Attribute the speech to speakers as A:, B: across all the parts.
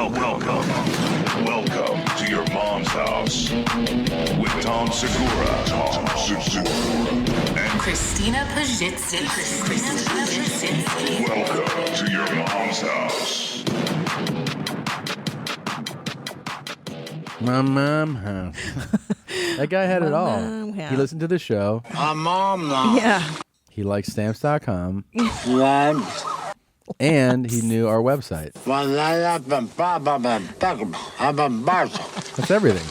A: Welcome to your mom's house with Tom Segura, and
B: Christina Pajitsky.
A: welcome to your mom's house.
C: My mom house. That guy had it all.
D: mom house.
C: He listened to the show.
E: My mom now.
D: Yeah.
C: He liked stamps.com.
E: One.
C: And he knew our website. That's everything.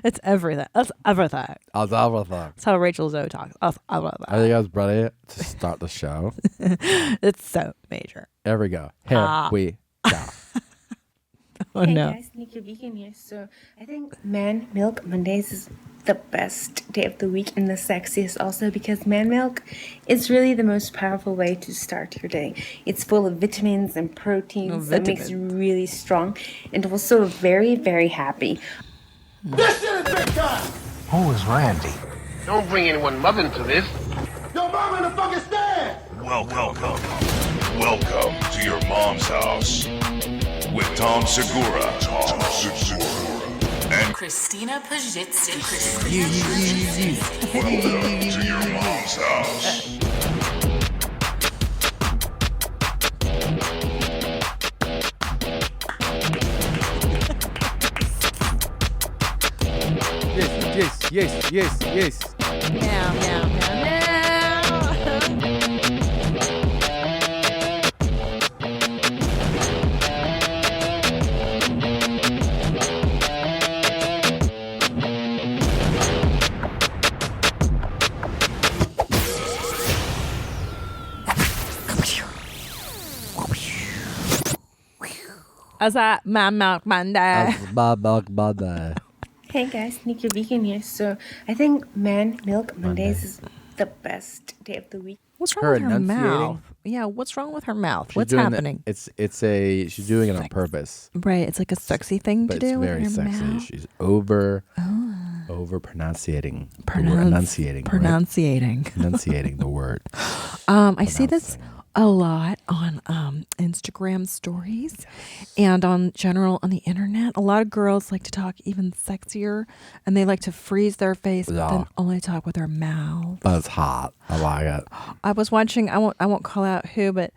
D: It's everything. That's everything.
C: That's everything.
D: That's how Rachel Zoe talks. That's everything.
C: I think I was ready to start the show.
D: It's so major.
C: There we go. Here we go.
D: Oh,
F: Hey
D: no.
F: guys, Nikki Vegan here. So I think Man Milk Mondays is the best day of the week and the sexiest also because man milk is really the most powerful way to start your day. It's full of vitamins and proteins that makes you really strong and also very, very happy.
E: This shit is big time. Who is Randy?
G: Don't bring anyone mother into this.
E: Your mom in the fucking stand.
A: Welcome to your mom's house with Tom Segura, and
B: Christina Pajitsky.
A: welcome to your mom's house.
C: Yes.
D: Meow, meow, meow, meow. How's that? Man Milk Monday.
F: Hey guys, Nikki Vegan here. So I think Man Milk Mondays is the best day of the week.
D: What's wrong
C: Her
D: with her
C: enunciating?
D: mouth? Yeah, what's wrong with her mouth?
C: She's
D: What's
C: doing
D: happening?
C: She's doing it on purpose.
D: Right, it's like a sexy thing to
C: But
D: do
C: it's
D: with
C: very
D: her
C: sexy.
D: mouth.
C: She's over pronunciating. Enunciating. Right?
D: Pronunciating.
C: Enunciating the word.
D: I see this a lot on Instagram stories and on the internet. A lot of girls like to talk even sexier, and they like to freeze their face, but then only talk with their mouth.
C: That's hot. I like it.
D: I was watching. I won't call out who, but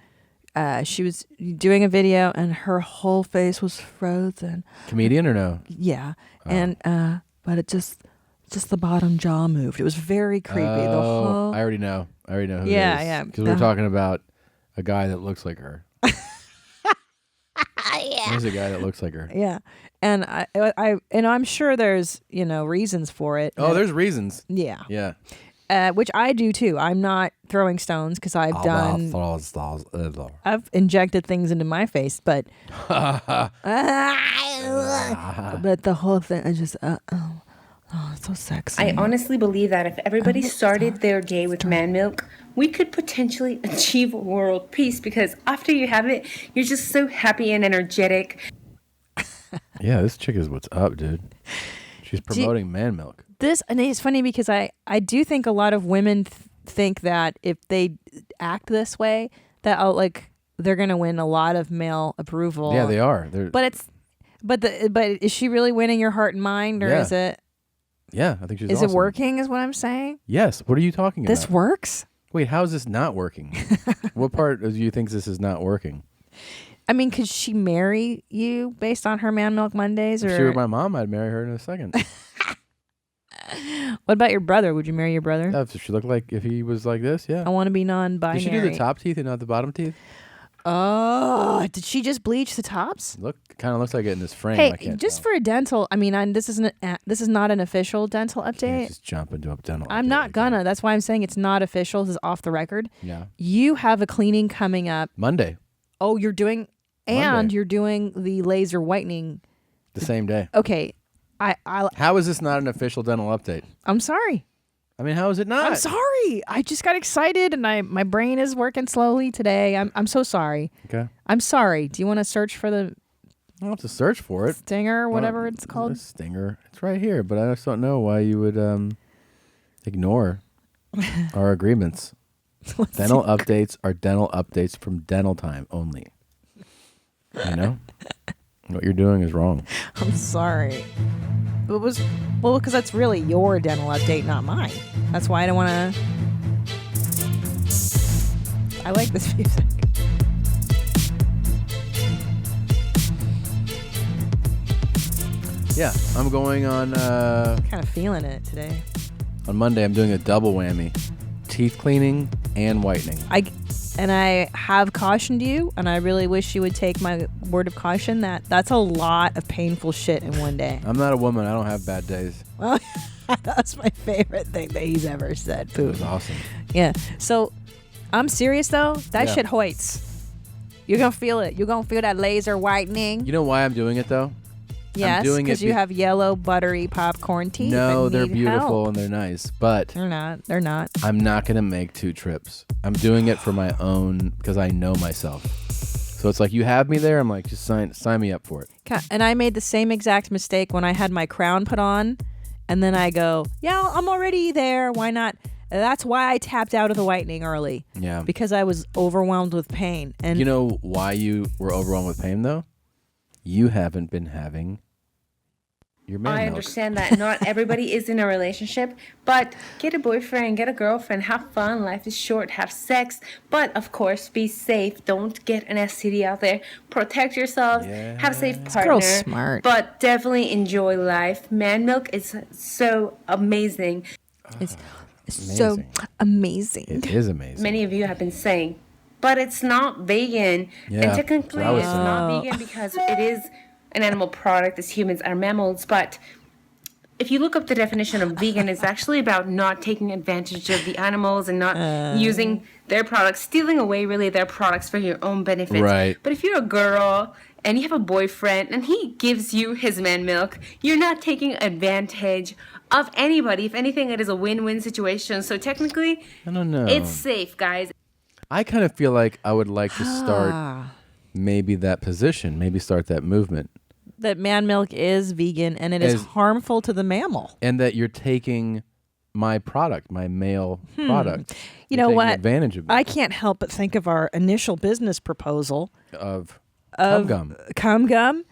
D: she was doing a video, and her whole face was frozen.
C: Comedian or no?
D: Yeah, and but it just the bottom jaw moved. It was very creepy. The whole
C: I already know who it is.
D: Yeah.
C: Because we're talking about a guy that looks like her. There's a guy that looks like her.
D: Yeah, and I'm sure there's reasons for it.
C: Oh, there's reasons.
D: Yeah,
C: Yeah.
D: which I do too. I'm not throwing stones because I've injected things into my face, but but the whole thing is just it's so sexy.
F: I honestly believe that if everybody started their day with man milk, we could potentially achieve world peace because after you have it, you're just so happy and energetic.
C: Yeah, this chick is what's up, dude. She's promoting man milk.
D: And it's funny because I do think a lot of women think that if they act this way, that they're gonna win a lot of male approval.
C: Yeah, they are.
D: But is she really winning your heart and mind, or
C: Yeah.
D: is it?
C: Yeah, I think she's
D: Is
C: awesome.
D: it working? Is what I'm saying.
C: Yes. What are you talking about?
D: This works.
C: Wait, how is this not working? What part do you think this is not working?
D: I mean, could she marry you based on her Man Milk Mondays?
C: If
D: Or
C: she were my mom, I'd marry her in a second.
D: what about your brother? Would you marry your brother?
C: Yeah, if she looked like if he was like this, yeah.
D: I want to be non-binary.
C: Did she do the top teeth and not the bottom teeth?
D: Oh, did she just bleach the tops?
C: Kind of looks like it in this frame.
D: Hey,
C: I can't
D: just
C: tell.
D: for a dental. I mean, this is not an official dental
C: Can't
D: update.
C: just jump into a dental.
D: I'm
C: update
D: not
C: like
D: gonna.
C: that.
D: That's why I'm saying it's not official. This is off the record.
C: Yeah.
D: You have a cleaning coming up.
C: Monday,
D: Oh, you're doing, and
C: Monday.
D: you're doing the laser whitening.
C: the same day.
D: Okay,
C: How is this not an official dental update?
D: I'm sorry.
C: I mean, how is it not?
D: I'm sorry. I just got excited, and my brain is working slowly today. I'm so sorry.
C: Okay.
D: I'm sorry. Do you want to search for the
C: I don't have to search for it.
D: stinger, whatever
C: Well,
D: it's called?
C: a stinger. It's right here, but I just don't know why you would ignore our agreements. Dental updates are dental updates from dental time only. You know? What you're doing is wrong.
D: I'm sorry. It was because that's really your dental update, not mine. That's why I don't want to. I like this music.
C: Yeah, I'm going on.
D: Kind of feeling it today.
C: On Monday, I'm doing a double whammy: teeth cleaning and whitening.
D: I have cautioned you, and I really wish you would take my word of caution that that's a lot of painful shit in one day.
C: I'm not a woman. I don't have bad days.
D: Well, that's my favorite thing that he's ever said.
C: It was awesome.
D: Yeah. So, I'm serious though. That
C: Yeah.
D: shit hoits. You're gonna feel it. You're gonna feel that laser whitening.
C: You know why I'm doing it though?
D: Yes,
C: doing
D: because
C: it
D: you have yellow, buttery popcorn teeth.
C: No,
D: that
C: they're
D: need
C: beautiful
D: help.
C: and they're nice, but
D: They're not. They're not.
C: I'm not gonna make 2 trips. I'm doing it for my own because I know myself. So it's like you have me there. I'm like, just sign me up for it.
D: And I made the same exact mistake when I had my crown put on, and then I go, yeah, I'm already there. Why not? And that's why I tapped out of the whitening early.
C: Yeah.
D: Because I was overwhelmed with pain. And
C: You know why you were overwhelmed with pain though? You haven't been having your man
F: I
C: milk.
F: understand that not everybody is in a relationship, but get a boyfriend, get a girlfriend, have fun. Life is short, have sex, but of course, be safe. Don't get an STD out there. Protect yourselves. Have a safe partner.
D: girl's smart.
F: But definitely enjoy life. Man milk is so amazing.
D: it's so amazing.
C: It is amazing.
F: Many of you have been saying, but it's not vegan.
C: Yeah,
F: And technically,
C: I was
F: it's
C: saying.
F: not vegan because it is an animal product as humans are mammals. But if you look up the definition of vegan, it's actually about not taking advantage of the animals and not using their products, stealing away really their products for your own benefit.
C: Right.
F: But if you're a girl and you have a boyfriend and he gives you his man milk, you're not taking advantage of anybody. If anything, it is a win-win situation. So technically,
C: I don't know.
F: it's safe, guys.
C: I kind of feel like I would like to start maybe that position, maybe start that movement.
D: That man milk is vegan and it is harmful to the mammal.
C: And that you're taking my product, my male product.
D: You
C: You're
D: know
C: taking
D: what?
C: advantage of me.
D: I can't help but think of our initial business proposal
C: of cum gum.
D: Cum gum.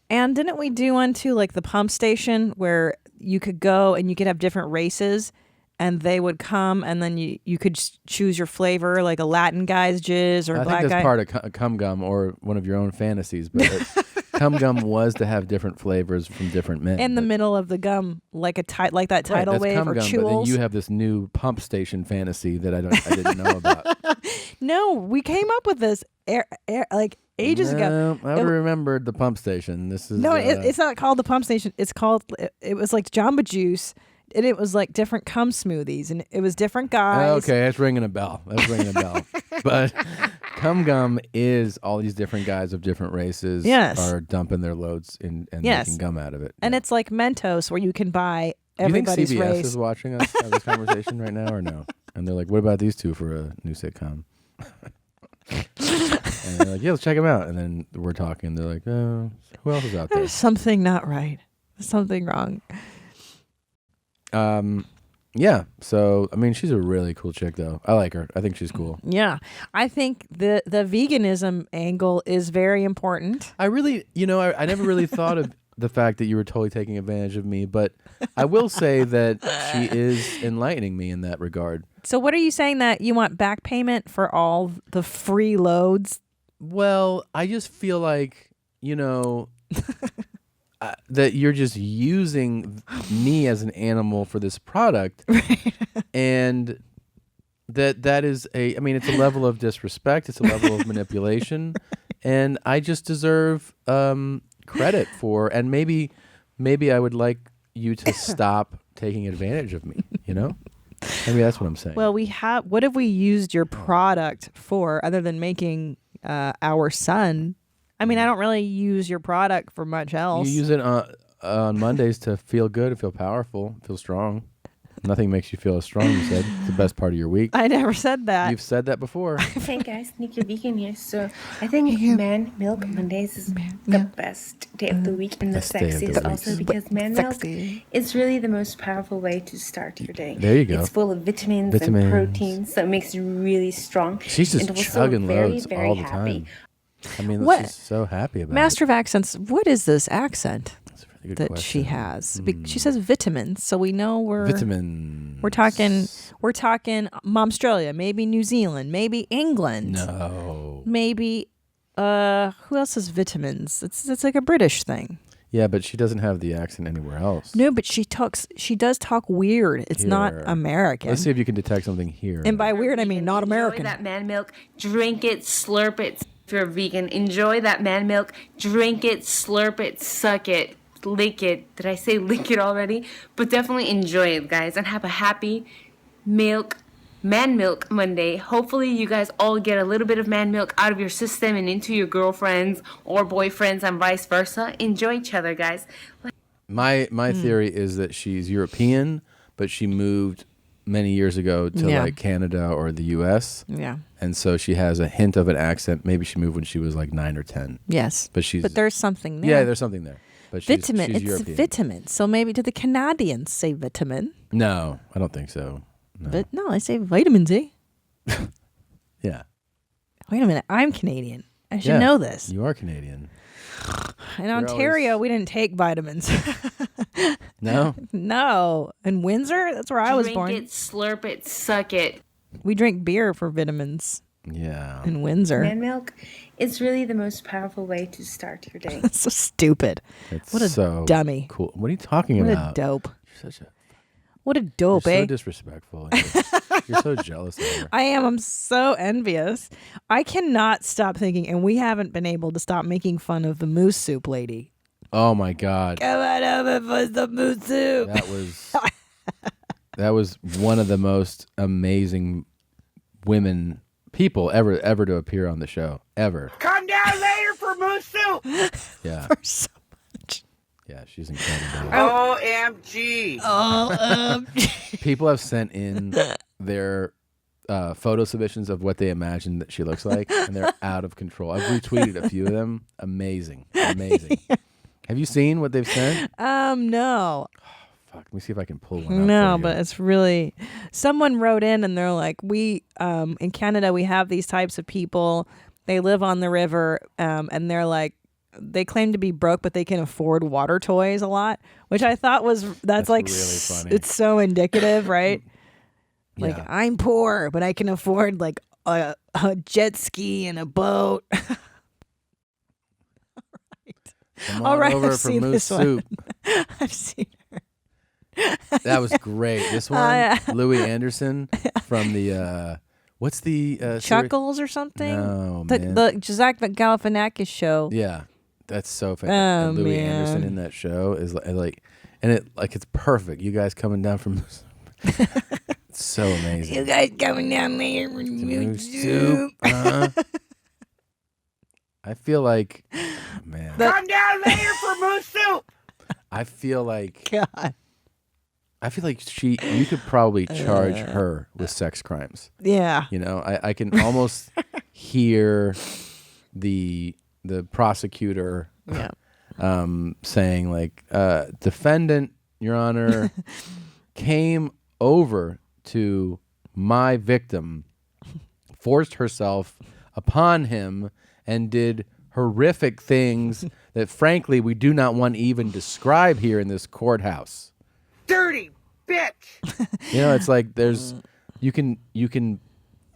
D: And didn't we do one too, like the pump station where you could go and you could have different races and they would come and then you could choose your flavor, like a Latin guy's jizz or a
C: I
D: black
C: think that's
D: guy.
C: part of cum gum or one of your own fantasies, but cum gum was to have different flavors from different men.
D: in the
C: but-
D: middle of the gum, like that
C: Right,
D: tidal
C: that's
D: wave
C: cum
D: or
C: gum, but
D: chewels.
C: then you have this new pump station fantasy that I didn't know about.
D: No, we came up with this like ages ago.
C: No, I remembered the pump station. This is
D: No, it's not called the pump station. It's called. It was like Jamba Juice, and it was like different cum smoothies, and it was different guys.
C: okay. That's ringing a bell. But cum gum is all these different guys of different races
D: Yes.
C: are dumping their loads and
D: Yes.
C: making gum out of it.
D: And it's like Mentos, where you can buy
C: Do you think
D: everybody's
C: CBS
D: race.
C: is watching us have this conversation right now or no? And they're like, "What about these two for a new sitcom?" And they're like, "Yeah, let's check them out." And then we're talking. They're like, "Oh, who else is out there?"
D: There's something not right. There's something wrong.
C: Yeah. So I mean, she's a really cool chick, though. I like her. I think she's cool.
D: Yeah, I think the veganism angle is very important.
C: I really, I never really thought of the fact that you were totally taking advantage of me, but I will say that she is enlightening me in that regard.
D: So, what are you saying, that you want back payment for all the free loads?
C: Well, I just feel like, that you're just using me as an animal for this product. And that is it's a level of disrespect. It's a level of manipulation. And I just deserve credit for, and maybe I would like you to stop taking advantage of me, Maybe that's what I'm saying.
D: Well, what have we used your product for other than making our son? I mean, I don't really use your product for much else.
C: You use it on Mondays to feel good, to feel powerful, feel strong. Nothing makes you feel as strong, you said. It's the best part of your week.
D: I never said that.
C: You've said that before.
F: Hey guys, Nikki Vegan here. So I think Man Milk Mondays is the best day of the week and the
C: Best day of the
F: sexiest
C: week.
F: also because Man Milk is really the most powerful way to start your day.
C: There you go.
F: It's full of vitamins and proteins, so it makes you really strong.
C: She's just
F: and also
C: chugging
F: very,
C: loads
F: very
C: all the
F: happy.
C: time. I mean,
D: What-
C: she's so happy about
D: Master
C: it.
D: of accents. What is this accent
C: That's a really good
D: that
C: question.
D: she has? She says vitamins, so we know we're
C: Vitamins.
D: We're talking Momstralia, maybe New Zealand, maybe England.
C: No.
D: Maybe who else has vitamins? It's like a British thing.
C: Yeah, but she doesn't have the accent anywhere else.
D: No, but she does talk weird. It's not
C: Here.
D: American.
C: Let's see if you can detect something here.
D: And by weird I mean not American.
F: Enjoy that man milk. Drink it, slurp it. If you're vegan, enjoy that man milk. Drink it, slurp it, suck it, lick it. Did I say lick it already? But definitely enjoy it, guys, and have a happy Man Milk Monday. Hopefully you guys all get a little bit of man milk out of your system and into your girlfriends or boyfriends and vice versa. Enjoy each other, guys.
C: My theory is that she's European, but she moved many years ago to like Canada or the US.
D: Yeah.
C: And so she has a hint of an accent. Maybe she moved when she was like 9 or 10.
D: Yes.
C: But
D: there's something there.
C: Yeah, there's something there. But
D: vitamin.
C: she's
D: It's
C: European.
D: vitamin. So maybe do the Canadians say vitamin?
C: No, I don't think so. No.
D: But no, I say vitamins, eh?
C: Yeah.
D: Wait a minute. I'm Canadian. I should know this.
C: You are Canadian.
D: In Ontario, we didn't take vitamins.
C: No?
D: No. In Windsor, that's where I was born.
F: Drink it, slurp it, suck it.
D: We drink beer for vitamins
C: Yeah.
D: in Windsor.
F: Man milk is really the most powerful way to start your day.
D: That's so stupid.
C: It's
D: What a
C: so
D: dummy.
C: Cool. What are you talking
D: What
C: about?
D: a dope.
C: You're such a
D: What a dope,
C: You're
D: eh?
C: so disrespectful. You're so jealous of her.
D: I am. I'm so envious. I cannot stop thinking, and we haven't been able to stop making fun of the moose soup lady.
C: Oh my God.
D: Come on over for the moose soup.
C: That was one of the most amazing people ever to appear on the show. Ever.
G: Come down later for moose soup.
C: Yeah.
D: For so much.
C: Yeah, she's incredible.
G: OMG.
C: People have sent in their photo submissions of what they imagine that she looks like, and they're out of control. I've retweeted a few of them. Amazing. Have you seen what they've sent?
D: No.
C: Fuck, let me see if I can pull one up
D: No,
C: for you.
D: but it's really. Someone wrote in and they're like, we in Canada we have these types of people. They live on the river, and they're like, they claim to be broke, but they can afford water toys a lot, which I thought that's like
C: really funny.
D: It's so indicative, right? Like
C: Yeah.
D: I'm poor, but I can afford like a jet ski and a boat.
C: Come
D: All
C: on
D: right,
C: over
D: I've
C: for
D: seen
C: moose
D: this one.
C: soup.
D: I've seen her.
C: That was great. This one,
D: yeah.
C: Louis Anderson from the what's the series?
D: Chuckles or something.
C: No,
D: the
C: man.
D: Zach Galifianakis show.
C: Yeah, that's so
D: Oh,
C: fantastic. And Louis
D: man.
C: Anderson in that show is like, and it's perfect. You guys coming down from, it's so amazing.
D: You guys coming down there for
C: Moose soup. I feel like, man.
G: Come down later for moose soup.
C: I feel like
D: God.
C: you could probably charge her with sex crimes.
D: Yeah.
C: You know, I can almost hear the prosecutor
D: Yeah.
C: saying like, defendant, Your Honor, came over to my victim, forced herself upon him, and did horrific things that frankly we do not want to even describe here in this courthouse.
G: Dirty bitch.
C: You know, it's like you can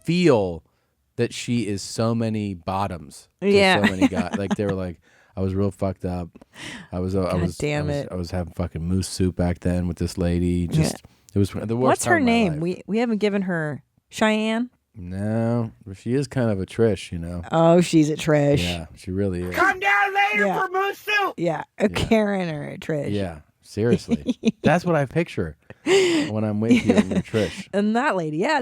C: feel that she is so many bottoms. to
D: Yeah.
C: So many guys. Like they were like, I was real fucked up. I was
D: damn it.
C: I was having fucking moose soup back then with this lady. Just it was the worst.
D: What's
C: time
D: her
C: of my
D: name?
C: life.
D: We haven't given her Cheyenne.
C: No, she is kind of a Trish, you know.
D: Oh, she's a Trish.
C: Yeah, she really is.
G: Come down later
D: Yeah.
G: for moose soup.
D: Yeah, a Karen or a Trish.
C: Yeah, seriously. That's what I picture when I'm with you and you're Trish.
D: And that lady, yeah.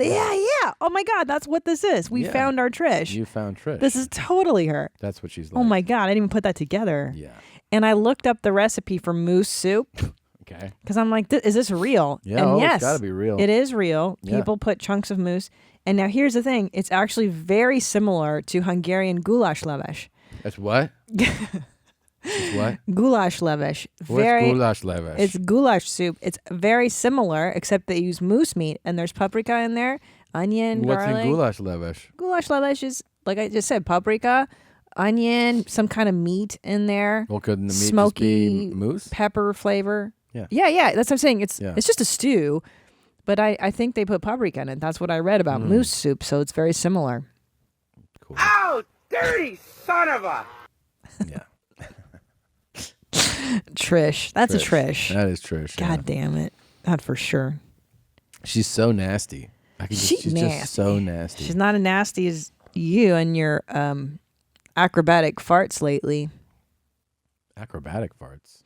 D: Oh my God, that's what this is. We
C: Yeah.
D: found our Trish.
C: You found Trish.
D: This is totally her.
C: That's what she's like.
D: Oh my God, I didn't even put that together.
C: Yeah.
D: And I looked up the recipe for moose soup
C: Okay.
D: because I'm like, is this real?
C: Yeah,
D: and
C: it's
D: yes,
C: gotta be real.
D: It is real.
C: Yeah.
D: People put chunks of moose. And now here's the thing. It's actually very similar to Hungarian goulash levesh.
C: That's what? It's what?
D: Goulash levesh.
C: What's goulash levesh?
D: It's goulash soup. It's very similar, except they use moose meat and there's paprika in there, onion,
C: What's
D: garlic.
C: in goulash levesh?
D: Goulash levesh is, like I just said, paprika, onion, some kind of meat in there.
C: Well, couldn't the meat
D: smoky
C: just be moose?
D: pepper flavor.
C: Yeah.
D: Yeah. That's what I'm saying. It's
C: Yeah.
D: it's just a stew, but I think they put paprika in it. That's what I read about moose soup, so it's very similar.
C: Cool.
G: Oh, dirty son of a.
C: Yeah.
D: Trish. That's a Trish.
C: That is Trish.
D: God damn it. That for sure.
C: She's so nasty. She's
D: nasty.
C: just so nasty.
D: She's not as nasty as you and your acrobatic farts lately.
C: Acrobatic farts.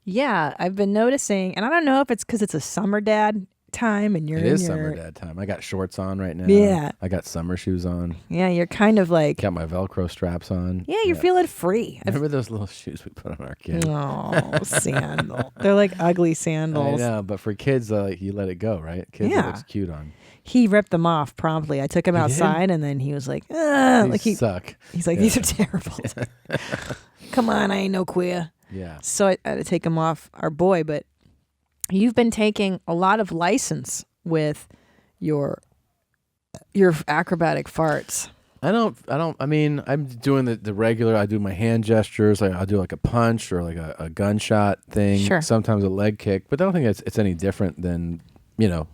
D: Yeah, I've been noticing, and I don't know if it's because it's a summer dad time and you're
C: It
D: in
C: is
D: your,
C: summer dad time. I got shorts on right now.
D: Yeah.
C: I got summer shoes on.
D: Yeah, you're kind of like,
C: Got my Velcro straps on.
D: yeah, you're feeling free.
C: Remember those little shoes we put on our kids?
D: Oh, sandal. They're like ugly
C: I
D: sandals.
C: know, but for kids, you let it go, right? Kids,
D: Yeah.
C: it looks cute on.
D: He ripped them off promptly. I took him
C: did?
D: outside, and then he was like,
C: These suck.
D: he's like, these are terrible. Come on, I ain't no queer.
C: Yeah.
D: So I had to take him off our boy, but you've been taking a lot of license with your acrobatic farts.
C: I mean, I'm doing the regular, I do my hand gestures, I'll do like a punch or like a gunshot thing.
D: Sure.
C: Sometimes a leg kick, but I don't think it's any different than,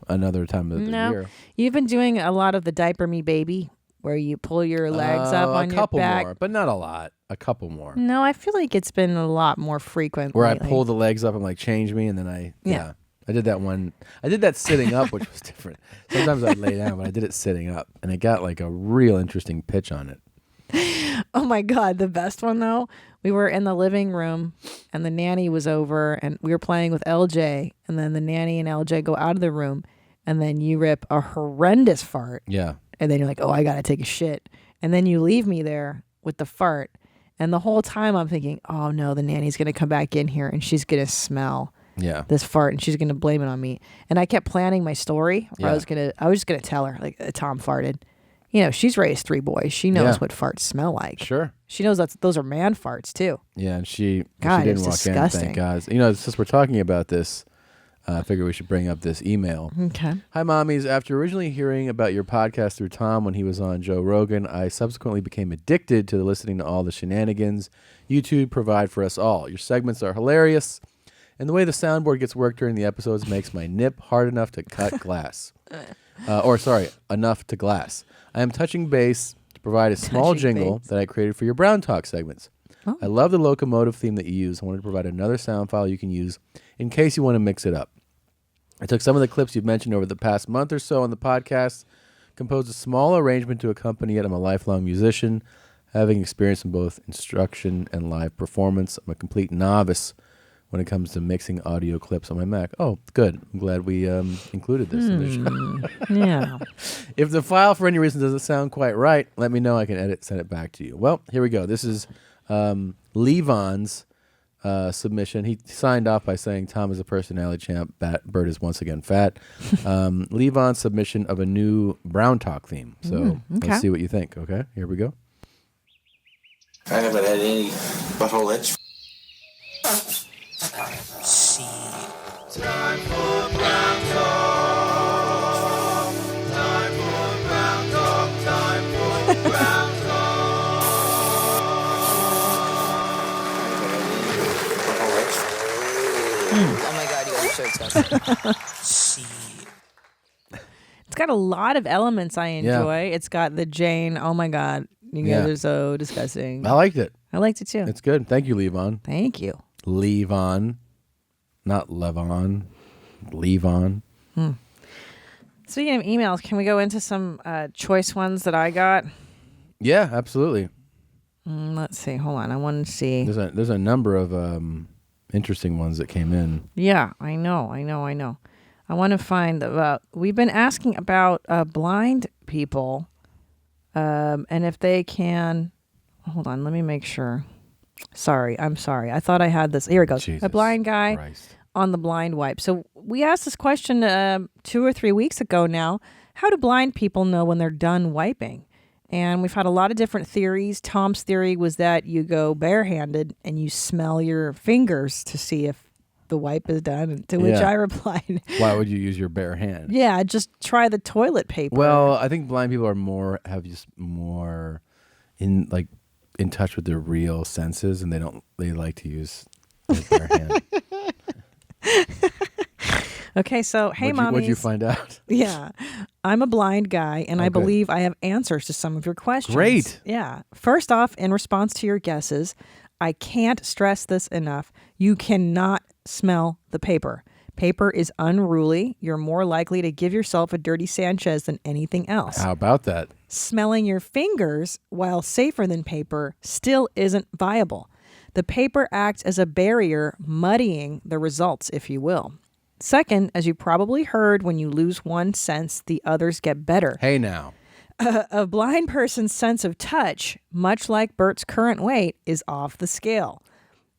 C: another time of the year.
D: You've been doing a lot of the diaper me baby, where you pull your legs up on your back.
C: A couple more, but not a lot. A couple more.
D: No, I feel like it's been a lot more frequent.
C: Where
D: lately.
C: I pull the legs up and like change me, and then I
D: Yeah.
C: I did that one. I did that sitting up, which was different. Sometimes I'd lay down, but I did it sitting up, and it got like a real interesting pitch on it.
D: Oh my God, the best one though. We were in the living room and the nanny was over and we were playing with LJ, and then the nanny and LJ go out of the room and then you rip a horrendous fart.
C: Yeah.
D: And then you're like, oh, I got to take a shit. And then you leave me there with the fart. And the whole time I'm thinking, oh no, the nanny's going to come back in here and she's going to smell this fart and she's going to blame it on me. And I kept planning my story.
C: Yeah.
D: I was just going to tell her like Tom farted. She's raised 3 boys. She knows what farts smell like.
C: Sure.
D: She knows those are man farts too.
C: Yeah, and she
D: God,
C: didn't
D: it's
C: walk
D: disgusting.
C: in, thank God. Since we're talking about this, I figure we should bring up this email.
D: Okay.
C: Hi, mommies. After originally hearing about your podcast through Tom when he was on Joe Rogan, I subsequently became addicted to listening to all the shenanigans you two provide for us all. Your segments are hilarious, and the way the soundboard gets worked during the episodes makes my nip hard enough to cut glass. Enough to glass. I am touching base to provide a small jingle that I created for your Brown Talk segments. Oh. I love the locomotive theme that you use. I wanted to provide another sound file you can use in case you want to mix it up. I took some of the clips you've mentioned over the past month or so on the podcast, composed a small arrangement to accompany it. I'm a lifelong musician, having experience in both instruction and live performance. I'm a complete novice when it comes to mixing audio clips on my Mac. Oh, good. I'm glad we included this in the show.
D: Yeah.
C: If the file for any reason doesn't sound quite right, let me know. I can edit, send it back to you. Well, here we go. This is Levon's submission. He signed off by saying Tom is a personality champ. Bird is once again fat. Levon's submission of a new Brown Talk theme. So let's see what you think. Okay, here we go.
H: I haven't had any butthole itch.
E: Time for Brown Talk. Time for Brown Talk. Time for Brown
H: Oh my God, you got your shirts on.
D: It's got a lot of elements I enjoy. It's got the Jane. Oh my God, you guys are so disgusting.
C: I liked it.
D: I liked it too.
C: It's good. Thank you, Levon.
D: Thank you.
C: Levon, not Levon. Levon.
D: Speaking of emails, can we go into some choice ones that I got?
C: Yeah, absolutely.
D: Let's see. Hold on. I want to see.
C: There's a number of interesting ones that came in.
D: Yeah, I know. I want to find we've been asking about blind people, and if they can. Hold on, let me make sure. I'm sorry. I thought I had this. Here it goes.
C: Jesus
D: a blind guy
C: Christ.
D: on the blind wipe. So we asked this question 2 or 3 weeks ago now. How do blind people know when they're done wiping? And we've had a lot of different theories. Tom's theory was that you go barehanded and you smell your fingers to see if the wipe is done. And to which I replied,
C: why would you use your bare hand?
D: yeah, just try the toilet paper.
C: Well, I think blind people have just more in like in touch with their real senses, and they like to use their hand.
D: Okay, so hey, mommies.
C: What'd you find out?
D: Yeah, I'm a blind guy, and I
C: good.
D: believe I have answers to some of your questions.
C: Great.
D: Yeah. First off, in response to your guesses, I can't stress this enough. You cannot smell the paper. Paper is unruly. You're more likely to give yourself a dirty Sanchez than anything else.
C: How about that?
D: Smelling your fingers, while safer than paper, still isn't viable. The paper acts as a barrier, muddying the results, if you will. Second, as you probably heard, when you lose one sense, the others get better.
C: Hey now.
D: A blind person's sense of touch, much like Bert's current weight, is off the scale.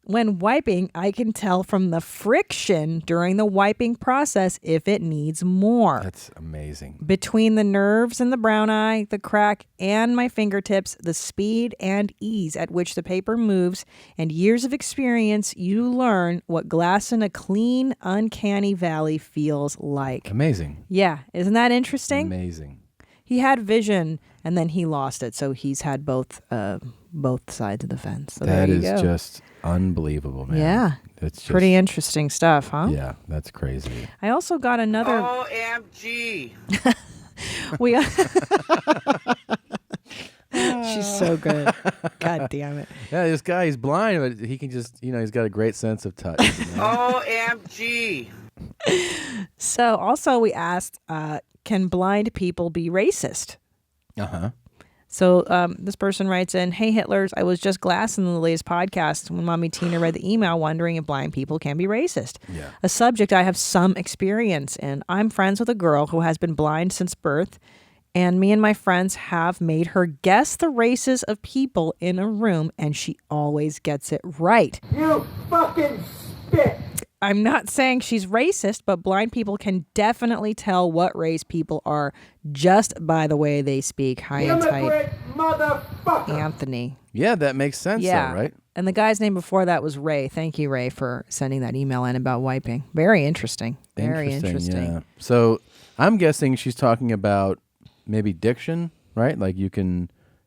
D: When wiping, I can tell from the friction during the wiping process if it needs more.
C: That's amazing.
D: Between the nerves in the brown eye, the crack, and my fingertips, the speed and ease at which the paper moves, and years of experience, you learn what glass in a clean, uncanny valley feels like.
C: Amazing.
D: Yeah, isn't that interesting?
C: Amazing.
D: He had vision, and then he lost it, so he's had both sides of the fence. So
C: That
D: there you
C: is
D: go.
C: just unbelievable, man.
D: Yeah.
C: It's just,
D: Pretty interesting stuff, huh?
C: Yeah, that's crazy.
D: I also got another.
G: OMG.
D: We. She's so good. God damn it.
C: Yeah, this guy, he's blind, but he can just, he's got a great sense of touch.
G: OMG.
D: So also we asked, can blind people be racist?
C: Uh-huh.
D: So this person writes in, hey, Hitlers, I was just glassing the latest podcast when Mommy Tina read the email wondering if blind people can be racist.
C: Yeah.
D: A subject I have some experience in. I'm friends with a girl who has been blind since birth, and me and my friends have made her guess the races of people in a room, and she always gets it right.
E: You fucking spit!
D: I'm not saying she's racist, but blind people can definitely tell what race people are just by the way they speak. High and tight.
E: Immigrant motherfucker!
D: Anthony.
C: Yeah, that makes sense,
D: Yeah.
C: though, right?
D: And the guy's name before that was Ray. Thank you, Ray, for sending that email in about wiping. Very interesting. Very interesting.
C: Yeah. So I'm guessing she's talking about maybe diction, right? Like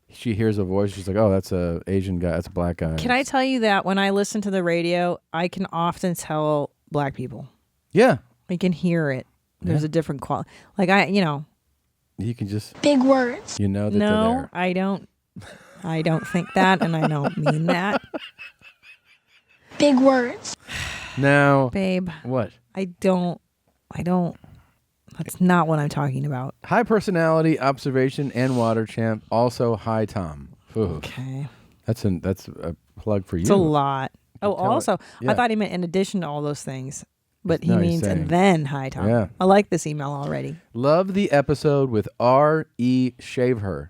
C: she hears a voice, she's like, oh, that's a Asian guy, that's a black guy.
D: Can I tell you that when I listen to the radio, I can often tell black people.
C: Yeah.
D: I can hear it. There's a different quality. Like
C: You can just
I: Big words.
C: that they're
D: no,
C: there.
D: I don't think that, and I don't mean that.
I: Big words.
C: Now,
D: Babe,
C: what?
D: I don't that's not what I'm talking about.
C: High personality, observation, and water champ. Also, hi Tom. Ooh.
D: Okay.
C: That's a plug for you.
D: It's a lot. Oh,
C: tell
D: also,
C: it- yeah.
D: I thought he meant in addition to all those things. But he
C: No, he's
D: means
C: saying-
D: and then hi Tom.
C: Yeah.
D: I like this email already.
C: Love the episode with R.E. Shaveher.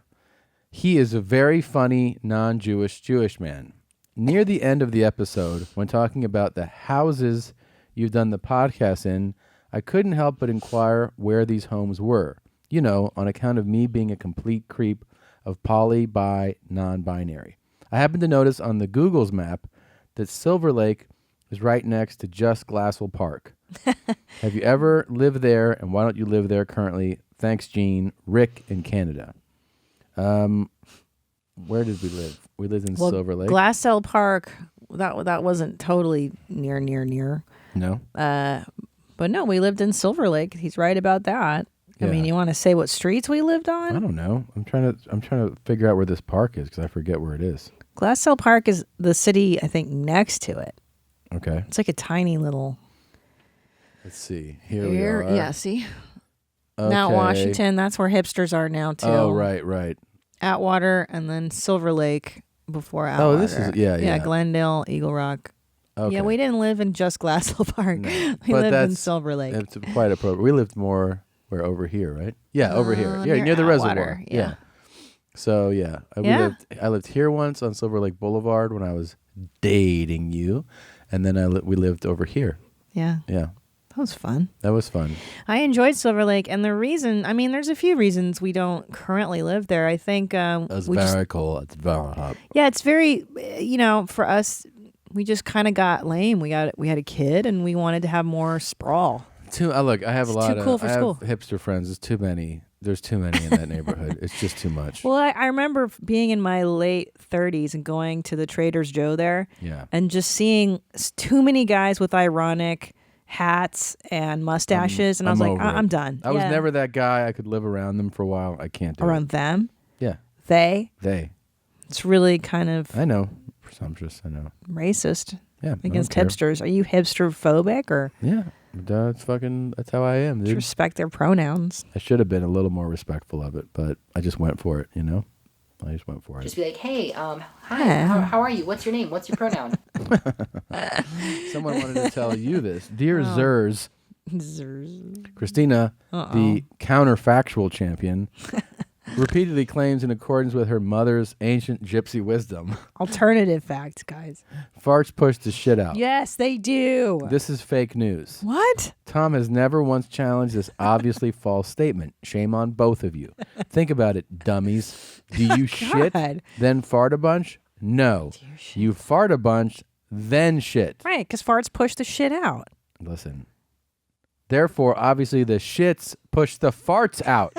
C: He is a very funny non-Jewish Jewish man. Near the end of the episode, when talking about the houses you've done the podcast in, I couldn't help but inquire where these homes were. On account of me being a complete creep of poly, bi, non-binary. I happened to notice on the Google's map that Silver Lake is right next to Just Glassell Park. Have you ever lived there, and why don't you live there currently? Thanks, Gene. Rick in Canada. Where did we live? We lived in Silver Lake.
D: Glassell Park, that wasn't totally near.
C: No?
D: But no, we lived in Silver Lake. He's right about that.
C: Yeah.
D: I mean, you want to say what streets we lived on?
C: I don't know. I'm trying to figure out where this park is because I forget where it is.
D: Glassell Park is the city, I think, next to it.
C: Okay.
D: It's like a tiny little.
C: Let's see. Here we are.
D: Yeah, see?
C: Okay.
D: Mount Washington, that's where hipsters are now, too.
C: Oh, right.
D: Atwater and then Silver Lake before Atwater.
C: Oh, this is, yeah.
D: Glendale, Eagle Rock.
C: Okay.
D: Yeah, we didn't live in just Glassell Park.
C: No.
D: We
C: But
D: lived in
C: that's-
D: Silver Lake.
C: It's quite appropriate. We lived more, we're over here, right? Yeah, over here. Yeah, near the reservoir.
D: Atwater, yeah.
C: So, yeah. I lived here once on Silver Lake Boulevard when I was dating you. And then we lived over here.
D: Yeah.
C: Yeah.
D: That was fun.
C: That was fun.
D: I enjoyed Silver Lake, and the reason, I mean, there's a few reasons we don't currently live there. I think
C: It's very cool. It's very hot.
D: yeah, it's very, for us, we just kind of got lame. We had a kid, and we wanted to have more sprawl.
C: Look, I have
D: It's
C: a lot
D: too
C: of
D: cool for
C: I have
D: school.
C: hipster friends. There's too many. There's too many in that neighborhood. It's just too much.
D: Well, I remember being in my late 30s and going to the Trader Joe there.
C: Yeah.
D: And just seeing too many guys with ironic hats and mustaches. And I was like, I'm done.
C: I was never that guy. I could live around them for a while. I can't do it.
D: Around them?
C: Yeah.
D: They? It's really kind of...
C: I know. Presumptuous. I know.
D: Racist.
C: Yeah.
D: Against hipsters. Are you hipster phobic or...
C: Yeah. That's how I am, dude.
D: Respect their pronouns.
C: I should have been a little more respectful of it, but I just went for it, I just went for it.
H: Just be like, hey, hi, how are you? What's your name? What's your pronoun?
C: Someone wanted to tell you this. Dear Zers, Christina, the counterfactual champion, repeatedly claims in accordance with her mother's ancient gypsy wisdom.
D: Alternative facts, guys.
C: Farts push the shit out.
D: Yes, they do.
C: This is fake news.
D: What?
C: Tom has never once challenged this obviously false statement. Shame on both of you. Think about it, dummies. Do you shit, then fart a bunch? No. You fart a bunch, then shit.
D: Right, because farts push the shit out.
C: Listen. Therefore, obviously, the shits push the farts out.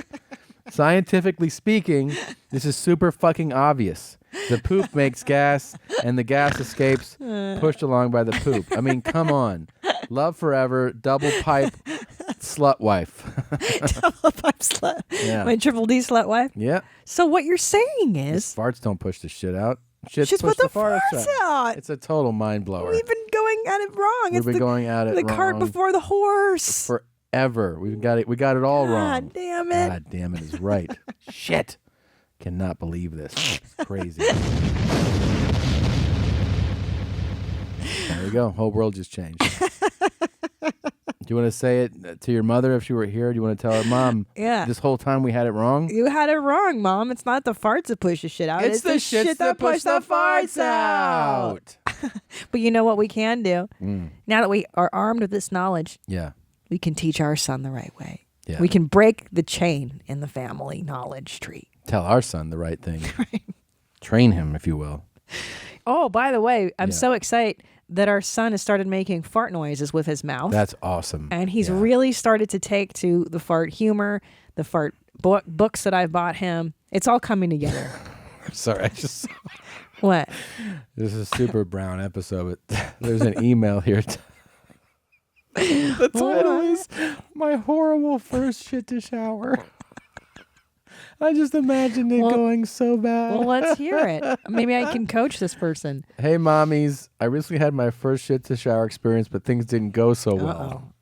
C: Scientifically speaking, this is super fucking obvious. The poop makes gas, and the gas escapes pushed along by the poop. I mean, come on. Love forever, double pipe, slut wife.
D: Double pipe slut.
C: Yeah.
D: My triple D slut wife?
C: Yeah.
D: So what you're saying is...
C: Farts don't push the shit out. Shits
D: just
C: push
D: put the
C: farts
D: out.
C: It's a total mind blower.
D: We've been going at it wrong.
C: We've been going at it
D: the
C: wrong.
D: cart before the horse.
C: Forever. We got it all wrong.
D: God damn it.
C: God damn it is right. Shit. Cannot believe this. Crazy. There we go. Whole world just changed. Do you want to say it to your mother if she were here? Do you want to tell her, Mom, this whole time we had it wrong?
D: You had it wrong, Mom. It's not the farts that push the shit out.
C: It's the shits that push the farts out.
D: But you know what we can do? Now that we are armed with this knowledge, we can teach our son the right way. Yeah. We can break the chain in the family knowledge tree.
C: Tell our son the right thing. Right. Train him, if you will.
D: Oh, by the way, I'm so excited that our son has started making fart noises with his mouth.
C: That's awesome.
D: And he's really started to take to the fart humor, the fart books that I've bought him. It's all coming together.
C: I'm sorry, I just saw.
D: What?
C: This is a super brown episode, but there's an email here. The title is My Horrible First Shit to Shower. I just imagined it going so bad.
D: Well, let's hear it. Maybe I can coach this person.
C: Hey, mommies. I recently had my first shit to shower experience, but things didn't go so well.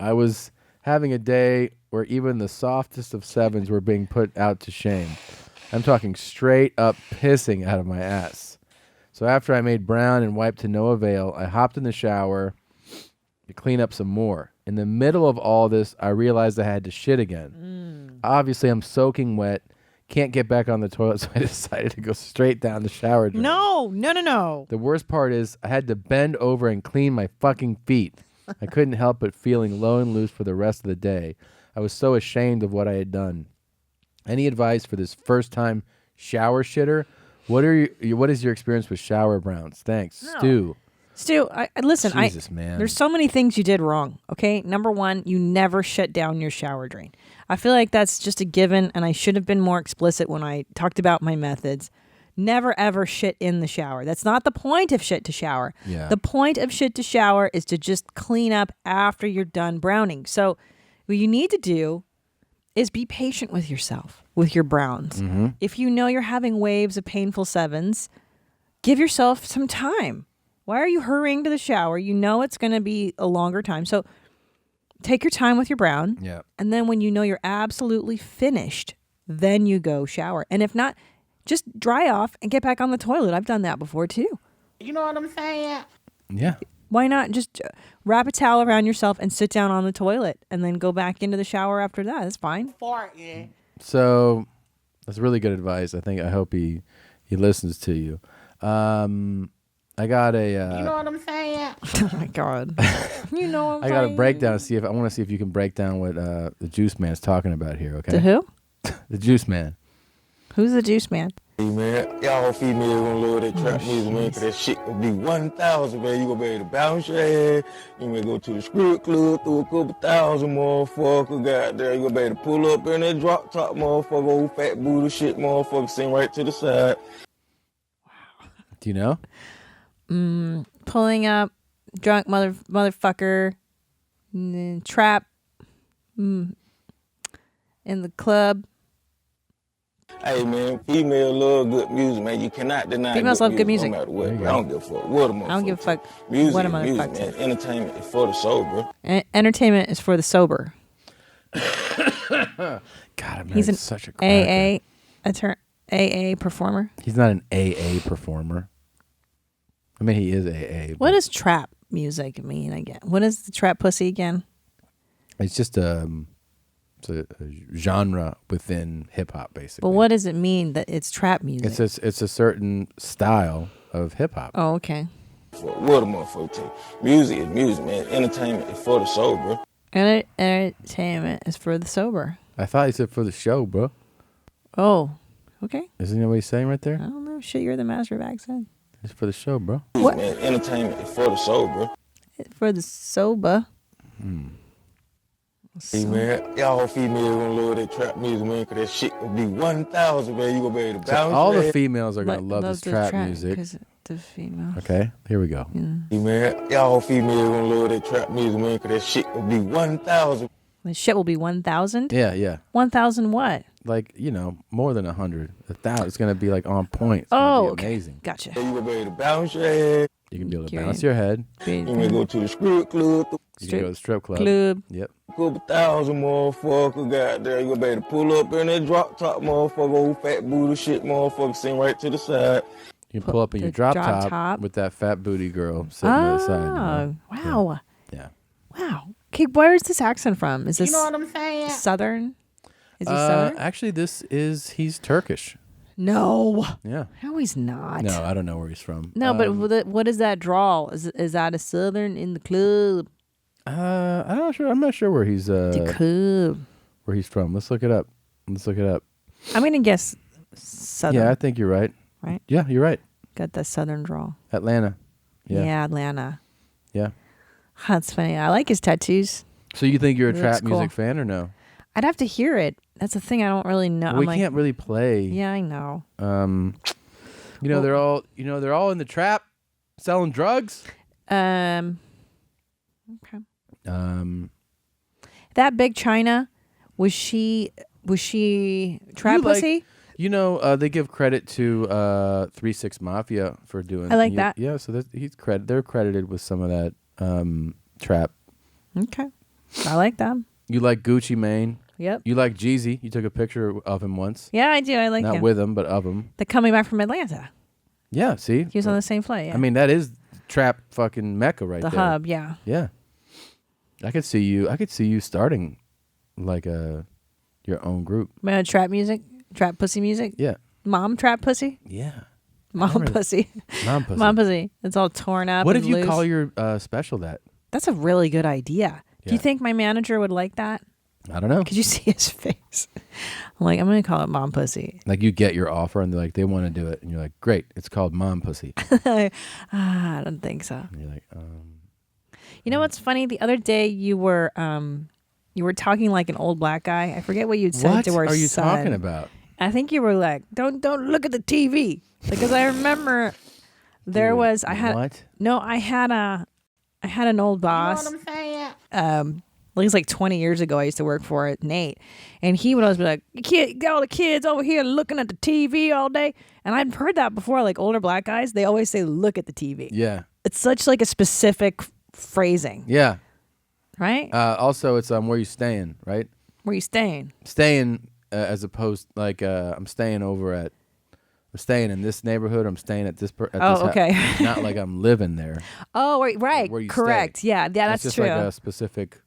C: I was having a day where even the softest of sevens were being put out to shame. I'm talking straight up pissing out of my ass. So after I made brown and wiped to no avail, I hopped in the shower to clean up some more. In the middle of all this, I realized I had to shit again. Obviously, I'm soaking wet, can't get back on the toilet, so I decided to go straight down the shower drain.
D: No.
C: The worst part is I had to bend over and clean my fucking feet. I couldn't help but feeling low and loose for the rest of the day. I was so ashamed of what I had done. Any advice for this first-time shower shitter? What is your experience with shower browns? Thanks.
D: No. Stu, listen,
C: Jesus, man.
D: There's so many things you did wrong, okay? Number one, you never shut down your shower drain. I feel like that's just a given, and I should have been more explicit when I talked about my methods. Never, ever shit in the shower. That's not the point of shit to shower.
C: Yeah.
D: The point of shit to shower is to just clean up after you're done browning. So what you need to do is be patient with yourself, with your browns.
C: Mm-hmm.
D: If you know you're having waves of painful sevens, give yourself some time. Why are you hurrying to the shower? You know it's going to be a longer time. So take your time with your brown.
C: Yeah.
D: And then when you know you're absolutely finished, then you go shower. And if not, just dry off and get back on the toilet. I've done that before too.
G: You know what I'm saying?
C: Yeah.
D: Why not just wrap a towel around yourself and sit down on the toilet and then go back into the shower after that? That's fine.
G: Farting.
C: So that's really good advice. I hope he listens to you. I got a.
G: You know what I'm saying?
D: Oh my God. You know what I'm
C: I got a
D: saying?
C: breakdown. I want to see if you can break down what the Juice Man's talking about here. Okay.
D: The who?
C: The Juice Man.
D: Who's the Juice Man?
J: Hey man, y'all females gonna love that trap music, man, cause that shit gonna be 1,000, man. You gonna be able to bounce your ass. You may go to the strip club, through a couple thousand, motherfucker. Goddamn, you gonna be able to pull up in that drop top, motherfucker, old fat booty shit, motherfucker, sitting right to the side.
C: Do you know?
D: Pulling up, drunk motherfucker, trap, in the club.
J: Hey man, female love good music, man. You cannot deny
D: Females love good music.
J: no matter what. I don't give a fuck what a motherfucker.
D: I don't give a fuck
J: music,
D: what a
J: music,
D: motherfucker
J: man.
D: says.
J: Entertainment is for the sober.
D: Entertainment is for the sober.
C: God, I'm
D: He's an
C: such a cracker.
D: AA performer.
C: He's not an AA performer. I mean, he is AA.
D: What does trap music mean again? What is the trap pussy again?
C: It's just it's a genre within hip hop, basically.
D: But what does it mean that it's trap music?
C: It's a certain style of hip hop.
D: Oh, okay.
J: What a motherfucker tell you. Music is music, man. Entertainment is for the sober.
D: Entertainment is for the sober.
C: I thought he said for the show, bro.
D: Oh, okay.
C: Isn't that what he's saying right there?
D: I don't know. Shit, you're the master of accent.
C: It's for the show, bro.
D: What?
J: Man, entertainment is for the sober.
D: For the sober.
J: Hey man, y'all females gonna love that trap music, man, cause that shit gonna be 1,000, man. You gonna be able to
C: So
J: bounce.
C: all
J: your
C: the
J: ass.
C: females are gonna love this
D: the
C: trap music.
D: 'cause the female.
C: Okay, here we go.
J: Hey man, y'all females gonna love that trap music, man, cause that shit gonna be 1,000.
D: The shit will be 1,000?
C: Yeah.
D: 1,000 what?
C: Like, more than 100. 1,000. It's gonna be like on point. It's
D: Oh,
C: gonna be
D: okay.
C: amazing.
D: Gotcha.
J: You gonna be able to bounce your ass.
C: You can be able to
D: Great.
C: bounce your head.
J: You may go to the strip club.
C: You can go to the strip club. Yep.
J: Couple thousand, motherfucker. Goddamn, you gonna be able to pull up in that drop top, motherfucker, old fat booty shit, motherfucker, sitting right to the side.
C: You can pull up in your
D: the
C: drop
D: drop
C: top
D: top.
C: with that fat booty girl sitting to the side.
D: Wow.
C: Yeah.
D: Wow. Okay, where is this accent from? Is this
G: You know what I'm saying?
D: Southern? Is he Southern?
C: Actually, he's Turkish.
D: No.
C: Yeah.
D: No, he's not.
C: No, I don't know where he's from.
D: No, but what is that drawl? Is that a Southern in the club?
C: I'm not sure. I'm not sure where he's
D: The club.
C: where he's from. Let's look it up.
D: I'm gonna guess Southern.
C: Yeah, I think you're right.
D: Right?
C: Yeah, you're right.
D: Got that Southern drawl.
C: Atlanta. Yeah.
D: Atlanta.
C: Yeah.
D: That's funny. I like his tattoos.
C: So you think you're a
D: He
C: trap
D: looks cool.
C: music fan or no?
D: I'd have to hear it. That's the thing. I don't really know.
C: We can't really play.
D: Yeah, I know.
C: They're all in the trap selling drugs.
D: Okay. That Big China, was she trap pussy?
C: They give credit to 3-6 Mafia for doing.
D: I like that.
C: Yeah, so they're credited with some of that trap.
D: Okay. I like that.
C: You like Gucci Mane.
D: Yep.
C: You like Jeezy. You took a picture of him once.
D: Yeah, I do. I like
C: Not
D: him.
C: with him, but of him.
D: The coming back from Atlanta.
C: Yeah, see?
D: He was on the same flight. Yeah.
C: I mean, that is trap fucking Mecca right
D: the
C: there.
D: hub. Yeah.
C: Yeah. I could see you starting like your own group.
D: Trap music, trap pussy music.
C: Yeah.
D: Mom trap pussy.
C: Yeah.
D: Mom pussy.
C: Mom pussy.
D: Mom pussy. It's all torn up.
C: What
D: and
C: if you
D: loose.
C: call your special that?
D: That's a really good idea. Do you
C: Yeah.
D: think my manager would like that?
C: I don't know.
D: Could you see his face? I'm like, I'm gonna call it Mom pussy.
C: Like you get your offer and they're like, they want to do it. And you're like, great. It's called Mom Pussy.
D: I don't think so.
C: And you're like,
D: You know what's funny? The other day you were talking like an old black guy. I forget what you'd said
C: what
D: to our
C: are you
D: son.
C: talking about?
D: I think you were like, don't look at the TV, because I remember there
C: Dude,
D: was I had an old boss.
G: You know what I'm saying?
D: It was like 20 years ago. I used to work for it, Nate, and he would always be like, all the kids over here looking at the TV all day. And I've heard that before. Like older black guys, they always say, "Look at the TV."
C: Yeah.
D: It's such like a specific phrasing,
C: Yeah.
D: right?
C: Also, it's where you staying, right?
D: Where you staying?
C: Staying as opposed like I'm staying in this neighborhood. I'm staying at this.
D: Okay.
C: Not like I'm living there.
D: Oh, right.
C: Where you
D: Correct.
C: stay.
D: Yeah, that's
C: just
D: true.
C: like a specific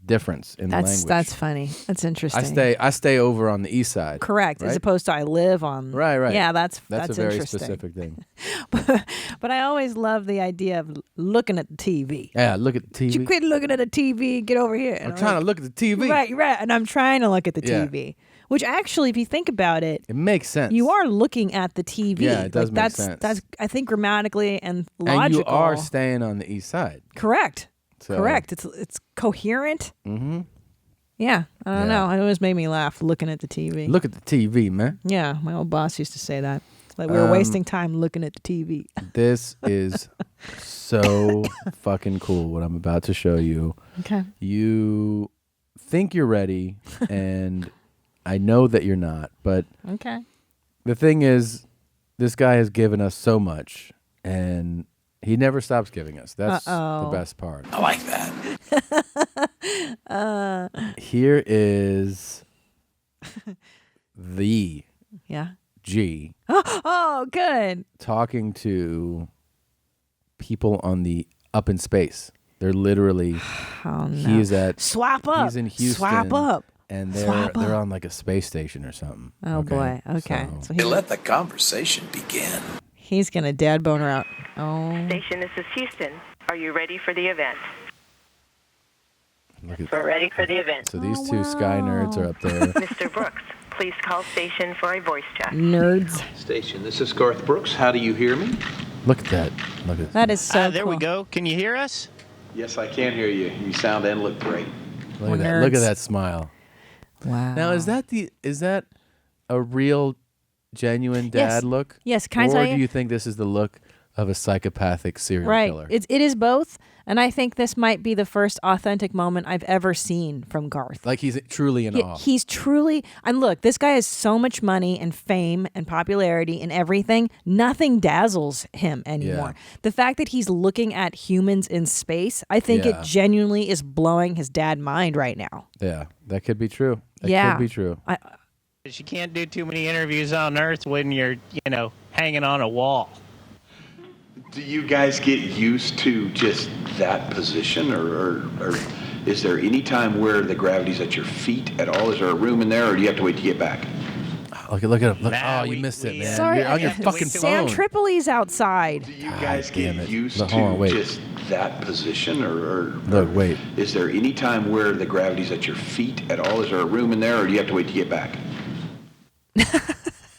C: difference in language.
D: That's funny. That's interesting.
C: I stay over on the east side.
D: Correct,
C: right?
D: as opposed to I live on.
C: Right.
D: Yeah, that's
C: a very
D: interesting.
C: specific thing.
D: But I always love the idea of looking at the TV.
C: Yeah, look at the TV.
D: You quit looking at the TV and get over here. And
C: I'm trying to look at the TV.
D: Right. And I'm trying to look at the
C: Yeah.
D: TV. Which actually, if you think about it,
C: it makes sense.
D: You are looking at the TV.
C: Yeah, it does make
D: that's,
C: sense.
D: That's I think grammatically and logical.
C: And you are staying on the east side.
D: Correct.
C: So.
D: Correct. It's coherent.
C: Mm-hmm.
D: Yeah, I don't know. It always made me laugh looking at the TV.
C: Look at the TV, man.
D: Yeah, my old boss used to say that. Like we were wasting time looking at the TV.
C: This is so fucking cool what I'm about to show you.
D: Okay.
C: You think you're ready, and I know that you're not, but
D: okay.
C: The thing is, this guy has given us so much, and he never stops giving us. That's the best part.
E: I like that.
C: Here is the G.
D: Oh, good.
C: Talking to people on the up in space. They're literally.
D: Oh, no.
C: He is at.
D: Swap up.
C: He's in Houston.
D: Swap up.
C: And they're on like a space station or something.
D: Oh boy. Okay.
C: So
E: Let the conversation begin.
D: He's gonna dad boner out. Oh.
K: Station, this is Houston. Are you ready for the event?
C: We're
K: ready for the event.
C: So these two sky nerds are up there.
K: Mr. Brooks, please call station for a voice check.
D: Nerds.
L: Station, this is Garth Brooks. How do you hear me?
C: Look at that. Look at
D: that. Is so
L: there
D: cool.
L: we go. Can you hear us? Yes, I can hear you. You sound and look great.
C: Look at that. Look at that smile.
D: Wow.
C: Now is that a real genuine dad look?
D: Yes, can I tell you?
C: Or do you think this is the look of a psychopathic serial killer?
D: It is both, and I think this might be the first authentic moment I've ever seen from Garth.
C: Like he's truly in awe.
D: He's truly, and look, this guy has so much money and fame and popularity and everything. Nothing dazzles him anymore.
C: Yeah.
D: The fact that he's looking at humans in space, I think it genuinely is blowing his dad mind right now.
C: Yeah, that could be true. That could be true.
M: You can't do too many interviews on Earth when you're, hanging on a wall.
L: Do you guys get used to just that position, or is there any time where the gravity's at your feet at all? Is there a room in there, or do you have to wait to get back?
C: Look at him. Look, you missed it, man.
D: Sorry,
C: You're on your fucking
D: Sam
C: phone.
D: Tripoli's outside.
L: Do you guys get used
C: Hold on,
L: to
C: wait.
L: just that position, or
C: Look, wait.
L: is there any time where the gravity's at your feet at all? Is there a room in there, or do you have to wait to get back?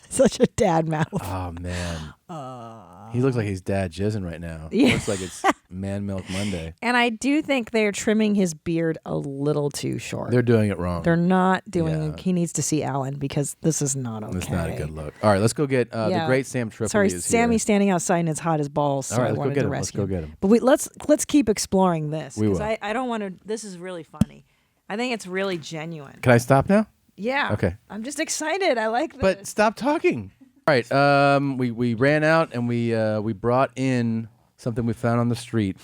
D: Such a dad mouth.
C: Oh man. He looks like he's dad jizzing right now.
D: Yeah.
C: Looks like it's Man Milk Monday.
D: And I do think they're trimming his beard a little too short.
C: They're doing it wrong.
D: They're not doing. He needs to see Alan because this is not okay.
C: That's not a good look. All right, let's go get the great Sam Tripoli.
D: Sorry,
C: is
D: Sammy's
C: here.
D: standing outside and it's hot as balls. So
C: All right,
D: I
C: let's go
D: wanted
C: get
D: to
C: him. Let's
D: rescue
C: go get him.
D: But let's keep exploring this.
C: We will.
D: I don't want to. This is really funny. I think it's really genuine.
C: Can I stop now?
D: Yeah.
C: Okay.
D: I'm just excited. I like this.
C: But stop talking. All right. We ran out and we brought in something we found on the street.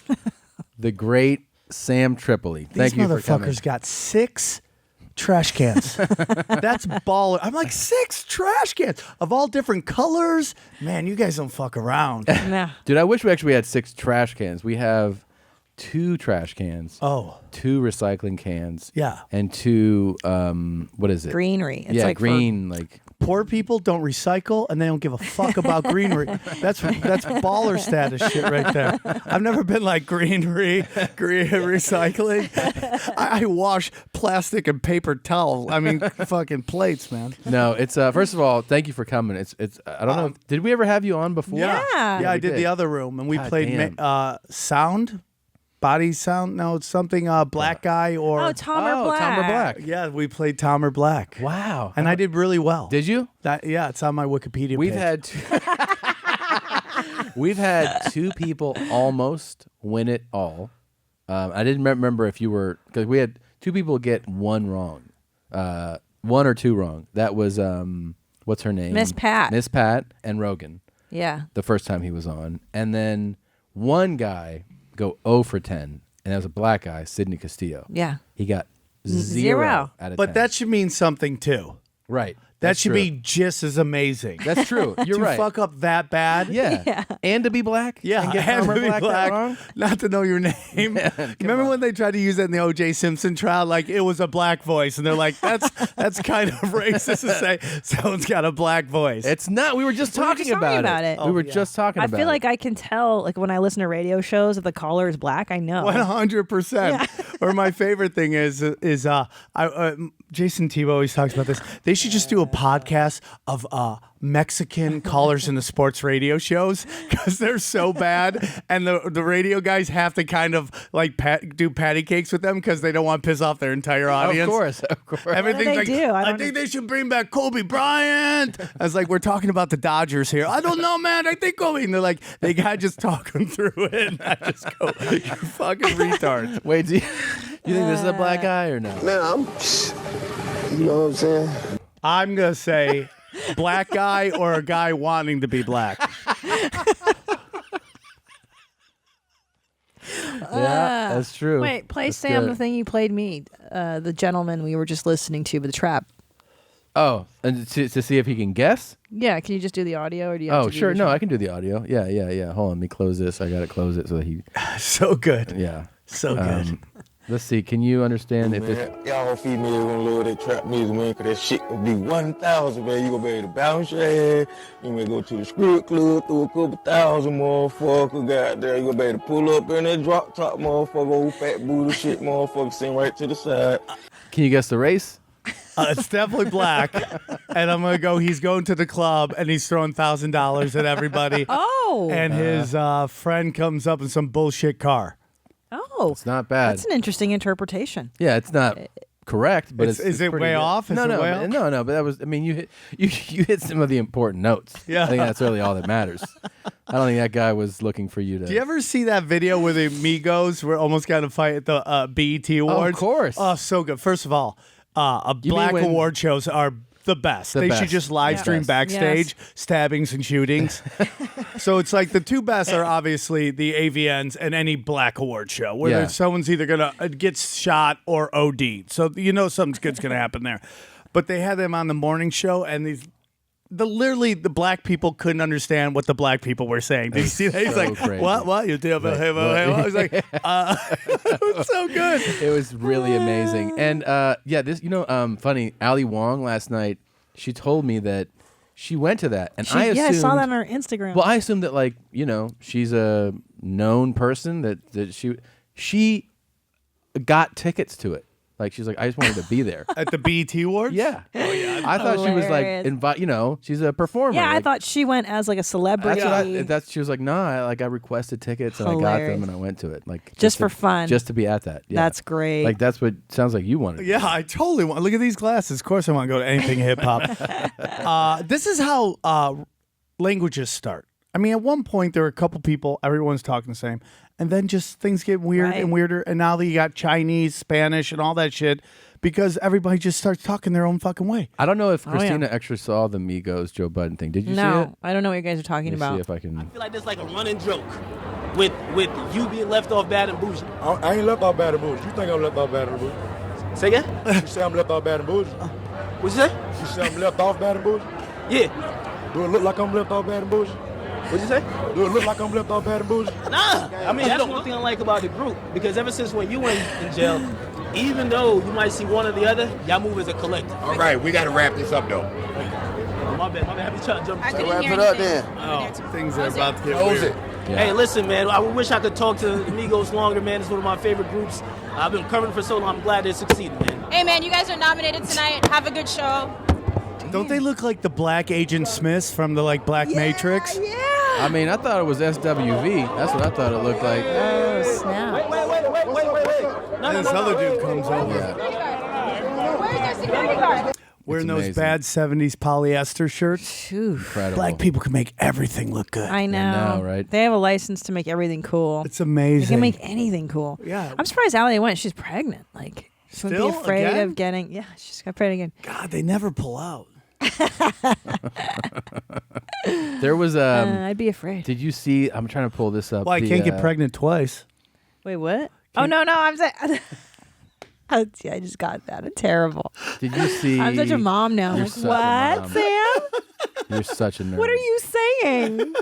C: The great Sam Tripoli. Thank you for coming.
N: These motherfuckers got 6 trash cans. That's baller. I'm like, 6 trash cans of all different colors. Man, you guys don't fuck around.
D: Nah.
C: Dude, I wish we actually had 6 trash cans. We have 2 trash cans.
N: Oh.
C: 2 recycling cans.
N: Yeah.
C: And 2 what is it?
D: Greenery. It's
C: yeah,
D: like
C: green like
N: Poor people don't recycle and they don't give a fuck about greenery. That's baller status shit right there. I've never been like greenery, recycling. I wash plastic and paper towels. I mean, fucking plates, man.
C: No, it's first of all, thank you for coming. It's I don't know. Did we ever have you on before?
D: Yeah.
N: Yeah, I
C: we
N: did the other room and we
C: God
N: played sound. Body sound? No, it's something Black Guy or...
D: Oh, Tom or Black.
C: Tom or Black.
N: Yeah, we played Tom or Black.
C: Wow.
N: And I did really well.
C: Did you?
N: Yeah, it's on my Wikipedia
C: We've
N: page.
C: We've had 2 people almost win it all. I didn't remember if you were... Because we had 2 people get 1 wrong. 1 or 2 wrong. That was... what's her name?
D: Miss Pat.
C: Miss Pat and Rogan.
D: Yeah.
C: The first time he was on. And then one guy... go 0 for 10, and that was a black guy, Sidney Castillo.
D: Yeah.
C: He got 0 out of 10.
N: But that should mean something too.
C: Right.
N: That should be just as amazing.
C: That's true. You're
N: to
C: right.
N: fuck up that bad.
C: Yeah. And to be black.
N: Yeah.
C: And get
N: and
C: Tom or
N: to be
C: Black that wrong.
N: Not to know your name. Remember when they tried to use that in the O.J. Simpson trial? Like it was a black voice, and they're like, "That's kind of racist to say someone's got a black voice."
C: It's not. We were just talking about it.
N: Oh,
C: We were
N: yeah.
C: just talking about it.
D: I feel like I can tell, like when I listen to radio shows, if the caller is black, I know.
N: 100%. or my favorite thing is Jason Tebow always talks about this. They should just do a podcast of Mexican callers in the sports radio shows because they're so bad, and the radio guys have to kind of like do patty cakes with them because they don't want to piss off their entire audience.
C: Of course.
N: Everything's
D: What do they do?
N: I think they should bring back Kobe Bryant. I was like, we're talking about the Dodgers here. I don't know, man. I think Kobe. And they're like, they gotta just talk them through it. And I just go, you fucking retard.
C: Wait, do you think this is a black guy or not?
J: Man, you know what I'm saying?
N: I'm gonna say black guy or a guy wanting to be black.
C: Yeah, that's true.
D: Wait, play
C: That's
D: Sam
C: good.
D: the thing you played me. The gentleman we were just listening to with the trap.
C: Oh, and to see if he can guess?
D: Yeah, can you just do the audio or do you have
C: Oh,
D: to do
C: sure.
D: the
C: No,
D: show?
C: I can do the audio. Yeah. Hold on, let me close this. I gotta close it so that he.
N: So good.
C: Yeah.
N: So good.
C: Let's see. Can you understand if this?
J: Man, y'all females gonna love that trap music, man, cause that shit gonna be 1,000, man. You gonna be able to bounce your head. You may go to the script club, through a couple thousand, motherfucker. Goddamn, you gonna be able to pull up in that drop top, motherfucker, old fat booty shit, motherfucker, sitting right to the side.
C: Can you guess the race?
N: It's definitely black, and I'm gonna go. He's going to the club and he's throwing $1,000 at everybody.
D: Oh,
N: and his friend comes up in some bullshit car.
D: Oh,
C: it's not bad.
D: That's an interesting interpretation.
C: Yeah, it's not correct, but
N: Is it
C: pretty
N: way
C: good.
N: off? Is
C: No,
N: it
C: no,
N: way
C: but-
N: off?
C: no. But that was. I mean, you hit some of the important notes.
N: Yeah.
C: I think that's really all that matters. I don't think that guy was looking for you to.
N: Do you ever see that video where the Migos were almost got to fight at the BET Awards?
C: Of course.
N: Oh, so good. First of all,
C: You
N: black
C: mean when-
N: award shows are the best.
C: The
N: They should
C: best.
N: just live
C: Yeah.
N: stream
C: Best.
N: backstage stabbings and shootings. So it's like the two best are obviously the AVNs and any black award show where
C: Yeah.
N: there's someone's either gonna get shot or OD'd. So you know something good's gonna happen there. But they had them on the morning show, and literally the black people couldn't understand what the black people were saying. Did you see that? He's
C: so
N: like,
C: crazy.
N: what? You tell me,
C: Like,
N: hey,
C: what?
N: I was like, it was so good.
C: It was really amazing. And this funny, Ali Wong last night, she told me that she went to that, and I assumed,
D: I saw that on her Instagram.
C: Well, I assumed that she's a known person that she got tickets to it. Like she's like, I just wanted to be there
N: At the BET Awards?
C: Yeah. Oh yeah. I thought she was like
D: Hilarious.
C: she's a performer.
D: Yeah, I
C: like,
D: thought she went as like a celebrity.
C: she was like, no, I requested tickets and I got
D: Hilarious.
C: them and I went to it. Like
D: Just for
C: to-
D: fun.
C: Just to be at that. Yeah.
D: That's great.
C: Like that's what sounds like you wanted.
N: Yeah, I totally want. Look at these glasses. Of course, I want to go to anything hip hop. This is how languages start. I mean, at one point there were a couple people, everyone's talking the same, and then just things get weird and weirder. And now that you got Chinese, Spanish, and all that shit, because everybody just starts talking their own fucking way.
C: I don't know if
D: Oh, yeah.
C: Christina actually saw the Migos Joe Budden thing. Did you see it?
D: No, I don't know what you guys are talking
C: Let me
D: about.
C: see if I can.
O: I feel like there's like a running joke with you being left off bad and bougie.
J: I ain't left off bad and bougie. You think I'm left off bad and bougie?
O: Say again?
J: You say I'm left off bad and bougie?
O: What you say?
J: You say I'm left off bad and bougie?
O: Yeah.
J: Do it look like I'm left off bad and bougie?
O: What'd you say?
J: Do it look like I'm left off bad and bougie?
O: Nah. I mean, that's one thing I like about the group because ever since when you went in jail, even though you might see one or the other, y'all move as a collective.
P: All right, we got to wrap this up though.
O: My bad. Have you tried to jump?
P: I couldn't Wrap hear it up anything.
O: Oh.
N: Things are about to get
P: Close
N: weird.
P: it.
O: Hey, listen, man. I wish I could talk to Migos longer, man. It's one of my favorite groups. I've been covering for so long. I'm glad they succeeded, man.
Q: Hey, man, you guys are nominated tonight. Have a good show.
N: Don't they look like the black Agent Smiths from the Black Matrix?
D: Yeah.
C: I mean, I thought it was SWV. That's what I thought it looked like.
D: Oh, snap.
O: Wait.
N: And this other dude comes over.
Q: Where's their security guard?
N: Wearing
C: It's
N: those
C: amazing.
N: bad 70s polyester shirts.
C: Incredible.
N: Black people can make everything look good.
D: I know.
C: right?
D: They have a license to make everything cool.
N: It's amazing.
D: They can make anything cool.
N: Yeah.
D: I'm surprised Allie went. She's pregnant. Like, she wouldn't be
N: Still?
D: afraid
N: Again?
D: of getting. Yeah, she's afraid again.
N: God, they never pull out.
C: There was
D: I'd be afraid.
C: Did you see? I'm trying to pull this up.
N: Well, I can't get pregnant twice.
D: Wait, what? Oh no, I'm saying. I just got that. It's terrible.
C: Did you see?
D: I'm such a mom now. I'm
C: You're
D: like,
C: such a
D: what,
C: mom.
D: Sam?
C: You're such a nerd.
D: What are you saying?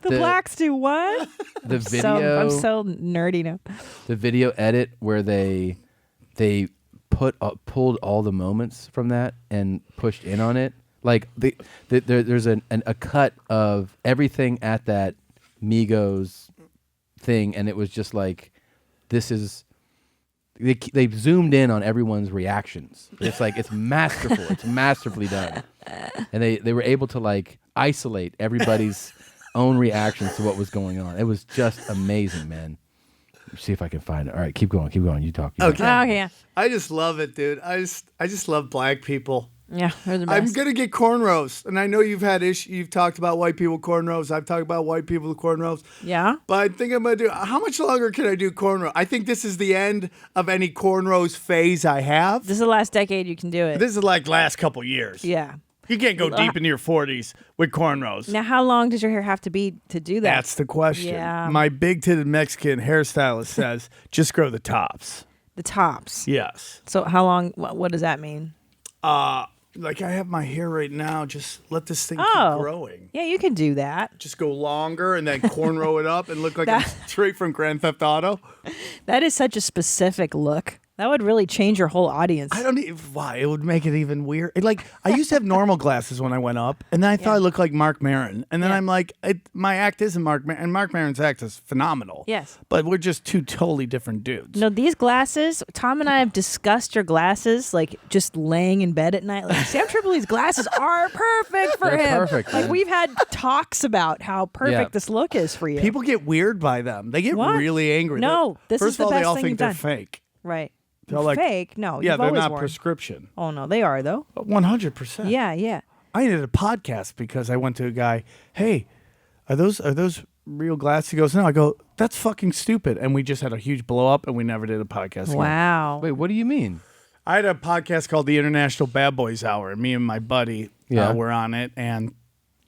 D: The blacks do what?
C: The
D: So,
C: video.
D: I'm so nerdy now.
C: The video edit where they pulled all the moments from that and pushed in on it. Like there's a cut of everything at that Migos thing, and it was just like, this is they've zoomed in on everyone's reactions. It's like it's masterful. It's masterfully done, and they were able to like isolate everybody's own reactions to what was going on. It was just amazing, man. Let's see if I can find it. All right, keep going. You talk.
N: Okay.
D: Okay, yeah.
N: I just love it, dude. I just love black people.
D: Yeah, they're the
N: I'm
D: best.
N: gonna get cornrows, and I know you've talked about white people with cornrows. I've talked about white people with cornrows.
D: Yeah.
N: But I think I'm gonna do. How much longer can I do cornrow? I think this is the end of any cornrows phase I have.
D: This is the last decade you can do it.
N: This is like last couple years.
D: Yeah.
N: You can't go deep into your 40s with cornrows.
D: Now, how long does your hair have to be to do that?
N: That's the question.
D: Yeah.
N: My big-titted Mexican hairstylist says just grow the tops.
D: The tops.
N: Yes.
D: So how long? What does that mean?
N: Like I have my hair right now. Just let this thing
D: Oh.
N: keep growing.
D: Yeah, you can do that.
N: Just go longer and then cornrow it up and look like I'm straight from Grand Theft Auto.
D: That is such a specific look. That would really change your whole audience.
N: I don't even why it would make it even weird. Like I used to have normal glasses when I went up, and then I thought I looked like Mark Maron, and then I'm like, my act isn't Mark Maron, and Mark Maron's act is phenomenal.
D: Yes.
N: But we're just two totally different dudes.
D: No, these glasses, Tom and I have discussed your glasses, like just laying in bed at night. Like Sam Tripoli's glasses are perfect for
C: They're
D: him.
C: perfect,
D: Like
C: man.
D: we've had talks about how perfect
C: Yeah.
D: this look is for you.
N: People get weird by them. They get
D: What?
N: really angry.
D: No, this
N: First
D: is the
N: of all, they
D: best
N: all
D: thing
N: think
D: you've
N: they're
D: done.
N: fake.
D: Right.
N: They're like
D: Fake? No,
N: yeah,
D: you've
N: they're
D: always
N: not
D: worn.
N: prescription.
D: Oh no, they are though.
N: 100%.
D: Yeah, yeah.
N: I did a podcast because I went to a guy. Hey, are those real glasses? He goes, no. I go, that's fucking stupid. And we just had a huge blow up, and we never did a podcast. again.
D: Wow.
C: Wait, what do you mean?
N: I had a podcast called the International Bad Boys Hour, and me and my buddy were on it. And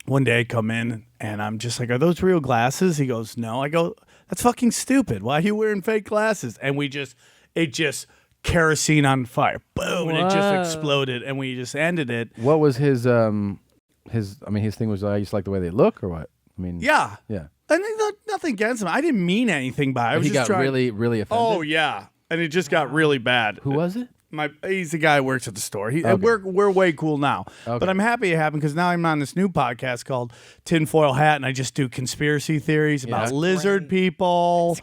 N: one day I come in, and I'm just like, are those real glasses? He goes, no. I go, that's fucking stupid. Why are you wearing fake glasses? And it just kerosene on fire. Boom. And it just
D: Whoa.
N: exploded, and we just ended it.
C: What was his thing was I just like the way they look or what? I mean,
N: Yeah.
C: yeah.
N: And nothing against him. I didn't mean anything by it. I was
C: He
N: just
C: got
N: trying.
C: really, really offended.
N: Oh, yeah. And it just got really bad.
C: Who was it?
N: He's the guy who works at the store.
C: Okay.
N: We're way cool now.
C: Okay.
N: But I'm happy it happened because now I'm on this new podcast called Tinfoil Hat, and I just do conspiracy theories about lizard people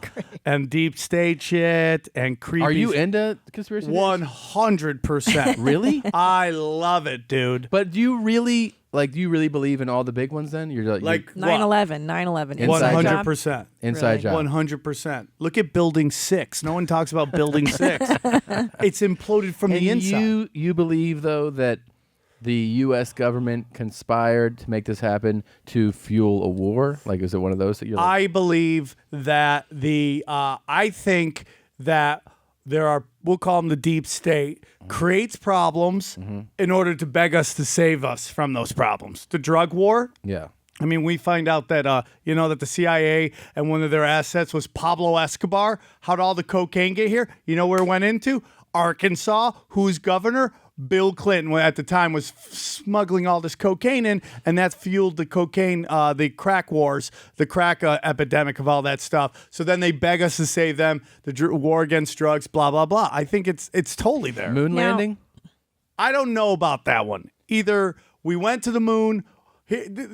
N: and deep state shit and creepy.
C: Are you into conspiracy theories?
N: 100%.
C: Really?
N: I love it, dude.
C: But do you really believe in all the big ones then? You're
N: Like
D: 9/11, 9/11.
C: Inside job.
N: 100%.
C: Inside job.
N: 100%. Look at Building 6. No one talks about Building 6. It's imploded from the inside.
C: You believe though that the U.S. government conspired to make this happen to fuel a war? Like, is it one of those that you're like?
N: I believe that I think that there are, we'll call them the deep state, creates problems in order to beg us to save us from those problems. The drug war.
C: Yeah.
N: I mean, we find out that, that the CIA and one of their assets was Pablo Escobar. How'd all the cocaine get here? You know where it went into? Arkansas, who's governor? Bill Clinton at the time was smuggling all this cocaine in, and that fueled the cocaine, the crack wars, the crack epidemic of all that stuff. So then they beg us to save them, the war against drugs, blah, blah, blah. I think it's totally there.
C: Moon landing?
N: I don't know about that one. Either we went to the moon.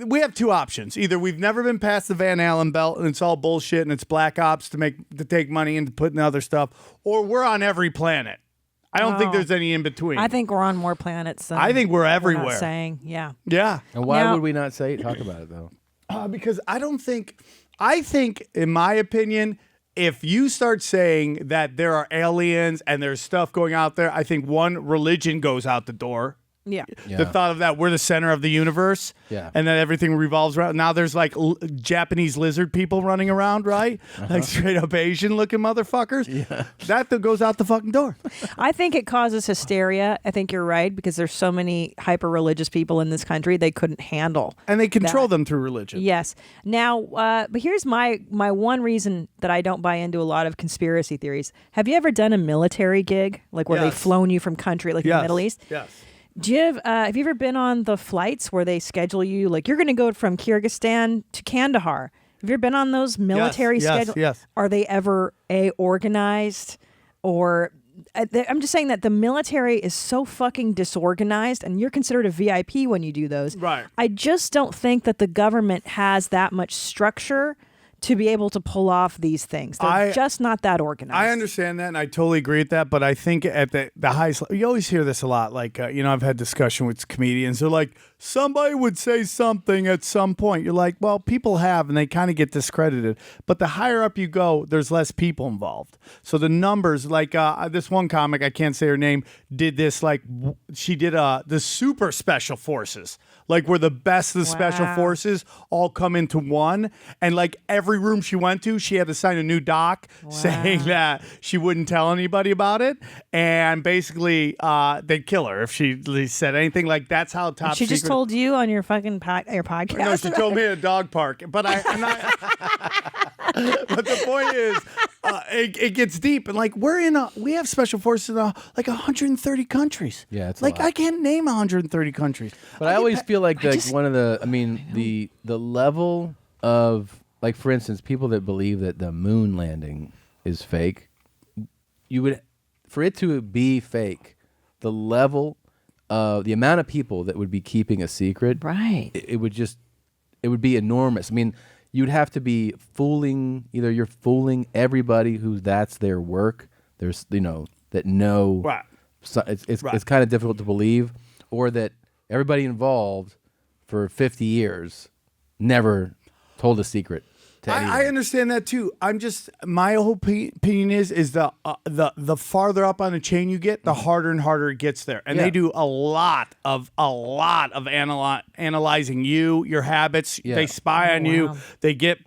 N: We have two options. Either we've never been past the Van Allen belt and it's all bullshit and it's black ops to take money and to put in other stuff, or we're on every planet. I don't think there's any in between.
D: I think we're on more planets. Than
N: I think we're everywhere.
D: We're not saying, yeah.
N: Yeah.
C: And why would we not talk about it though?
N: Because I think, in my opinion, if you start saying that there are aliens and there's stuff going out there, I think one, religion goes out the door.
D: Yeah.
N: The thought of that we're the center of the universe, and that everything revolves around. Now there's like Japanese lizard people running around, right? Like straight up Asian looking motherfuckers. Yeah. That goes out the fucking door.
D: I think it causes hysteria. I think you're right because there's so many hyper religious people in this country they couldn't handle,
N: and they control them through religion.
D: Yes. Now, but here's my one reason that I don't buy into a lot of conspiracy theories. Have you ever done a military gig, like where they've flown you from country, like in the Middle East?
N: Yes.
D: Have you ever been on the flights where they schedule you, like you're going to go from Kyrgyzstan to Kandahar? Have you ever been on those military schedules?
N: Yes.
D: Are they ever organized? Or I'm just saying that the military is so fucking disorganized, and you're considered a VIP when you do those.
N: Right.
D: I just don't think that the government has that much structure to be able to pull off these things. They're just not that organized.
N: I understand that, and I totally agree with that. But I think at the highest, you always hear this a lot. Like, I've had discussion with comedians. They're like, somebody would say something at some point. You're like, well, people have, and they kind of get discredited. But the higher up you go, there's less people involved. So the numbers, like this one comic, I can't say her name, did this. Like, she did the super special forces. Like, where the best of the special forces all come into one. And like every room she went to, she had to sign a new doc saying that she wouldn't tell anybody about it. And basically, they'd kill her if she said anything. Like, that's how top
D: She just told you on your fucking your podcast.
N: No, she told me at a dog park. But I'm not. But the point is, it gets deep. And like, we have special forces in like 130 countries.
C: Yeah, it's
N: like
C: a lot.
N: I can't name 130 countries.
C: But I always feel like one of the, the level of, like, for instance, people that believe that the moon landing is fake, for it to be fake, the level of the amount of people that would be keeping a secret,
D: right?
C: It would be enormous. I mean, you'd have to be either you're fooling everybody who that's their work. There's, that know.
N: Right.
C: So it's kind of difficult to believe, or that everybody involved for 50 years never told a secret to anyone.
N: I understand that too. My whole opinion is the farther up on the chain you get, the harder and harder it gets there. And they do a lot of analyzing you, your habits.
C: Yeah.
N: They spy on you. They get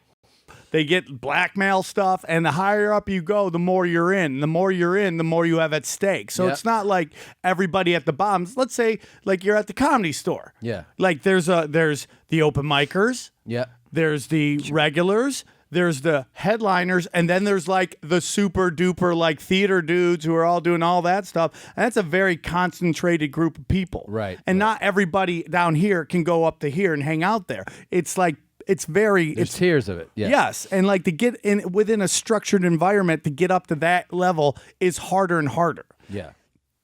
N: blackmail stuff, and the higher up you go, the more you're in. The more you're in, the more you have at stake. So it's not like everybody at the bottom. Let's say like you're at the Comedy Store.
C: Yeah.
N: Like there's the open micers.
C: Yeah.
N: There's the regulars. There's the headliners, and then there's like the super duper like theater dudes who are all doing all that stuff. And that's a very concentrated group of people.
C: Right.
N: And not everybody down here can go up to here and hang out there. It's like it's
C: tiers of it. Yeah.
N: Yes, and like to get in within a structured environment, to get up to that level is harder and harder.
C: Yeah.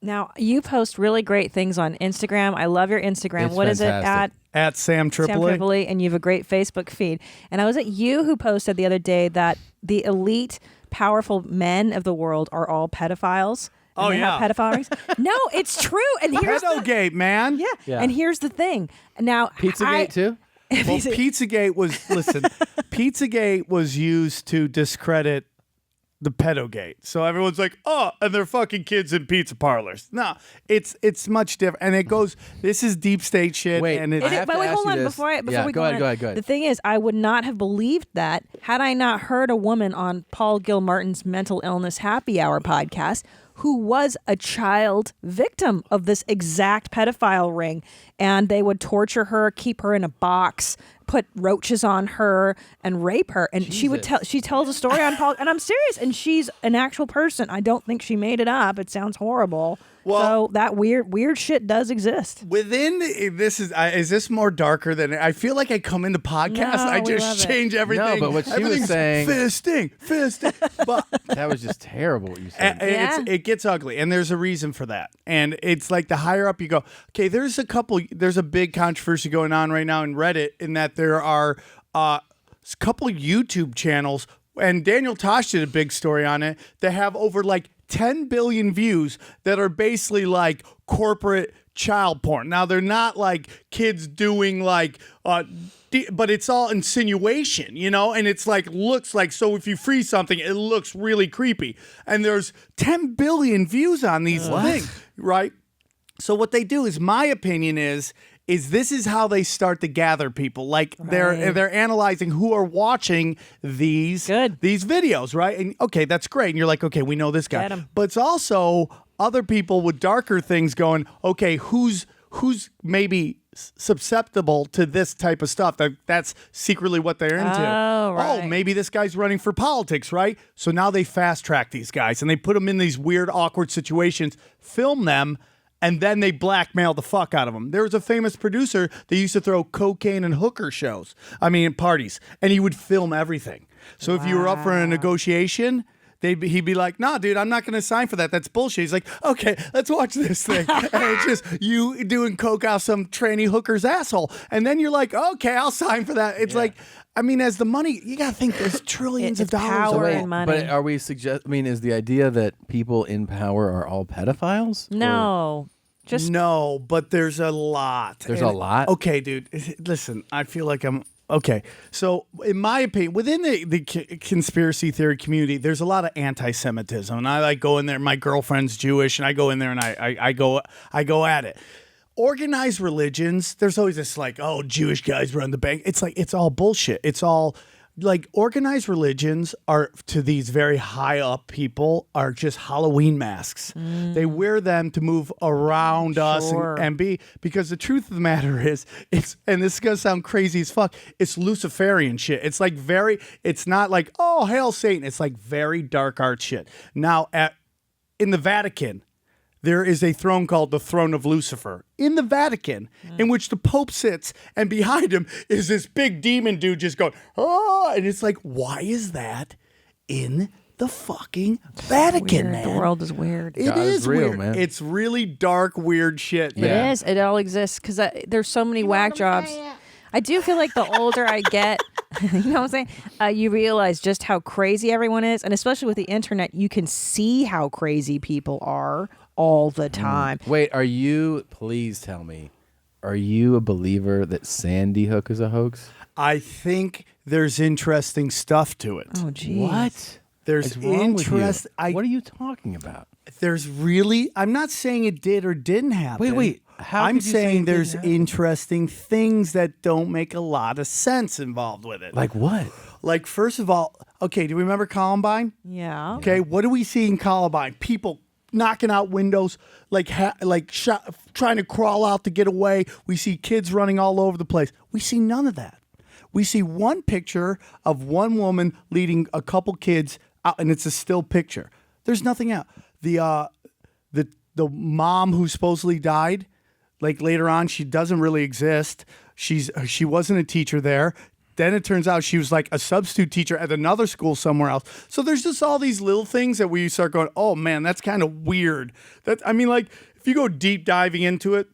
D: Now, you post really great things on Instagram. I love your Instagram.
C: It's
D: what is it
C: fantastic.
N: At Sam Tripoli?
D: Sam Tripoli, and you have a great Facebook feed. And was it you who posted the other day that the elite, powerful men of the world are all pedophiles?
N: Oh,
D: they
N: yeah.
D: have pedophile rings? No, it's true. And here's
N: Pedogate, man.
D: Yeah. And here's the thing. Now,
C: Pizzagate too?
N: Well, Pizzagate was used to discredit the pedogate. So everyone's like, oh, and they're fucking kids in pizza parlors. No, it's much different. And it goes, this is deep state shit.
C: Wait,
N: and
C: I have to
D: wait,
C: ask
D: hold
C: you
D: on.
C: this.
D: Before
C: Yeah,
D: we
C: go
D: on,
C: ahead.
D: The thing is, I would not have believed that had I not heard a woman on Paul Gilmartin's Mental Illness Happy Hour podcast who was a child victim of this exact pedophile ring. And they would torture her, keep her in a box, put roaches on her, and rape her. And she tells a story on Paul, and I'm serious, and she's an actual person. I don't think she made it up. It sounds horrible. Well, so that weird shit does exist.
N: Within this is this more darker than I feel like I come into podcasts, I just change everything.
C: No, but what she was saying,
N: fisting. But
C: that was just terrible what you said.
N: It gets ugly, and there's a reason for that. And it's like the higher up you go, okay, there's a big controversy going on right now in Reddit in that there are a couple of YouTube channels, and Daniel Tosh did a big story on it, that have over like 10 billion views that are basically like corporate child porn. Now, they're not like kids doing like, but it's all insinuation, and it's like, looks like, so if you freeze something, it looks really creepy. And there's 10 billion views on these things, right? So what they do is, my opinion is this is how they start to gather people. Like they're analyzing who are watching these videos, right? And okay, that's great. And you're like, okay, we know this guy. But it's also other people with darker things going, okay, who's maybe susceptible to this type of stuff? That's secretly what they're into.
D: Oh, right.
N: Oh, maybe this guy's running for politics, right? So now they fast track these guys and they put them in these weird, awkward situations, film them, and then they blackmail the fuck out of them. There was a famous producer that used to throw cocaine and hooker parties, and he would film everything. So if you were up for a negotiation, he'd be like, nah, dude, I'm not going to sign for that. That's bullshit. He's like, okay, let's watch this thing. And it's just you doing coke out some tranny hooker's asshole. And then you're like, okay, I'll sign for that. It's like, I mean, as the money, you got to think there's trillions of dollars.
D: Power and money.
C: But are we I mean, is the idea that people in power are all pedophiles?
D: No. Just
N: no, but there's a lot.
C: There's a lot?
N: Okay, dude. Listen, I feel like I'm okay. So, in my opinion, within the conspiracy theory community, there's a lot of anti-Semitism, and I like go in there. My girlfriend's Jewish, and I go in there and I go at it. Organized religions, there's always this like, oh, Jewish guys run the bank. It's like it's all bullshit. It's all like organized religions are to these very high up people are just Halloween masks. They wear them to move around us and be, because the truth of the matter is and this is gonna sound crazy as fuck, it's Luciferian shit. It's like it's not like, oh, hail Satan. It's like very dark art shit. Now in the Vatican, there is a throne called the Throne of Lucifer in the Vatican, in which the Pope sits, and behind him is this big demon dude just going, oh, and it's like, why is that in the fucking Vatican, man?
D: The world is weird.
N: It is
C: real,
N: weird,
C: man.
N: It's really dark, weird shit.
D: It is. It all exists because there's so many whack jobs. I do feel like the older I get, you know what I'm saying? You realize just how crazy everyone is. And especially with the internet, you can see how crazy people are all the time.
C: Wait, please tell me, are you a believer that Sandy Hook is a hoax?
N: I think there's interesting stuff to it.
D: Oh, geez.
C: What?
N: There's
C: What's wrong with you?
N: interest.
C: What are you talking about?
N: There's really, I'm not saying it did or didn't happen.
C: Wait. How
N: I'm
C: could you say
N: saying
C: it
N: there's
C: didn't happen?
N: interesting things that don't make a lot of sense involved with it.
C: Like what?
N: Like, first of all, okay, do you remember Columbine?
D: Yeah.
N: Okay, what do we see in Columbine? People knocking out windows, trying to crawl out to get away. We see kids running all over the place. We see none of that. We see one picture of one woman leading a couple kids out, and it's a still picture. There's nothing out. The mom who supposedly died, like later on, she doesn't really exist. She wasn't a teacher there. Then it turns out she was like a substitute teacher at another school somewhere else. So there's just all these little things that we start going, oh man, that's kind of weird. If you go deep diving into it,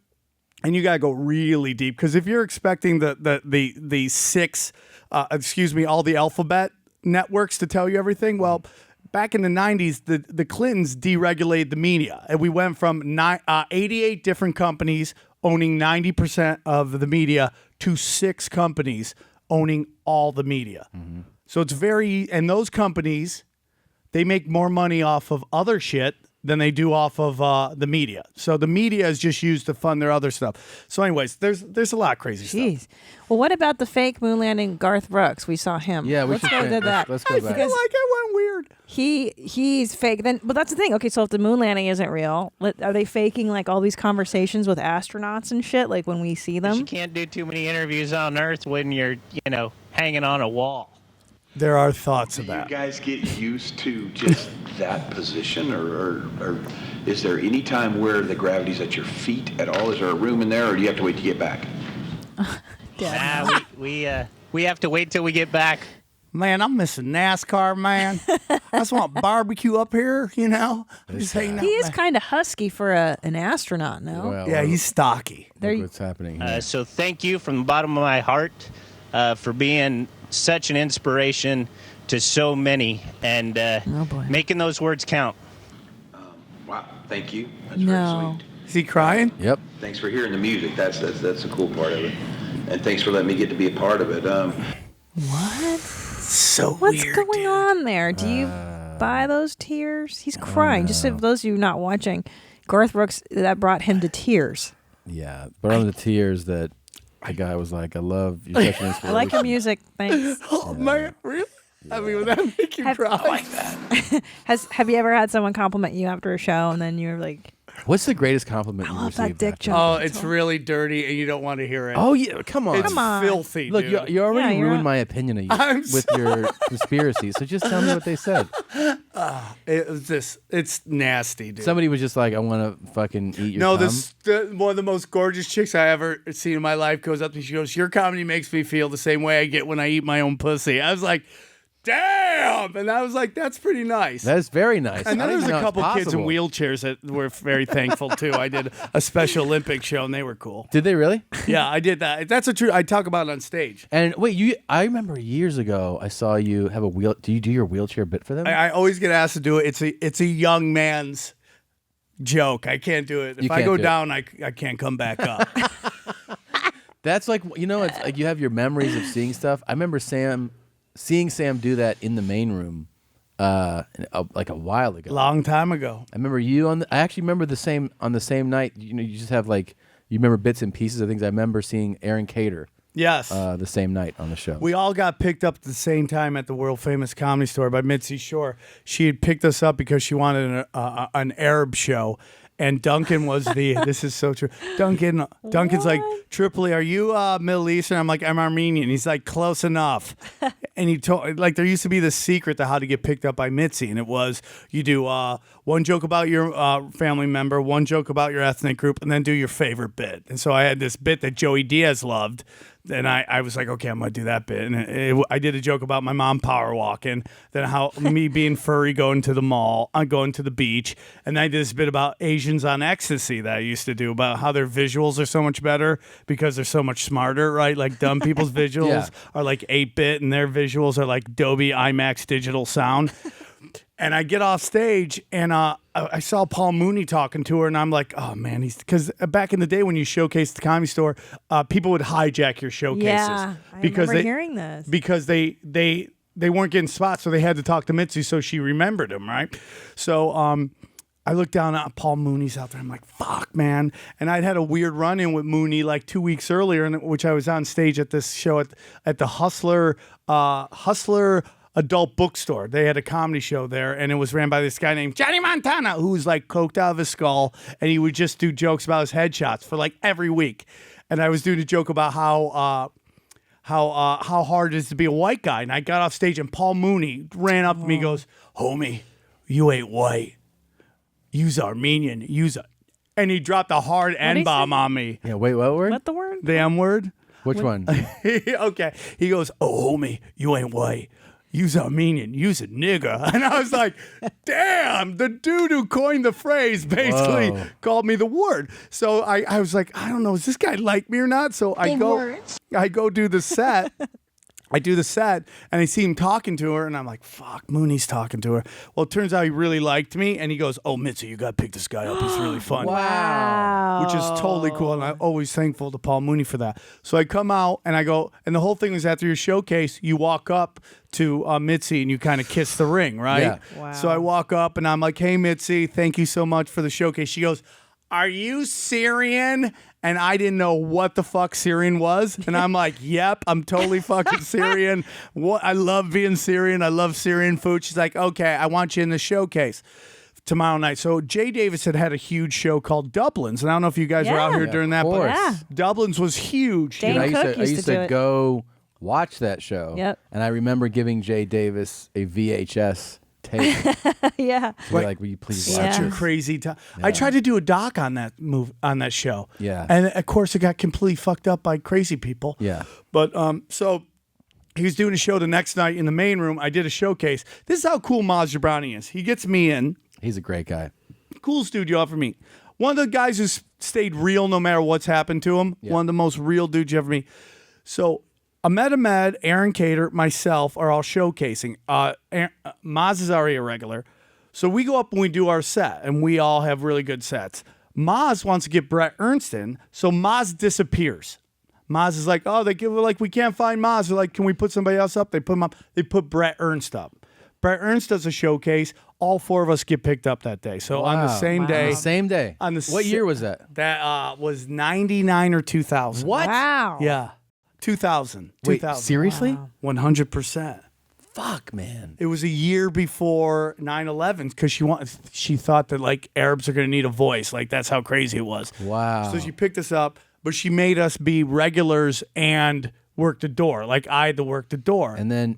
N: and you gotta go really deep, because if you're expecting the six, all the alphabet networks to tell you everything, well, back in the 90s, the Clintons deregulated the media, and we went from 88 different companies owning 90% of the media to 6 companies owning all the media. Mm-hmm. So it's and those companies, they make more money off of other shit than they do off of the media. So the media is just used to fund their other stuff. So anyways, there's a lot of crazy stuff.
D: Well, what about the fake moon landing Garth Brooks? We saw him.
C: Yeah,
D: let's go to that.
C: Let's go back.
N: I feel like I went weird.
D: He's fake. But that's the thing. Okay, so if the moon landing isn't real, are they faking like all these conversations with astronauts and shit? Like when we see them,
M: You can't do too many interviews on Earth when you're, hanging on a wall.
N: There are thoughts of that.
L: Do you guys get used to just that position, or is there any time where the gravity's at your feet at all? Is there a room in there, or do you have to wait to get back?
M: We have to wait till we get back.
N: Man, I'm missing NASCAR, man. I just want barbecue up here, I'm just hanging out.
D: He is kind of husky for an astronaut, no?
C: Well,
N: yeah, he's stocky.
C: Look what's happening here.
M: So thank you from the bottom of my heart for being such an inspiration to so many and making those words count.
L: Wow, thank you. That's
D: No.
L: very sweet.
N: Is he crying?
C: Yep.
L: Thanks for hearing the music. That's the cool part of it. And thanks for letting me get to be a part of it.
D: What?
N: So
D: What's
N: weird,
D: going on there? Do you buy those tears? He's crying. Just so those of you not watching, Garth Brooks, that brought him to tears.
C: Yeah, but on the tears that the guy was like, I love you. Such an inspiration.
D: I like your music. Thanks.
N: Oh, man, really? I mean, would that make you cry? I like that.
D: Have you ever had someone compliment you after a show and then you're like,
C: What's the greatest compliment you
D: love
C: received?
D: that dick
C: after?
D: joke.
N: Oh, it's really dirty, and you don't want to hear it.
C: Oh yeah, come on.
N: It's
D: Come on.
N: filthy,
C: Look,
N: dude.
C: you already
D: you're
C: ruined
D: up.
C: my opinion of you
N: I'm
C: with your conspiracy. So just tell me what they said.
N: It's nasty, dude.
C: Somebody was just like, I want to fucking eat your cum.
N: One of the most gorgeous chicks I ever seen in my life goes up to me. She goes, "Your comedy makes me feel the same way I get when I eat my own pussy." I was like, damn. And I was like, that's pretty nice.
C: That's very nice.
N: And then
C: I
N: there was
C: didn't
N: a
C: know it's
N: couple kids in
C: possible.
N: wheelchairs that were very thankful too. I did a Special Olympics show and they were cool.
C: Did they really?
N: Yeah, I did that. That's a true. I talk about it on stage.
C: And wait, I remember years ago I saw you have a wheel. Do you do your wheelchair bit for them?
N: I always get asked to do it. It's a young man's joke. I can't do it. If I go down, I can't come back up.
C: That's like, it's like you have your memories of seeing stuff. I remember seeing Sam do that in the main room, like a while ago.
N: Long time ago.
C: I remember you I actually remember on the same night. You just have like you remember bits and pieces of things. I remember seeing Aaron Cater.
N: Yes.
C: The same night on the show.
N: We all got picked up at the same time at the world famous Comedy Store by Mitzi Shore. She had picked us up because she wanted an Arab show. And Duncan was this is so true. Duncan's like, Tripoli, are you Middle Eastern? I'm like, I'm Armenian. He's like, close enough. And he told, like, there used to be this secret to how to get picked up by Mitzi. And it was, you do one joke about your family member, one joke about your ethnic group, and then do your favorite bit. And so I had this bit that Joey Diaz loved. And I was like, okay, I'm going to do that bit. And I did a joke about my mom power walking, then how me being furry going to the mall, going to the beach. And I did this bit about Asians on ecstasy that I used to do, about how their visuals are so much better because they're so much smarter, right? Like dumb people's visuals are like 8-bit and their visuals are like Dolby IMAX digital sound. And I get off stage, and I saw Paul Mooney talking to her, and I'm like, oh, man, because back in the day when you showcased the Comedy Store, people would hijack your showcases.
D: Yeah, I remember hearing this.
N: Because they weren't getting spots, so they had to talk to Mitzi, so she remembered him, right? So I look down at Paul Mooney's out there. I'm like, fuck, man. And I'd had a weird run-in with Mooney like 2 weeks earlier, in which I was on stage at this show at the Hustler Adult Bookstore. They had a comedy show there, and it was ran by this guy named Johnny Montana, who was like coked out of his skull, and he would just do jokes about his headshots for like every week. And I was doing a joke about how hard it is to be a white guy. And I got off stage, and Paul Mooney ran up to me and goes, homie, you ain't white. You's Armenian. And he dropped a hard N-bomb on me.
C: Yeah, wait, what word?
D: What the word?
N: The M-word.
C: Which one?
N: Okay. He goes, oh, homie, you ain't white. You's Armenian. You's a nigga. And I was like, damn, the dude who coined the phrase basically called me the word. So I was like, I don't know, does this guy like me or not? So I go do the set. I do the set, and I see him talking to her, and I'm like, fuck, Mooney's talking to her. Well, it turns out he really liked me, and he goes, oh, Mitzi, you got to pick this guy up. He's really fun.
D: Wow.
N: Which is totally cool, and I'm always thankful to Paul Mooney for that. So I come out, and I go, and the whole thing was after your showcase, you walk up to Mitzi, and you kind of kiss the ring, right?
C: Yeah.
D: Wow.
N: So I walk up, and I'm like, hey, Mitzi, thank you so much for the showcase. She goes, are you Syrian? And I didn't know what the fuck Syrian was. And I'm like, yep, I'm totally fucking Syrian. I love being Syrian. I love Syrian food. She's like, okay, I want you in the showcase tomorrow night. So Jay Davis had a huge show called Dublin's. And I don't know if you guys were out here during that.
C: But
N: Dublin's was huge.
D: Dane Cook
C: I used to go watch that show.
D: Yep.
C: And I remember giving Jay Davis a VHS tape.
D: Yeah.
C: To be like, will you please watch
N: Such a
C: it?
N: crazy time. I tried to do a doc on that show.
C: Yeah.
N: And of course it got completely fucked up by crazy people.
C: Yeah.
N: But so he was doing a show the next night in the main room. I did a showcase. This is how cool Maz Jobrani is. He gets me in.
C: He's a great guy.
N: Coolest dude you ever meet. One of the guys who's stayed real no matter what's happened to him. Yeah. One of the most real dudes you ever meet. So Ahmed, Aaron Cater, myself are all showcasing. Maz is already a regular. So we go up and we do our set, and we all have really good sets. Maz wants to get Brett Ernst in, so Maz disappears. Maz is like, oh, we can't find Maz. They're like, can we put somebody else up? They put him up. They put Brett Ernst up. Brett Ernst does a showcase. All four of us get picked up that day. So on the same day.
C: On the same day. What year was that?
N: That was 99 or 2000.
C: What?
D: Wow.
N: Yeah. 2000.
C: Wait,
N: 2000.
C: seriously?
N: 100%.
C: Fuck, man.
N: It was a year before 9/11 because she thought that like Arabs are going to need a voice. Like that's how crazy it was.
C: Wow.
N: So she picked us up, but she made us be regulars and work the door. Like I had to work the door.
C: And then,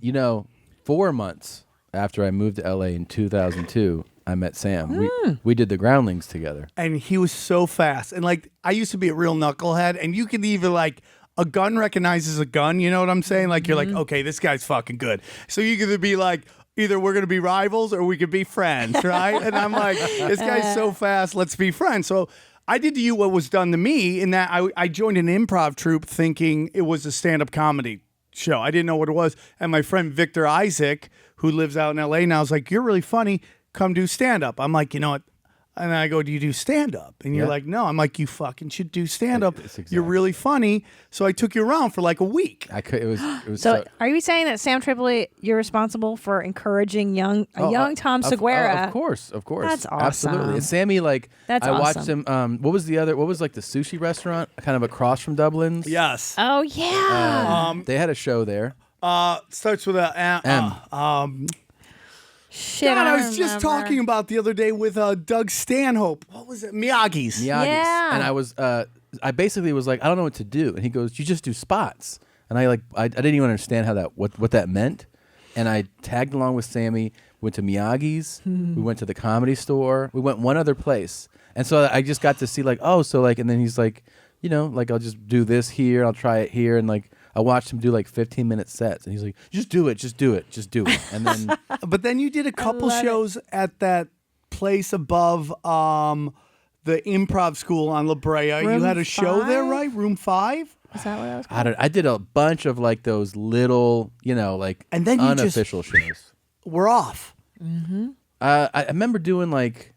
C: 4 months after I moved to LA in 2002, I met Sam. We did the Groundlings together.
N: And he was so fast. And like I used to be a real knucklehead, and you could even like a gun recognizes a gun. You know what I'm saying? Like you're like, okay, this guy's fucking good. So you could be like, either we're gonna be rivals or we could be friends, right? And I'm like, this guy's so fast. Let's be friends. So I did to you what was done to me in that I joined an improv troupe thinking it was a stand-up comedy show. I didn't know what it was. And my friend Victor Isaac, who lives out in LA now, is like, you're really funny. Come do stand-up. I'm like, you know what? And I go, do you do stand-up? And you're like, no. I'm like, you fucking should do stand-up. You're really funny. So I took you around for like a week.
C: It was
D: So, are you saying that Sam Tripoli, you're responsible for encouraging young Tom Segura?
C: Of course.
D: That's awesome.
C: Absolutely. And Sammy, like,
D: That's
C: I
D: awesome.
C: watched him. What was like the sushi restaurant kind of across from Dublin's?
N: Yes.
D: Oh, yeah.
C: They had a show there.
N: Starts with a
C: M.
D: Shit,
N: God, I was just talking about the other day with Doug Stanhope. What was it? Miyagi's.
D: Yeah.
C: And I basically was like, I don't know what to do. And he goes, you just do spots. And I didn't even understand how what that meant. And I tagged along with Sammy, went to Miyagi's, we went to the Comedy Store, we went one other place. And so I just got to see like, and then he's like, you know, like I'll just do this here, I'll try it here. And like, I watched him do like 15-minute sets, and he's like, just do it. And then,
N: but then you did a couple shows at that place above the improv school on La Brea. You had a show there, right? Room 5?
D: Is that what I was called?
C: I did a bunch of like those little, you know, like
N: and then
C: unofficial shows.
N: We're off.
D: Mm-hmm.
C: I remember doing like,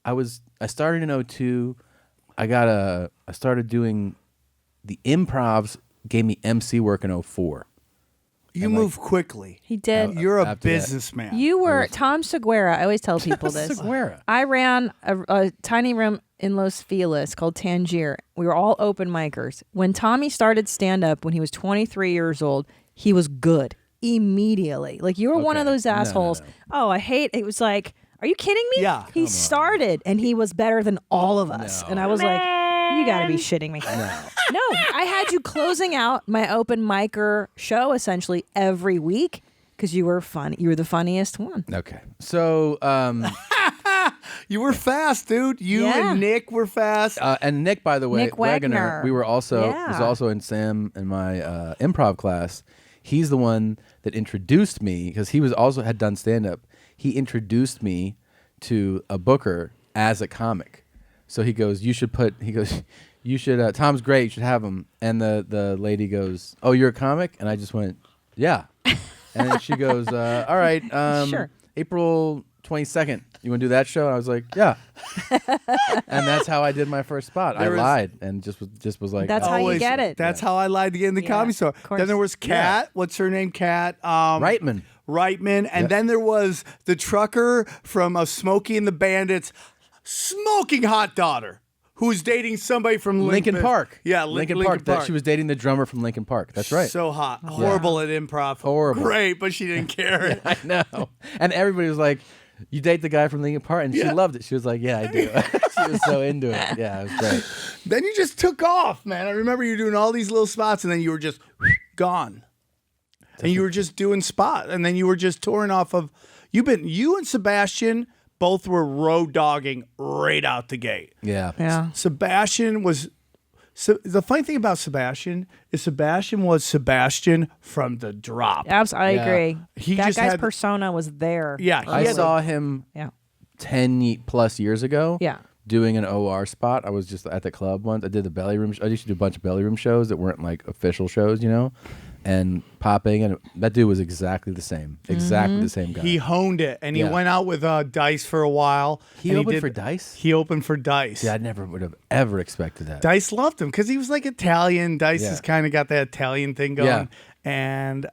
C: I started in 2002. I started doing the improvs. Gave me MC work in 2004.
N: You move quickly.
D: He did.
N: You're a businessman.
D: You were Tom Segura. I always tell people this.
C: Segura.
D: I ran a tiny room in Los Feliz called Tangier. We were all open micers. When Tommy started stand-up when he was 23 years old, he was good immediately. Like you were one of those assholes. Oh, I hate it. Was like, are you kidding me?
N: Yeah.
D: He started and he was better than all of us. And I was like, you got to be shitting me. No, I had you closing out my open micer show essentially every week because you were fun. You were the funniest one.
C: Okay. So,
N: you were fast, dude. You and Nick were fast.
C: And Nick, by the way,
D: Nick Wagner.
C: we were also was also in Sam and my improv class. He's the one that introduced me because he was also had done stand up. He introduced me to a booker as a comic. So he goes, you should, Tom's great, you should have him. And the lady goes, oh, you're a comic? And I just went, yeah. And then she goes, all right,
D: sure.
C: April 22nd, you want to do that show? And I was like, yeah. And that's how I did my first spot. I lied and just was like,
D: that's how you get it.
N: That's how I lied to get in the Comedy Store. Then there was Kat. What's her name? Kat.
C: Reitman.
N: And then there was the trucker from Smokey and the Bandits. Smoking hot daughter who's dating somebody from
C: Linkin Park.
N: Yeah,
C: Linkin Park. That she was dating the drummer from Linkin Park. That's right.
N: So hot. Horrible at improv.
C: Horrible.
N: Great, but she didn't care.
C: I know. And everybody was like, you date the guy from Linkin Park? And she loved it. She was like, yeah, I do. She was so into it. Yeah, it was great.
N: Then you just took off, man. I remember you doing all these little spots and then you were just gone. And you were just doing spot. And then you were just touring off of, you and Sebastian both were road dogging right out the gate.
C: Yeah.
N: Sebastian was... So the funny thing about Sebastian is Sebastian was Sebastian from the drop.
D: I agree. That guy's
N: had,
D: persona was there.
N: Yeah.
C: I saw him 10 plus years ago doing an OR spot. I was just at the club once. I did the belly room. I used to do a bunch of belly room shows that weren't like official shows, you know, and popping. And that dude was exactly the same. Exactly the same guy.
N: He honed it. And he went out with Dice for a while.
C: He opened for Dice?
N: He opened for Dice.
C: Yeah, I never would have ever expected that.
N: Dice loved him because he was like Italian. Dice has kind of got that Italian thing going.
C: Yeah.
N: And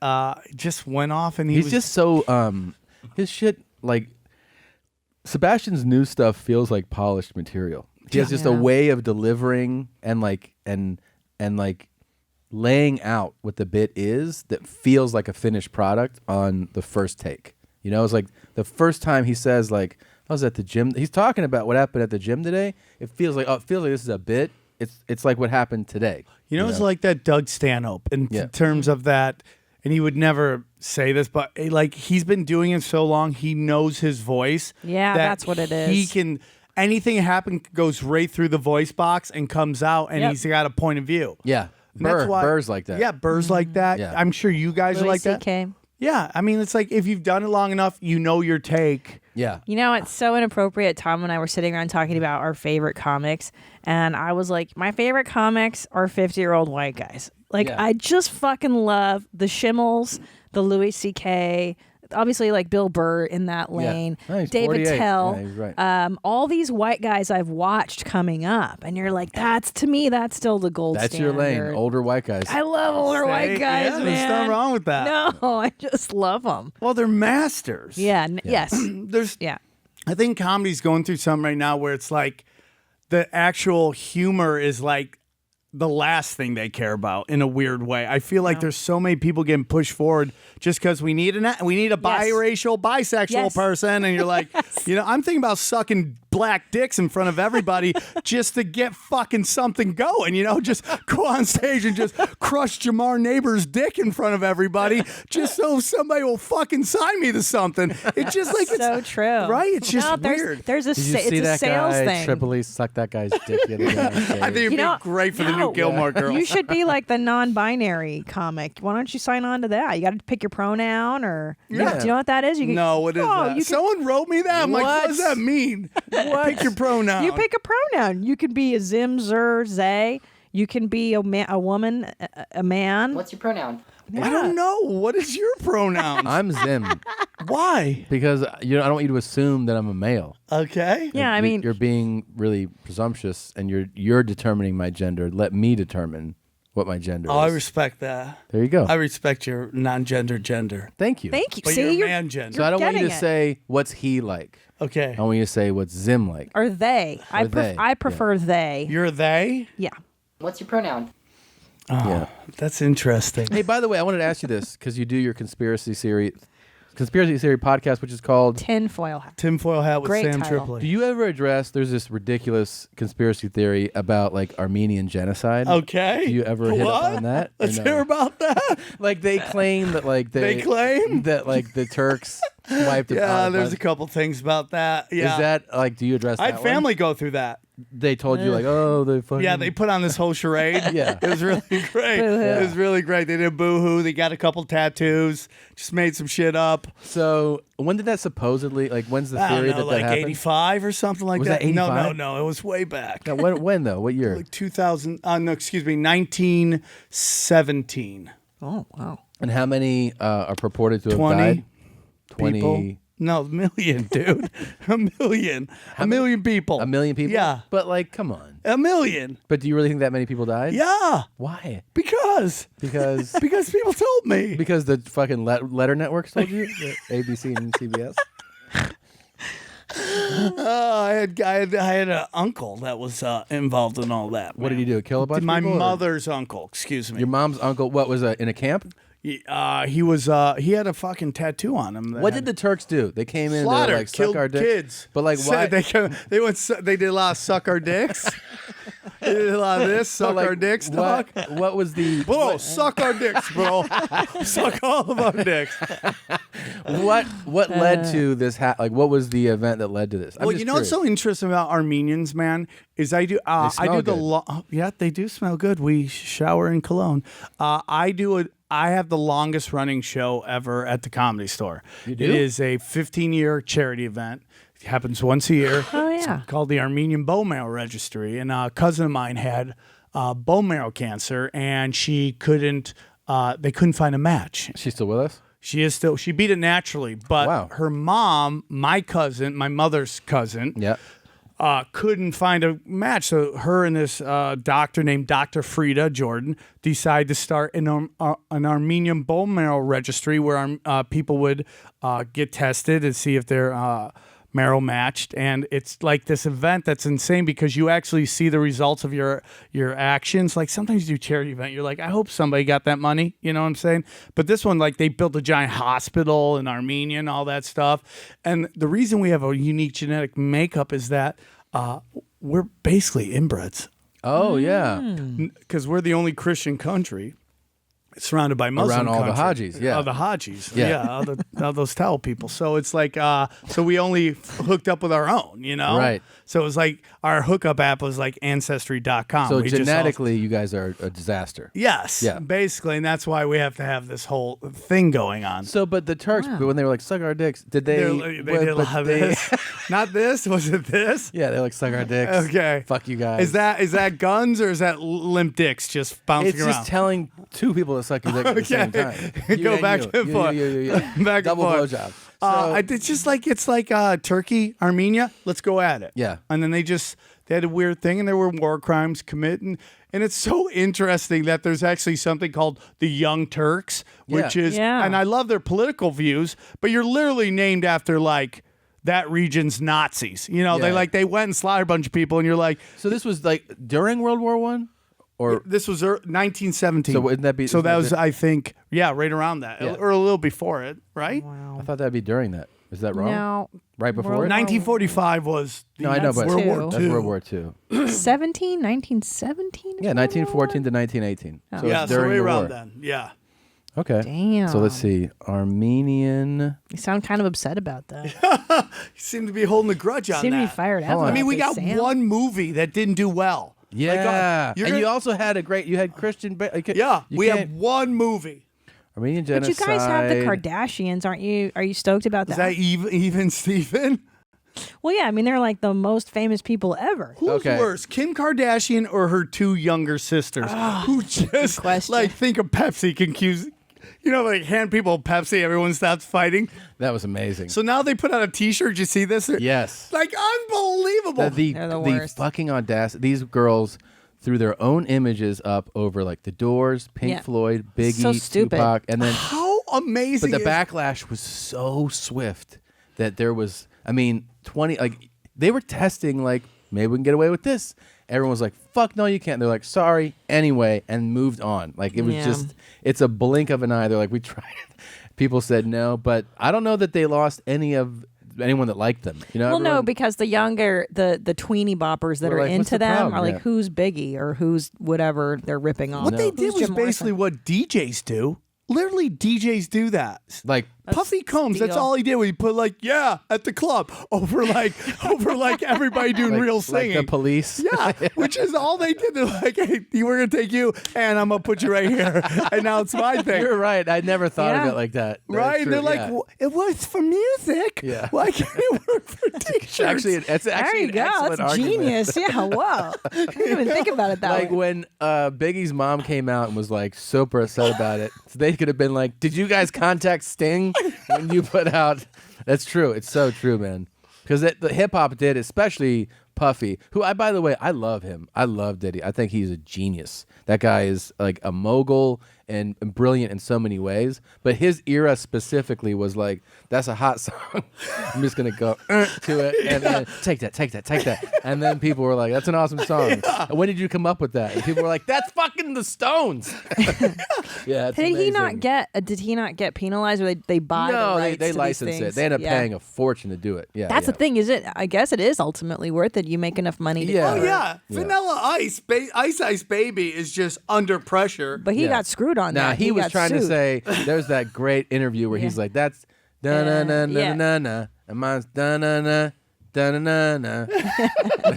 N: just went off. And
C: he's just so, his shit, like, Sebastian's new stuff feels like polished material. He has just a way of delivering and like laying out what the bit is that feels like a finished product on the first take. You know, it's like the first time he says like, I was at the gym. He's talking about what happened at the gym today. It feels like this is a bit. It's like what happened today.
N: You know, it's like that Doug Stanhope in terms of that. And he would never say this, but like he's been doing it so long, he knows his voice.
D: Yeah, that's what it is.
N: He can, anything happen goes right through the voice box and comes out, and he's got a point of view.
C: Yeah.
N: And that's why
C: Burr's like that.
N: Yeah, Burr's like that.
C: Yeah.
N: I'm sure you guys are
D: Louis
N: like that.
D: C.K.
N: Yeah, I mean, it's like if you've done it long enough, you know your take.
C: Yeah.
D: You know, it's so inappropriate. Tom and I were sitting around talking about our favorite comics, and I was like, my favorite comics are 50-year-old white guys. Like,
C: Yeah.
D: I just fucking love the Schimmels, the Louis C.K., obviously like Bill Burr in that lane,
C: No, he's
D: David
C: 48.
D: Tell,
C: Yeah, he's right.
D: all these white guys I've watched coming up, and you're like, to me, that's still the gold
C: That's
D: standard.
C: your lane. Older white guys.
D: I love older white guys,
N: yeah,
D: man.
N: There's nothing wrong with that.
D: No, I just love them.
N: Well, they're masters.
D: Yeah. Yes.
N: I think comedy's going through something right now where it's like the actual humor is like the last thing they care about in a weird way. I feel like there's so many people getting pushed forward just because we need a biracial, bisexual person, and you're like, you know, I'm thinking about sucking black dicks in front of everybody just to get fucking something going, you know, just go on stage and just crush Jamar Neighbor's dick in front of everybody just so somebody will fucking sign me to something. It's just like
D: so true,
N: right? It's just
D: there's,
N: weird.
D: There's a
C: Did you
D: it's
C: see
D: a
C: that
D: sales
C: guy
D: thing.
C: Tripoli suck that guy's dick the other day on stage?
N: I think it'd be great for the new Gilmore Girls.
D: You should be like the non-binary comic. Why don't you sign on to that? You got to pick your pronoun, or do you know what that is? You can,
N: No, what is that? Someone wrote me that. I'm like, what does that mean? Pick your pronoun.
D: You pick a pronoun. You can be a zim, zer, zay. You can be a woman, a man.
H: What's your pronoun?
N: I don't know. What is your pronoun?
C: I'm Zim.
N: Why?
C: Because I don't want you to assume that I'm a male.
N: Okay.
D: Yeah, I mean,
C: you're being really presumptuous, and you're determining my gender. Let me determine what my gender
N: Oh, I
C: is.
N: respect that.
C: There you go.
N: I respect your non-gender gender.
C: Thank you.
D: Thank you.
N: But
D: See,
N: you're man gender.
C: So I don't want you to
D: getting it.
C: say what's he like.
N: Okay.
C: I want you to say what's Zim like.
D: Or they.
C: Or they,
D: I prefer they.
N: You're they?
D: Yeah.
H: What's your pronoun?
N: Oh,
C: Yeah.
N: that's interesting.
C: Hey, by the way, I wanted to ask you this because you do your conspiracy theory podcast, which is called
D: Tinfoil Hat.
N: Tinfoil Hat with
D: Great
N: Sam
D: title.
N: Tripoli.
C: Do you ever address? There's this ridiculous conspiracy theory about like Armenian genocide.
N: Okay.
C: Do you ever hit up on that? or
N: Let's
C: no?
N: hear about that.
C: Like they claim that like
N: They claim?
C: that like the Turks wiped it
N: Yeah,
C: out.
N: there's a couple things about that. Yeah.
C: Is that like? Do you address?
N: I
C: that
N: had
C: one?
N: family go through that.
C: They told you like, oh, they fucking.
N: Yeah, they put on this whole charade.
C: Yeah.
N: It was really great.
D: Boo-hoo.
N: It was really great. They did boohoo. They got a couple tattoos. Just made some shit up.
C: So when did that supposedly? Like, when's the
N: I
C: theory
N: don't know,
C: that
N: like
C: happened?
N: 85 or something like
C: Was
N: that.
C: that 85?
N: No. It was way back.
C: No, when though? What year?
N: Like 2000. No, excuse me, 1917.
D: Oh, wow.
C: And how many are purported to have
N: 20
C: died? 20
N: people. No, a million, dude. A million. A million people.
C: A million people?
N: Yeah.
C: But like, come on.
N: A million.
C: But do you really think that many people died?
N: Yeah.
C: Why?
N: Because
C: Because
N: people told me.
C: because the fucking letter networks told you? The ABC and CBS?
N: I had an uncle that was involved in all that.
C: What did he do? Kill a bunch of
N: My
C: people? or-
N: mother's uncle. Excuse me.
C: Your mom's uncle, what was in a camp?
N: He was. He had a fucking tattoo on him.
C: What did the Turks do? They came in, they
N: Slaughter,
C: were like,
N: killed
C: suck our dick.
N: kids.
C: But like, why?
N: They did a lot of suck our dicks. They did a lot of this,
C: So,
N: suck
C: like,
N: our dicks, dog.
C: what was the
N: Bro, suck our dicks, bro. Suck all of our dicks.
C: what led to this? Like, what was the event that led to this? I'm
N: Well,
C: just
N: you know what's
C: curious.
N: so interesting about Armenians, man, is I do
C: smell
N: the
C: good.
N: yeah, they do smell good. We shower in cologne. I have the longest running show ever at the Comedy Store.
C: You do?
N: It is a 15-year charity event. It happens once a year.
D: Oh, yeah.
N: It's called the Armenian Bone Marrow Registry. And a cousin of mine had bone marrow cancer, and she couldn't. They couldn't find a match.
C: She's still with us?
N: She is still. She beat it naturally, but
C: Wow.
N: her mom, my cousin, my mother's cousin,
C: Yeah.
N: couldn't find a match. So her and this doctor named Dr. Frida Jordan decided to start an Armenian bone marrow registry where people would get tested and see if they're marrow matched. And it's like this event that's insane because you actually see the results of your actions. Like sometimes you do charity event, you're like, I hope somebody got that money. You know what I'm saying? But this one, like they built a giant hospital in Armenia and all that stuff. And the reason we have a unique genetic makeup is that we're basically inbreds.
C: Oh, yeah.
N: Because we're the only Christian country. surrounded by Muslim
C: around all the
N: country.
C: Hajis. Yeah,
N: all the Hajis.
C: Yeah.
N: All those towel people. So it's like, so we only hooked up with our own, you know?
C: Right.
N: So it was like our hookup app was like Ancestry.com.
C: So
N: We just
C: genetically, you guys are a disaster.
N: Yes.
C: Yeah.
N: Basically, and that's why we have to have this whole thing going on.
C: So, but the Turks, when they were like, suck our dicks, did they?
N: They did a lot of this. Not this. Was it this?
C: Yeah, they're like, suck our dicks.
N: Okay.
C: Fuck you guys.
N: Is that guns or is that limp dicks just bouncing
C: It's
N: around?
C: just telling two people to suck your dick at the same time. You
N: Go
C: and
N: back
C: you.
N: and forth.
C: You.
N: Back
C: Double
N: and forth.
C: blowjob.
N: It's like Turkey, Armenia. Let's go at it.
C: Yeah.
N: And then they had a weird thing, and there were war crimes committed. And it's so interesting that there's actually something called the Young Turks, which is, and I love their political views, but you're literally named after like that region's Nazis. You know, they went and slaughtered a bunch of people, and you're like,
C: so this was like during World War I, or
N: this was 1917.
C: So wouldn't that be?
N: So that was, I think, right around that, or a little before it, right?
C: I thought that'd be during that. Is that wrong?
D: No.
C: Right before it?
N: 1945 was.
C: No, I know, but
N: World War
C: that's
N: II.
C: World War II.
D: 1917?
C: Yeah, 1914 to 1918.
D: Oh.
C: So
N: Yeah,
C: it's
N: so
C: during
N: right
C: the
N: around
C: war.
N: then. Yeah.
C: Okay.
D: Damn.
C: So let's see. Armenian.
D: You sound kind of upset about that.
N: You seem to be holding a grudge on
D: Seem to
N: that.
D: be fired up.
N: I mean, we got
D: Sam.
N: one movie that didn't do well.
C: Yeah.
N: you're
C: And
N: gonna-
C: you also had you had Christian.
N: Yeah,
C: you
N: we
C: can't-
N: have one movie.
C: Armenian
D: But
C: genocide.
D: you guys have the Kardashians, aren't you? Are you stoked about
N: Is
D: that?
N: that even Steven?
D: Well, yeah. I mean, they're like the most famous people ever.
N: Who's worse, Kim Kardashian or her two younger sisters? Who just like think of Pepsi can accuse, like hand people Pepsi, everyone stops fighting.
C: That was amazing.
N: So now they put out a T-shirt. Did you see this?
C: Yes.
N: Like unbelievable.
D: They're the worst.
C: fucking audacity. These girls threw their own images up over like the Doors, Pink Floyd, Biggie,
D: So stupid.
C: Tupac, and then
N: How amazing!
C: but the
N: is-
C: backlash was so swift that there was, 20, like they were testing, like maybe we can get away with this. Everyone was like, fuck no, you can't. They're like, sorry, anyway, and moved on. Like it was it's a blink of an eye. They're like, we tried it. People said no, but I don't know that they lost anyone that liked them.
D: Well, no, because the younger, the tweeny boppers that
C: We're
D: are
C: like, what's
D: into
C: the
D: them
C: problem?
D: are like,
C: Yeah.
D: who's Biggie or who's whatever they're ripping on.
N: What they did
D: Who's
N: was
D: Jim
N: basically
D: Morrison?
N: what DJs do. Literally, DJs do that.
C: Like
N: Puffy Combs, that's
D: steal.
N: all he did. He put like, at the club over like everybody doing real singing.
C: Like the Police.
N: Yeah, which is all they did. They're like, hey, we're going to take you and I'm going to put you right here. And now it's my thing.
C: You're right. I never thought of it like that. That's
N: Right?
C: true,
N: They're like,
C: yeah.
N: well, it was for music.
C: Yeah.
N: Why can't it work for t-shirts?
C: Actually, it's
D: There
C: actually
D: you
C: an
D: go.
C: excellent
D: That's
C: argument.
D: genius. Yeah, whoa. I didn't even think about it that
C: Like
D: way.
C: when Biggie's mom came out and was like super upset about it, so they could have been like, "Did you guys contact Sting when you put out?" That's true. It's so true, man. Because the hip hop did, especially Puffy, who by the way, I love him. I love Diddy. I think he's a genius. That guy is like a mogul and brilliant in so many ways. But his era specifically was like, that's a hot song. I'm just gonna go to it and then take that. And then people were like, that's an awesome song. When did you come up with that? And people were like, that's fucking the Stones. Yeah, it's
D: Did he
C: amazing.
D: not get? Did he not get penalized, or they buy
C: No,
D: the
C: they
D: rights to these
C: licensed it.
D: things?
C: They end up
D: Yeah.
C: paying a fortune to do it. Yeah,
D: That's
C: yeah.
D: the thing, is it? I guess it is ultimately worth it. You make enough money to
C: Yeah.
N: Oh,
D: cover it.
N: yeah. Vanilla Ice, Ice Baby is just under pressure.
D: But he got screwed on
C: Now
D: that.
C: he was
D: got
C: trying to
D: sued.
C: say there's that great interview where he's like, "That's da na na na na na, and mine's da na na da na na na."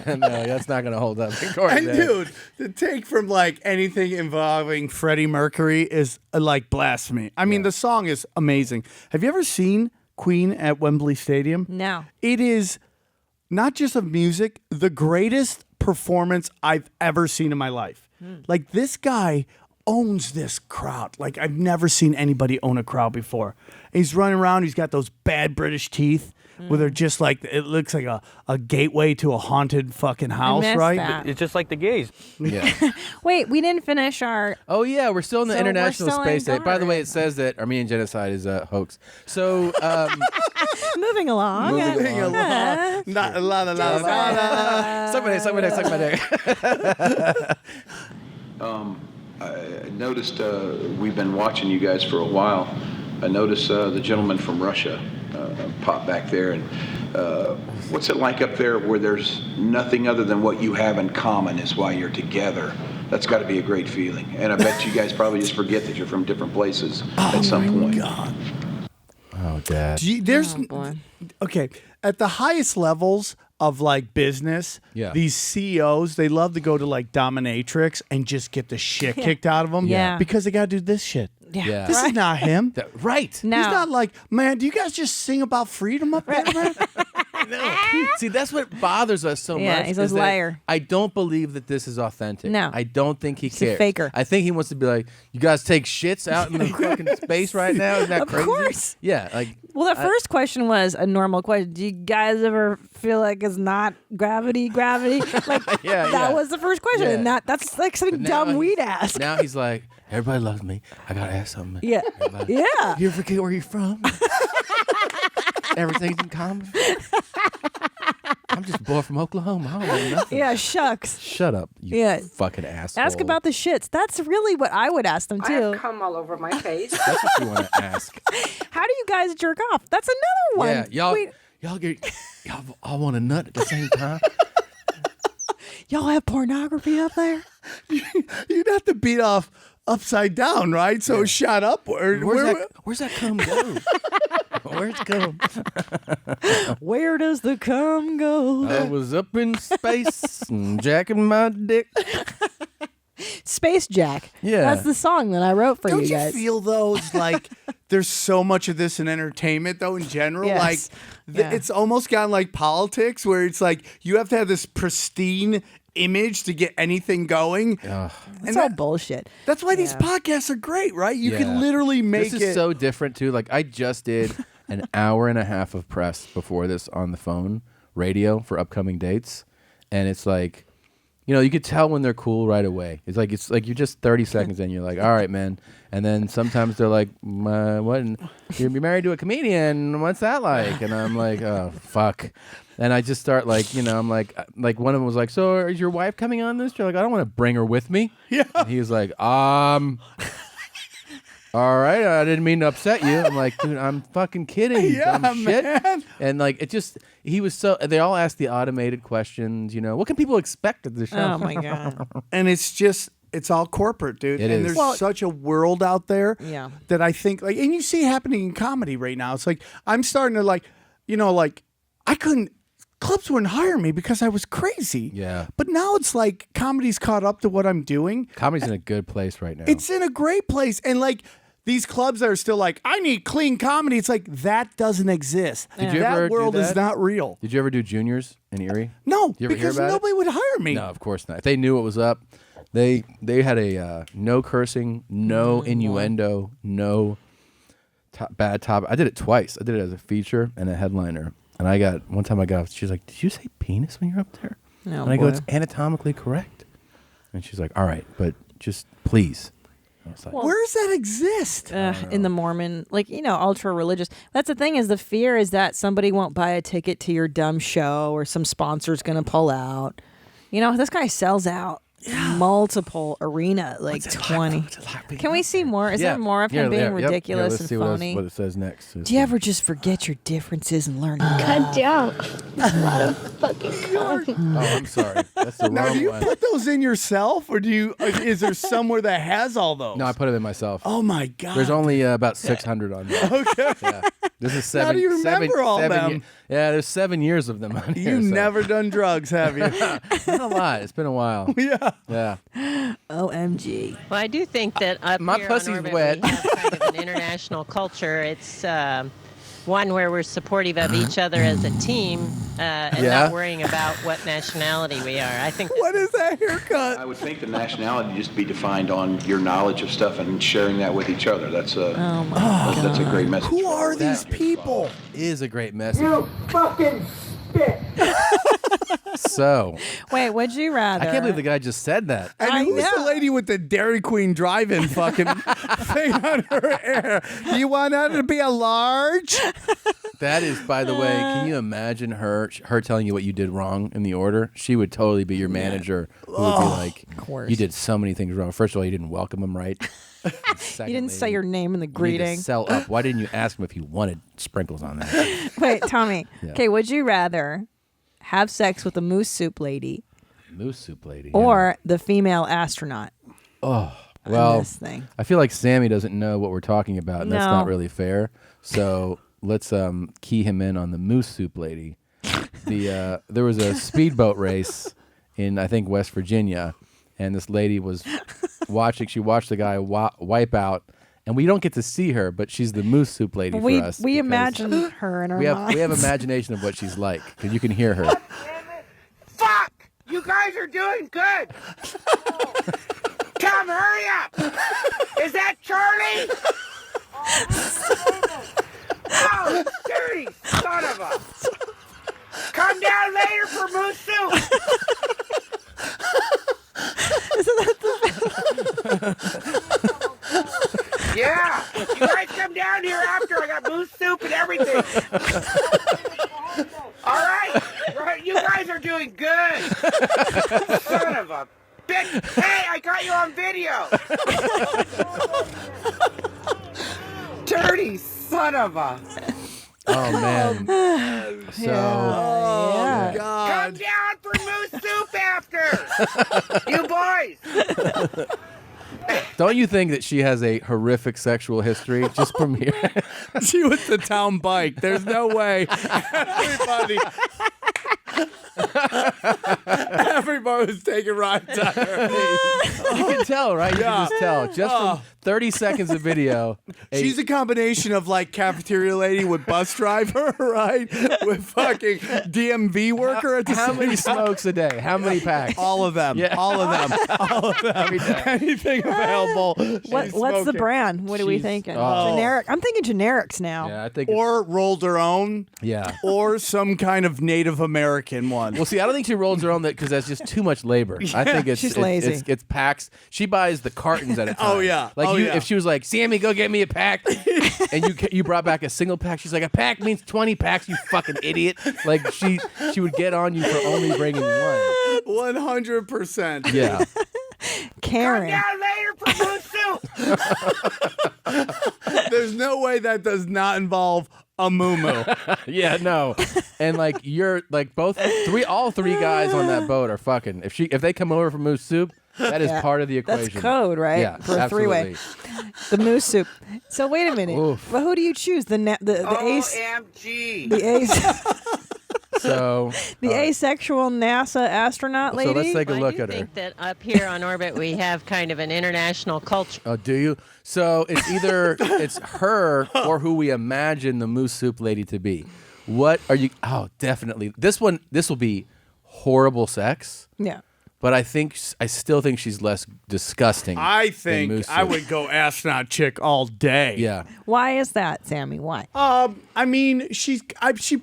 C: No, that's not gonna hold up in court.
N: And
C: man.
N: dude, the take from like anything involving Freddie Mercury is like blasphemy. I mean, the song is amazing. Have you ever seen Queen at Wembley Stadium?
D: No.
N: It is not just of music, the greatest performance I've ever seen in my life. Like this guy owns this crowd. Like I've never seen anybody own a crowd before. He's running around. He's got those bad British teeth. Where they're just like, it looks like a gateway to a haunted fucking house,
D: missed
N: right?
D: that.
R: It's just like the gays.
C: Yeah.
D: Wait, we didn't finish our.
C: Oh yeah, we're still in the
D: So we're
C: International
D: still in
C: Space Station. By the
D: Garth.
C: way, it says that Armenian genocide is a hoax. So
D: Moving along.
C: Moving along.
N: La la la la la.
C: suck my dick.
L: I noticed we've been watching you guys for a while. I noticed the gentleman from Russia pop back there. And what's it like up there where there's nothing other than what you have in common is why you're together? That's got to be a great feeling. And I bet you guys probably just forget that you're from different places at some point.
N: God.
C: Oh, Dad.
N: Okay, at the highest levels of like business, these CEOs, they love to go to like dominatrix and just get the shit kicked out of them because they got to do this shit.
C: Yeah.
N: This is not him.
C: Right.
D: No.
N: He's not like, man, do you guys just sing about freedom up there, man?
C: See, that's what bothers us so
D: Yeah,
C: much.
D: he's a
C: is that
D: liar.
C: I don't believe that this is authentic.
D: No.
C: I don't think he
D: He's a
C: cares.
D: faker.
C: I think he wants to be like, you guys take shits out in the fucking space right now? Isn't that
D: Of
C: crazy?
D: course.
C: Yeah. Like,
D: Well, that first question was a normal question. Do you guys ever feel like it's not gravity? Like, that was the first question.
C: Yeah.
D: And that's like something
C: now
D: dumb we'd ask.
C: Now he's like, everybody loves me. I got to ask something.
D: Yeah. Yeah.
C: You forget where you're from? Everything's in common. I'm just a boy from Oklahoma. I don't know nothing.
D: Yeah, shucks.
C: Shut up, you fucking asshole.
D: Ask about the shits. That's really what I would ask them, too.
R: Come all over my face.
C: That's what you want to ask.
D: How do you guys jerk off? That's another one.
C: Yeah, y'all all want a nut at the same time.
D: Y'all have pornography up there?
N: You'd have to beat off upside down, right? So shot upward.
C: Where's that cum go? Where's it go?
D: Where does the cum go?
C: I was up in space and jacking my dick.
D: Space Jack.
N: Yeah.
D: That's the song that I wrote for
N: Don't
D: you guys.
N: feel though it's like there's so much of this in entertainment though in general?
D: Yes.
N: Like it's almost gotten like politics where it's like you have to have this pristine image to get anything going.
D: It's all bullshit.
N: That's why these podcasts are great, right? You can literally make
C: This is so different too. Like I just did an hour and a half of press before this on the phone radio for upcoming dates, and it's like, you know, you could tell when they're cool right away. It's like you're just 30 seconds in, you're like, all right, man. And then sometimes they're like, what? You're married to a comedian. What's that like? And I'm like, oh, fuck. And I just start like, you know, I'm like one of them was like, so is your wife coming on this? You're like, I don't want to bring her with me.
N: Yeah.
C: And he was like, all right, I didn't mean to upset you. I'm like, dude, I'm fucking kidding. You dumb shit.
N: Man.
C: And like, it just, he was so, they all asked the automated questions, you know, what can people expect of the show?
D: Oh, my God.
N: And it's all corporate, dude.
C: It
N: and
C: is.
N: there's such a world out there
D: Yeah.
N: that I think like, and you see it happening in comedy right now. It's like, I'm starting to like, you know, like clubs wouldn't hire me because I was crazy.
C: Yeah.
N: But now it's like comedy's caught up to what I'm doing.
C: Comedy's in a good place right now.
N: It's in a great place. And like these clubs that are still like, I need clean comedy. It's like, that doesn't exist.
C: Did you ever
N: That world
C: do
N: is
C: that?
N: not real.
C: Did you ever do juniors in Erie?
N: No,
C: Did you ever hear
N: because
C: about
N: nobody would hire me.
C: No, of course not. If they knew what was up, they had a no cursing, no innuendo, no bad topic. I did it twice. I did it as a feature and a headliner. And one time I got, she's like, did you say penis when you're up there?
D: No,
C: and I go,
D: boy.
C: it's anatomically correct. And she's like, all right, but just please. I was like,
N: Where does that exist?
D: In the Mormon, like, you know, ultra religious. That's the thing, is the fear is that somebody won't buy a ticket to your dumb show or some sponsor's going to pull out. You know, this guy sells out multiple arena, like 20. Can we see more? Is there more of him being ridiculous
C: let's
D: and
C: see
D: phony?
C: what it says next.
D: Do you ever just forget your differences and learn?
I: Cut down. A lot of fucking cum.
C: Oh, I'm sorry. That's the
N: Now,
C: wrong
N: do you
C: one.
N: put those in yourself, or is there somewhere that has all those?
C: No, I put them in myself.
N: Oh my God!
C: There's only about 600 on there.
N: Okay.
C: Yeah. This is
N: How
C: seven.
N: do you remember all
C: seven
N: them?
C: Yeah, there's 7 years of them on here.
N: You
C: so.
N: never done drugs, have you?
C: Not a lot. It's been a while.
N: Yeah.
C: Yeah.
D: OMG.
R: Well, I do think that up
C: My
R: here
C: pussy's
R: on Orbit,
C: wet.
R: we have kind of an international culture. It's one where we're supportive of each other as a team and
C: Yeah.
R: not worrying about what nationality we are. I think
N: What is that haircut?
L: I would think the nationality just be defined on your knowledge of stuff and sharing that with each other. That's a great message.
N: Who are these people?
C: Is a great message.
E: You fucking spit.
C: So,
D: Wait, would you rather?
C: I can't believe the guy just said that.
N: And
D: I
N: who's the
D: know.
N: lady with the Dairy Queen drive-in fucking thing on her hair? Do you want that to be a large?
C: That is, by the way, can you imagine her telling you what you did wrong in the order? She would totally be your manager who would be like,
D: course.
C: you did so many things wrong. First of all, you didn't welcome him right.
D: You didn't say your name in the
C: You need to
D: greeting.
C: sell up. Why didn't you ask him if he wanted sprinkles on that?
D: Wait, Tommy.
C: Yeah.
D: Okay, would you rather have sex with a moose soup lady
C: Moose soup lady.
D: Or the female astronaut.
C: Oh, well,
D: this thing.
C: I feel like Sammy doesn't know what we're talking about, and that's
D: No.
C: not really fair. So let's key him in on the moose soup lady. There was a speedboat race in, I think, West Virginia, and this lady was watching. She watched the guy wipe out, and we don't get to see her, but she's the moose soup lady for us.
D: We imagine her in our
C: we
D: minds.
C: have imagination of what she's like, because you can hear her.
E: Fuck! You guys are doing good! Tom, hurry up! Is that Charlie? Oh, dirty son of a... Come down later for moose soup! Yeah! You guys come down here after I got moose soup and everything! Alright! Right, you guys are doing good! Son of a bitch! Hey, I got you on video! Dirty son of a...
C: Oh man! So,
E: Oh, God. Come down for moose soup after! You boys!
C: don't you think that she has a horrific sexual history just from here?
N: She was the town bike. There's no way. Everybody was taking rides on her.
C: You can tell, right? You can just tell. Just from 30 seconds of video.
N: She's a combination of like cafeteria lady with bus driver, right? With fucking DMV worker at the
C: How
N: same
C: many
N: time.
C: smokes a day? How many packs?
N: All of them.
C: Yeah.
N: All of them. All of them. Anything available.
D: What's the brand? What are we thinking?
C: oh.
D: Generic. I'm thinking generics now.
C: Yeah, I think.
N: Or rolled her own.
C: Yeah.
N: Or some kind of Native American one.
C: Well, see, I don't think she rolls her own because that's just too much labor. I think
D: she's lazy.
C: It's packs. She buys the cartons at a time.
N: Oh, yeah.
C: Like
N: Oh,
C: you,
N: yeah.
C: if she was like, Sammy, go get me a pack, and you brought back a single pack, she's like, a pack means 20 packs. You fucking idiot. Like she would get on you for only bringing one.
N: 100%.
C: Yeah.
D: Karen.
E: Come down later for moose soup!
N: There's no way that does not involve a moo-moo.
C: Yeah, no. And like you're like all three guys on that boat are fucking. If they come over for moose soup, that is part of the equation.
D: That's code, right?
C: Yeah,
D: for a three-way. The moose soup. So wait a minute.
C: Oof.
D: Well, who do you choose? The ace.
E: OMG!
D: The ace.
C: So
D: the asexual NASA astronaut lady.
C: So let's take a look at her.
R: I think that up here on orbit we have kind of an international culture.
C: Oh, do you? So it's either it's her or who we imagine the moose soup lady to be. What are you? Oh, definitely. This will be horrible sex.
D: Yeah.
C: But I still think she's less disgusting.
N: I
C: than
N: think
C: moose
N: I
C: soup.
N: would go astronaut chick all day.
C: Yeah.
D: Why is that, Sammy? Why?
N: I mean, she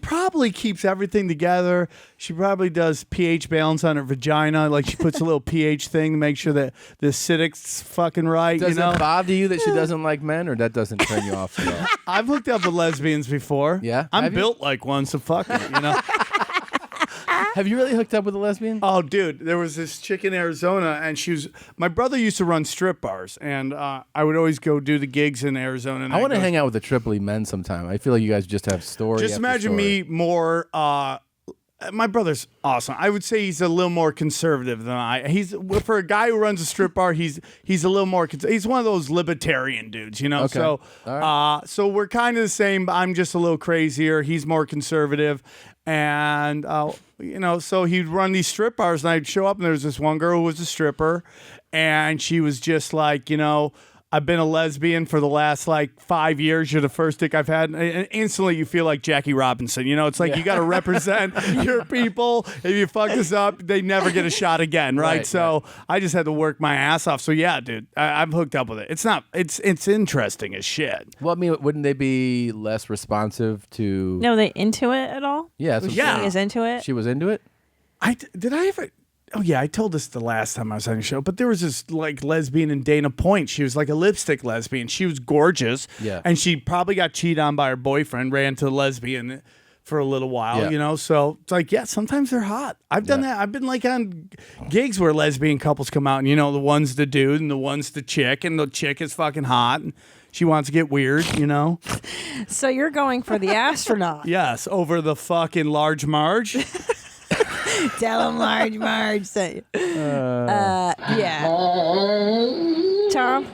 N: probably keeps everything together. She probably does pH balance on her vagina. Like she puts a little pH thing to make sure that the acidic's fucking right.
C: Does
N: you know?
C: it bother you that she doesn't like men, or that doesn't turn you off at all?
N: I've hooked up with lesbians before.
C: Yeah?
N: I'm
C: Have you?
N: built like one, so fuck it, you know?
C: Have you really hooked up with a lesbian?
N: Oh, dude, there was this chick in Arizona, and my brother used to run strip bars, and I would always go do the gigs in Arizona. And
C: I want to hang out with the Tripoli men sometime. I feel like you guys just have story.
N: Just
C: after
N: imagine
C: story.
N: me more. My brother's awesome. I would say he's a little more conservative than I. He's for a guy who runs a strip bar. He's a little more. He's one of those libertarian dudes, you know.
C: Okay.
N: So,
C: All right.
N: so we're kind of the same. But I'm just a little crazier. He's more conservative, and you know, so he'd run these strip bars, and I'd show up, and there was this one girl who was a stripper, and she was just like, you know, I've been a lesbian for the last like 5 years. You're the first dick I've had. And instantly you feel like Jackie Robinson. You know, it's like you got to represent your people. If you fuck this up, they never get a shot again, right? So I just had to work my ass off. So yeah, dude, I'm hooked up with it. It's interesting as shit.
C: Well, I mean, wouldn't they be less responsive to?
D: No, they into it at all?
C: Yeah, that's what I'm saying.
D: Is into it.
C: She was into it.
N: Did I ever? Oh yeah, I told this the last time I was on the show, but there was this like lesbian in Dana Point. She was like a lipstick lesbian. She was gorgeous.
C: Yeah.
N: And she probably got cheated on by her boyfriend, ran to the lesbian for a little while,
C: Yeah.
N: you know? So it's like, yeah, sometimes they're hot. I've done that. I've been like on gigs where lesbian couples come out and, you know, the one's the dude and the one's the chick, and the chick is fucking hot and she wants to get weird, you know?
D: So you're going for the astronaut.
N: Yes, over the fucking large Marge.
D: Tell him Marge sent you. Yeah. Tom,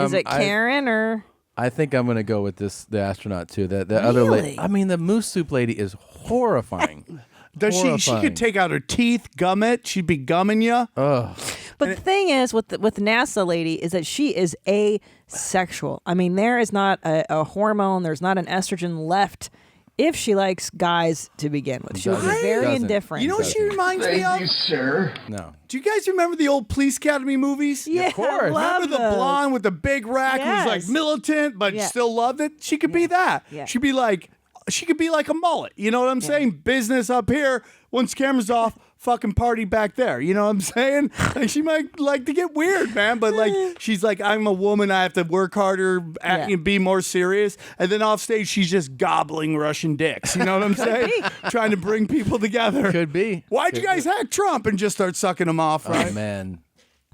D: is it Karen or?
C: I think I'm gonna go with the astronaut too. The other lady. I mean, the moose soup lady is horrifying.
N: Does she could take out her teeth, gum it. She'd be gumming you.
C: Ugh.
D: But the thing is, with the NASA lady, is that she is asexual. I mean, there is not a hormone. There's not an estrogen left. If she likes guys to begin with, she'll be very indifferent.
N: You know what she reminds me of?
P: Thank you, sir.
C: No.
N: Do you guys remember the old Police Academy movies?
D: Yeah,
C: of course.
N: Remember the blonde with the big rack who's like
D: Yes.
N: militant but
D: Yeah.
N: still loved it? She could be that.
D: Yeah.
N: She could be like a mullet. You know what I'm saying? Business up here. Once camera's off, fucking party back there. You know what I'm saying? Like, she might like to get weird, man. But like, she's like, I'm a woman. I have to work harder, be more serious. And then off stage, she's just gobbling Russian dicks. You know what I'm saying? Trying to bring people together.
C: Could be.
N: Why'd you guys hack Trump and just start sucking him off, right?
C: Oh man.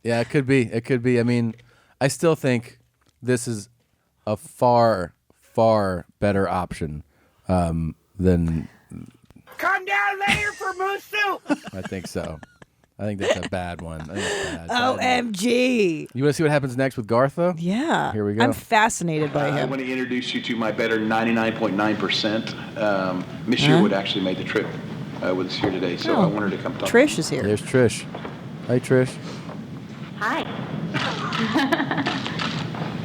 C: Yeah, it could be. It could be. I mean, I still think this is a far, far better option than.
E: Come down later for moose soup.
C: I think so. I think that's a bad one. I think it's bad.
D: OMG.
C: You want to see what happens next with Garth, though?
D: Yeah.
C: Here we go.
D: I'm fascinated by
L: I
D: him.
L: want to introduce you to my better 99.9%. Miss Sherwood actually made the trip with us here today, so I wanted to come talk.
D: Trish is here.
C: There's Trish. Hi, Trish.
K: Hi.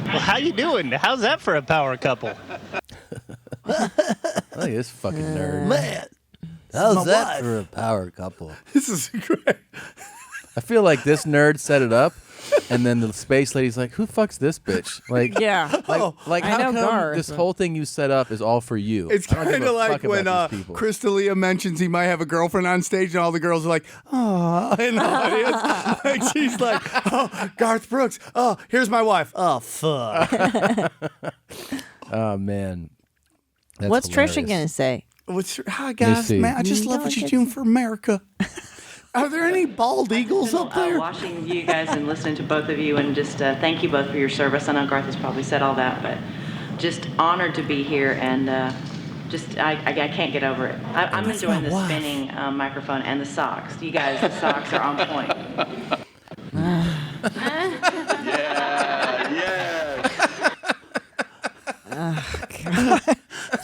M: Well, how you doing? How's that for a power couple?
C: Look at this fucking nerd.
N: Man.
C: How's
N: my
C: that
N: wife.
C: for a power couple?
N: This is great.
C: I feel like this nerd set it up, and then the space lady's like, "Who fucks this bitch?" Like,
D: Yeah.
C: like
D: I
C: how
D: know
C: come
D: Garth,
C: this
D: but-
C: whole thing you set up is all for you?
N: It's
C: I don't give
N: kind
C: a
N: of like
C: fuck
N: when
C: about these people.
N: Crystalia mentions he might have a girlfriend on stage, and all the girls are like, "Oh," in the audience. Like she's like, "Oh, Garth Brooks. Oh, here's my wife. Oh, fuck."
C: Oh man, that's
D: What's
C: hilarious.
D: Trisha gonna say?
N: Hi guys,
C: see.
N: man. I just love what you're doing for America. Are there any bald eagles up there?
S: Watching you guys and listening to both of you, and just thank you both for your service. I know Garth has probably said all that, but just honored to be here, and I can't get over it. I'm enjoying the spinning microphone and the socks. You guys, the socks are on point.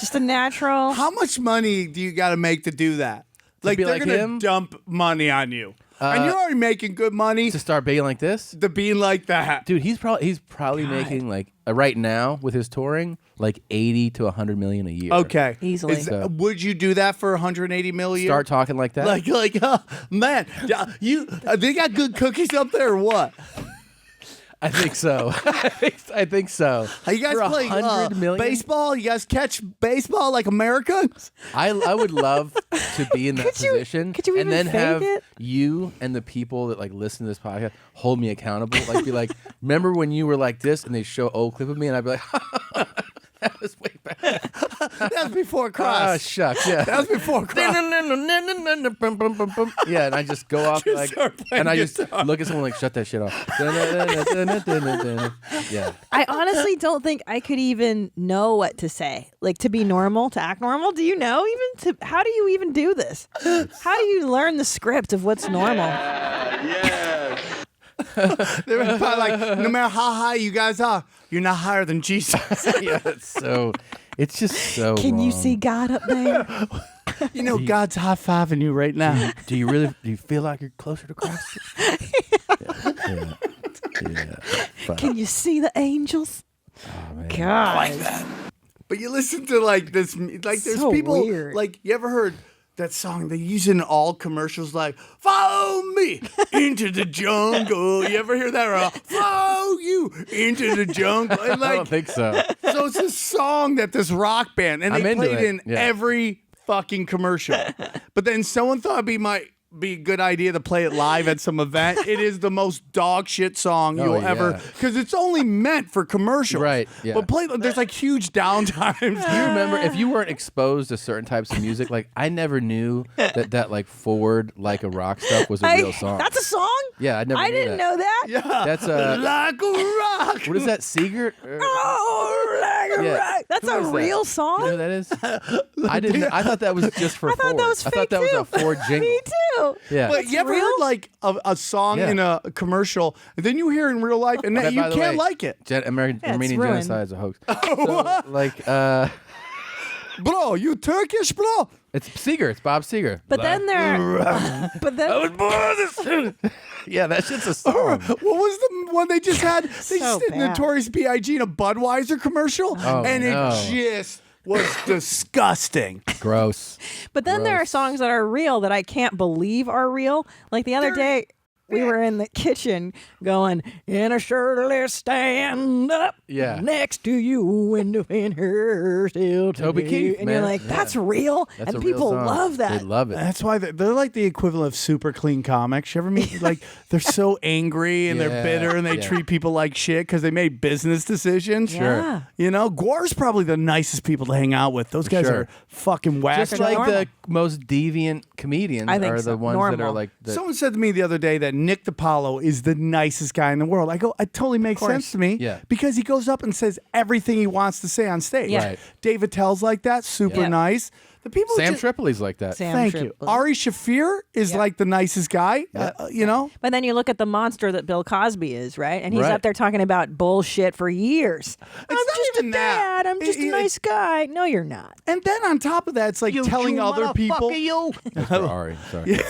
D: Just a natural.
N: How much money do you got to make to do that? Like
C: be
N: they're
C: like
N: gonna
C: him?
N: dump money on you, and you're already making good money
C: to start being like this.
N: to being like that.
C: Dude, he's probably making like right now with his touring like 80 to 100 million a year.
N: Okay,
D: Easily.
N: Would you do that for 180 million?
C: Start talking like that.
N: Man, they got good cookies up there or what?
C: I think so. I think so.
N: You guys
C: For
N: play
C: 100 million?
N: baseball? You guys catch baseball like Americans?
C: I would love to be in that position.
D: could you
C: and
D: even
C: then
D: fake
C: have
D: it?
C: you and the people that like listen to this podcast hold me accountable. Like be like, remember when you were like this, and they show old clip of me, and I'd be like, that was way back.
N: That was before
C: Ah,
N: Cross.
C: shucks. Yeah.
N: That was before Cross.
C: Yeah, and I just go off
N: Just
C: like,
N: start playing
C: and I just
N: guitar.
C: look at someone like, shut that shit off. Yeah.
D: I honestly don't think I could even know what to say. Like to be normal, to act normal. Do you know even to how do you even do this? How do you learn the script of what's normal?
N: They're probably like, no matter how high you guys are, you're not higher than Jesus.
C: Yeah, it's just so
D: Can you
C: wrong.
D: see God up there?
N: You know, God's high-fiving you right now.
C: Do you feel like you're closer to Christ? Yeah. Fuck.
D: Can you see the angels?
C: Oh, man.
D: God.
N: But you listen to like this, like there's
D: So
N: people
D: weird.
N: like you ever heard that song they use in all commercials like "Follow me into the jungle." You ever hear that? Or "Follow you into the jungle." And, like,
C: I don't think so.
N: So it's a song that this rock band and
C: I'm
N: they
C: into
N: played
C: it,
N: in
C: yeah.
N: every fucking commercial. But then someone thought it might be a good idea to play it live at some event. It is the most dog shit song
C: Oh,
N: you'll
C: yeah.
N: ever, because it's only meant for commercials.
C: Right, yeah.
N: But there's like huge downtimes.
C: Do you remember if you weren't exposed to certain types of music? Like I never knew that like forward like a rock stuff was a real song.
D: That's a song?
C: Yeah, I never.
D: I
C: knew
D: didn't
C: that.
D: know that.
N: Yeah.
C: That's
N: like a rock.
C: What is that? Seeger?
D: Oh, like
C: Yeah.
D: That's
C: Who
D: a
C: is that?
D: real song.
C: You know who that is? I didn't. I thought that was just for Ford. I thought that was a Ford jingle.
D: Me too.
C: Yeah.
N: But you ever heard like a song in a commercial, and then you hear it in real life, and then you
C: By the
N: can't
C: way,
N: like it?
C: Armenian
D: ruined.
C: genocide is a hoax. So, like,
N: bro, you Turkish, bro?
C: it's Seeger. It's Bob Seger.
D: But then there. But then.
C: I was born this. Yeah, that shit's a song.
N: What was the one they just had? They just did
D: bad.
N: Notorious B.I.G. in a Budweiser commercial,
C: Oh,
N: and
C: no.
N: it just was disgusting.
C: Gross.
D: But then there are songs that are real that I can't believe are real. Like the other day, we were in the kitchen going, in a shirtless stand up
C: Yeah.
D: next to you and defend her still
C: Toby
D: today.
C: Keith,
D: And
C: man.
D: you're like,
C: Yeah.
D: that's real?
C: That's a
D: and
C: real
D: people
C: song.
D: love that.
C: They love it.
N: That's why they're like the equivalent of super clean comics. You ever meet like they're so angry and they're
C: Yeah,
N: bitter and they
C: yeah.
N: treat people like shit because they made business decisions.
C: Sure.
D: Yeah.
N: You know, Gore's probably the nicest people to hang out with. Those guys
C: sure.
N: are fucking whack.
C: Just like the most deviant comedians
D: I think
C: are
D: so.
C: the ones that are
D: Normal.
C: like the.
N: Someone said to me the other day that Nick DiPaolo is the nicest guy in the world. I go, it totally makes sense to me.
C: Yeah.
N: Because he goes up and says everything he wants to say on stage.
D: Yeah.
C: Right.
N: David Tell's like that, super
D: Yeah.
N: nice. The people
C: Sam
N: just,
C: Tripoli's like that.
D: Sam
N: thank you.
D: Tripoli.
N: Ari Shafir is like the nicest guy, you know?
D: But then you look at the monster that Bill Cosby is, right? And he's
C: Right.
D: up there talking about bullshit for years. I'm
N: not
D: just
N: even
D: a
N: that.
D: dad. I'm just a nice guy. No, you're not.
N: And then on top of that, it's like telling other people,
C: That's for Ari. Sorry.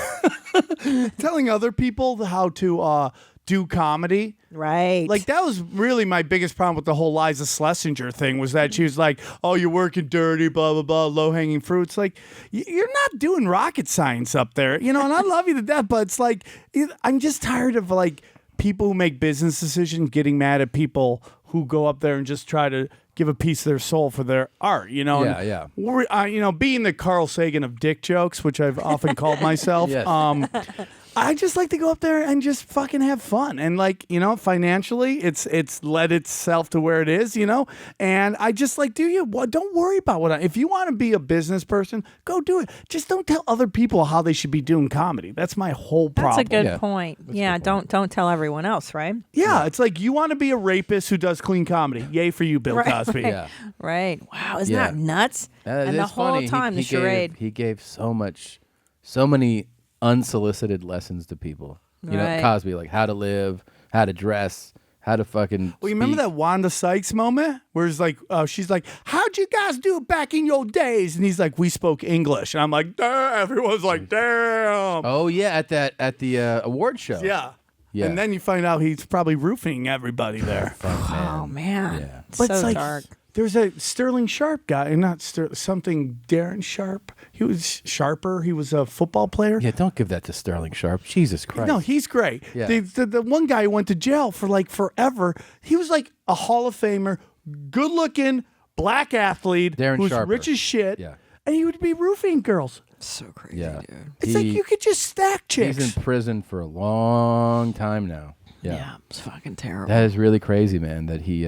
N: telling other people how to do comedy.
D: Right.
N: Like that was really my biggest problem with the whole Liza Schlesinger thing was that she was like, "Oh, you're working dirty, blah blah blah, low hanging fruits." Like you're not doing rocket science up there, you know. And I love you to death, but it's like I'm just tired of like people who make business decisions getting mad at people who go up there and just try to give a piece of their soul for their art, you know.
C: Yeah,
N: And
C: yeah.
N: we're, you know, being the Carl Sagan of dick jokes, which I've often called myself.
C: Yes.
N: I just like to go up there and just fucking have fun. And like, you know, financially it's led itself to where it is, you know? And I just like, don't worry about if you want to be a business person, go do it. Just don't tell other people how they should be doing comedy. That's my whole problem.
D: That's a good
C: Yeah.
D: point. Yeah, don't tell everyone else, right?
N: Yeah, it's like you want to be a rapist who does clean comedy. Yay for you, Bill Cosby.
C: Yeah.
D: Right. Wow, isn't
C: Yeah.
D: that nuts?
C: It
D: And the
C: is
D: whole
C: funny.
D: time, the
C: He
D: charade.
C: He gave so many unsolicited lessons to people. You know,
D: Right.
C: Cosby, like how to live, how to dress, how to fucking.
N: Well, you remember
C: speak.
N: that Wanda Sykes moment where it's like, she's like, "How'd you guys do it back in your days?" And he's like, "We spoke English." And I'm like, "Damn!" Everyone's like, "Damn!"
C: Oh yeah, at the award show.
N: Yeah.
C: Yeah.
N: And then you find out he's probably roofing everybody there.
D: Oh man.
C: Yeah.
N: But
D: So
N: it's like,
D: dark.
N: there's a Sterling Sharp guy, not something Darren Sharp. He was Sharper. He was a football player.
C: Yeah, don't give that to Sterling Sharp. Jesus Christ.
N: No, he's great.
C: Yeah.
N: The one guy who went to jail for like forever, he was like a Hall of Famer, good looking, black athlete
C: Darren
N: who's
C: Sharper.
N: rich as shit.
C: Yeah.
N: And he would be roofing girls.
D: So crazy,
C: Yeah.
D: dude.
N: It's like you could just stack chicks.
C: He's in prison for a long time now. Yeah.
D: Yeah, it's fucking terrible.
C: That is really crazy, man. That he,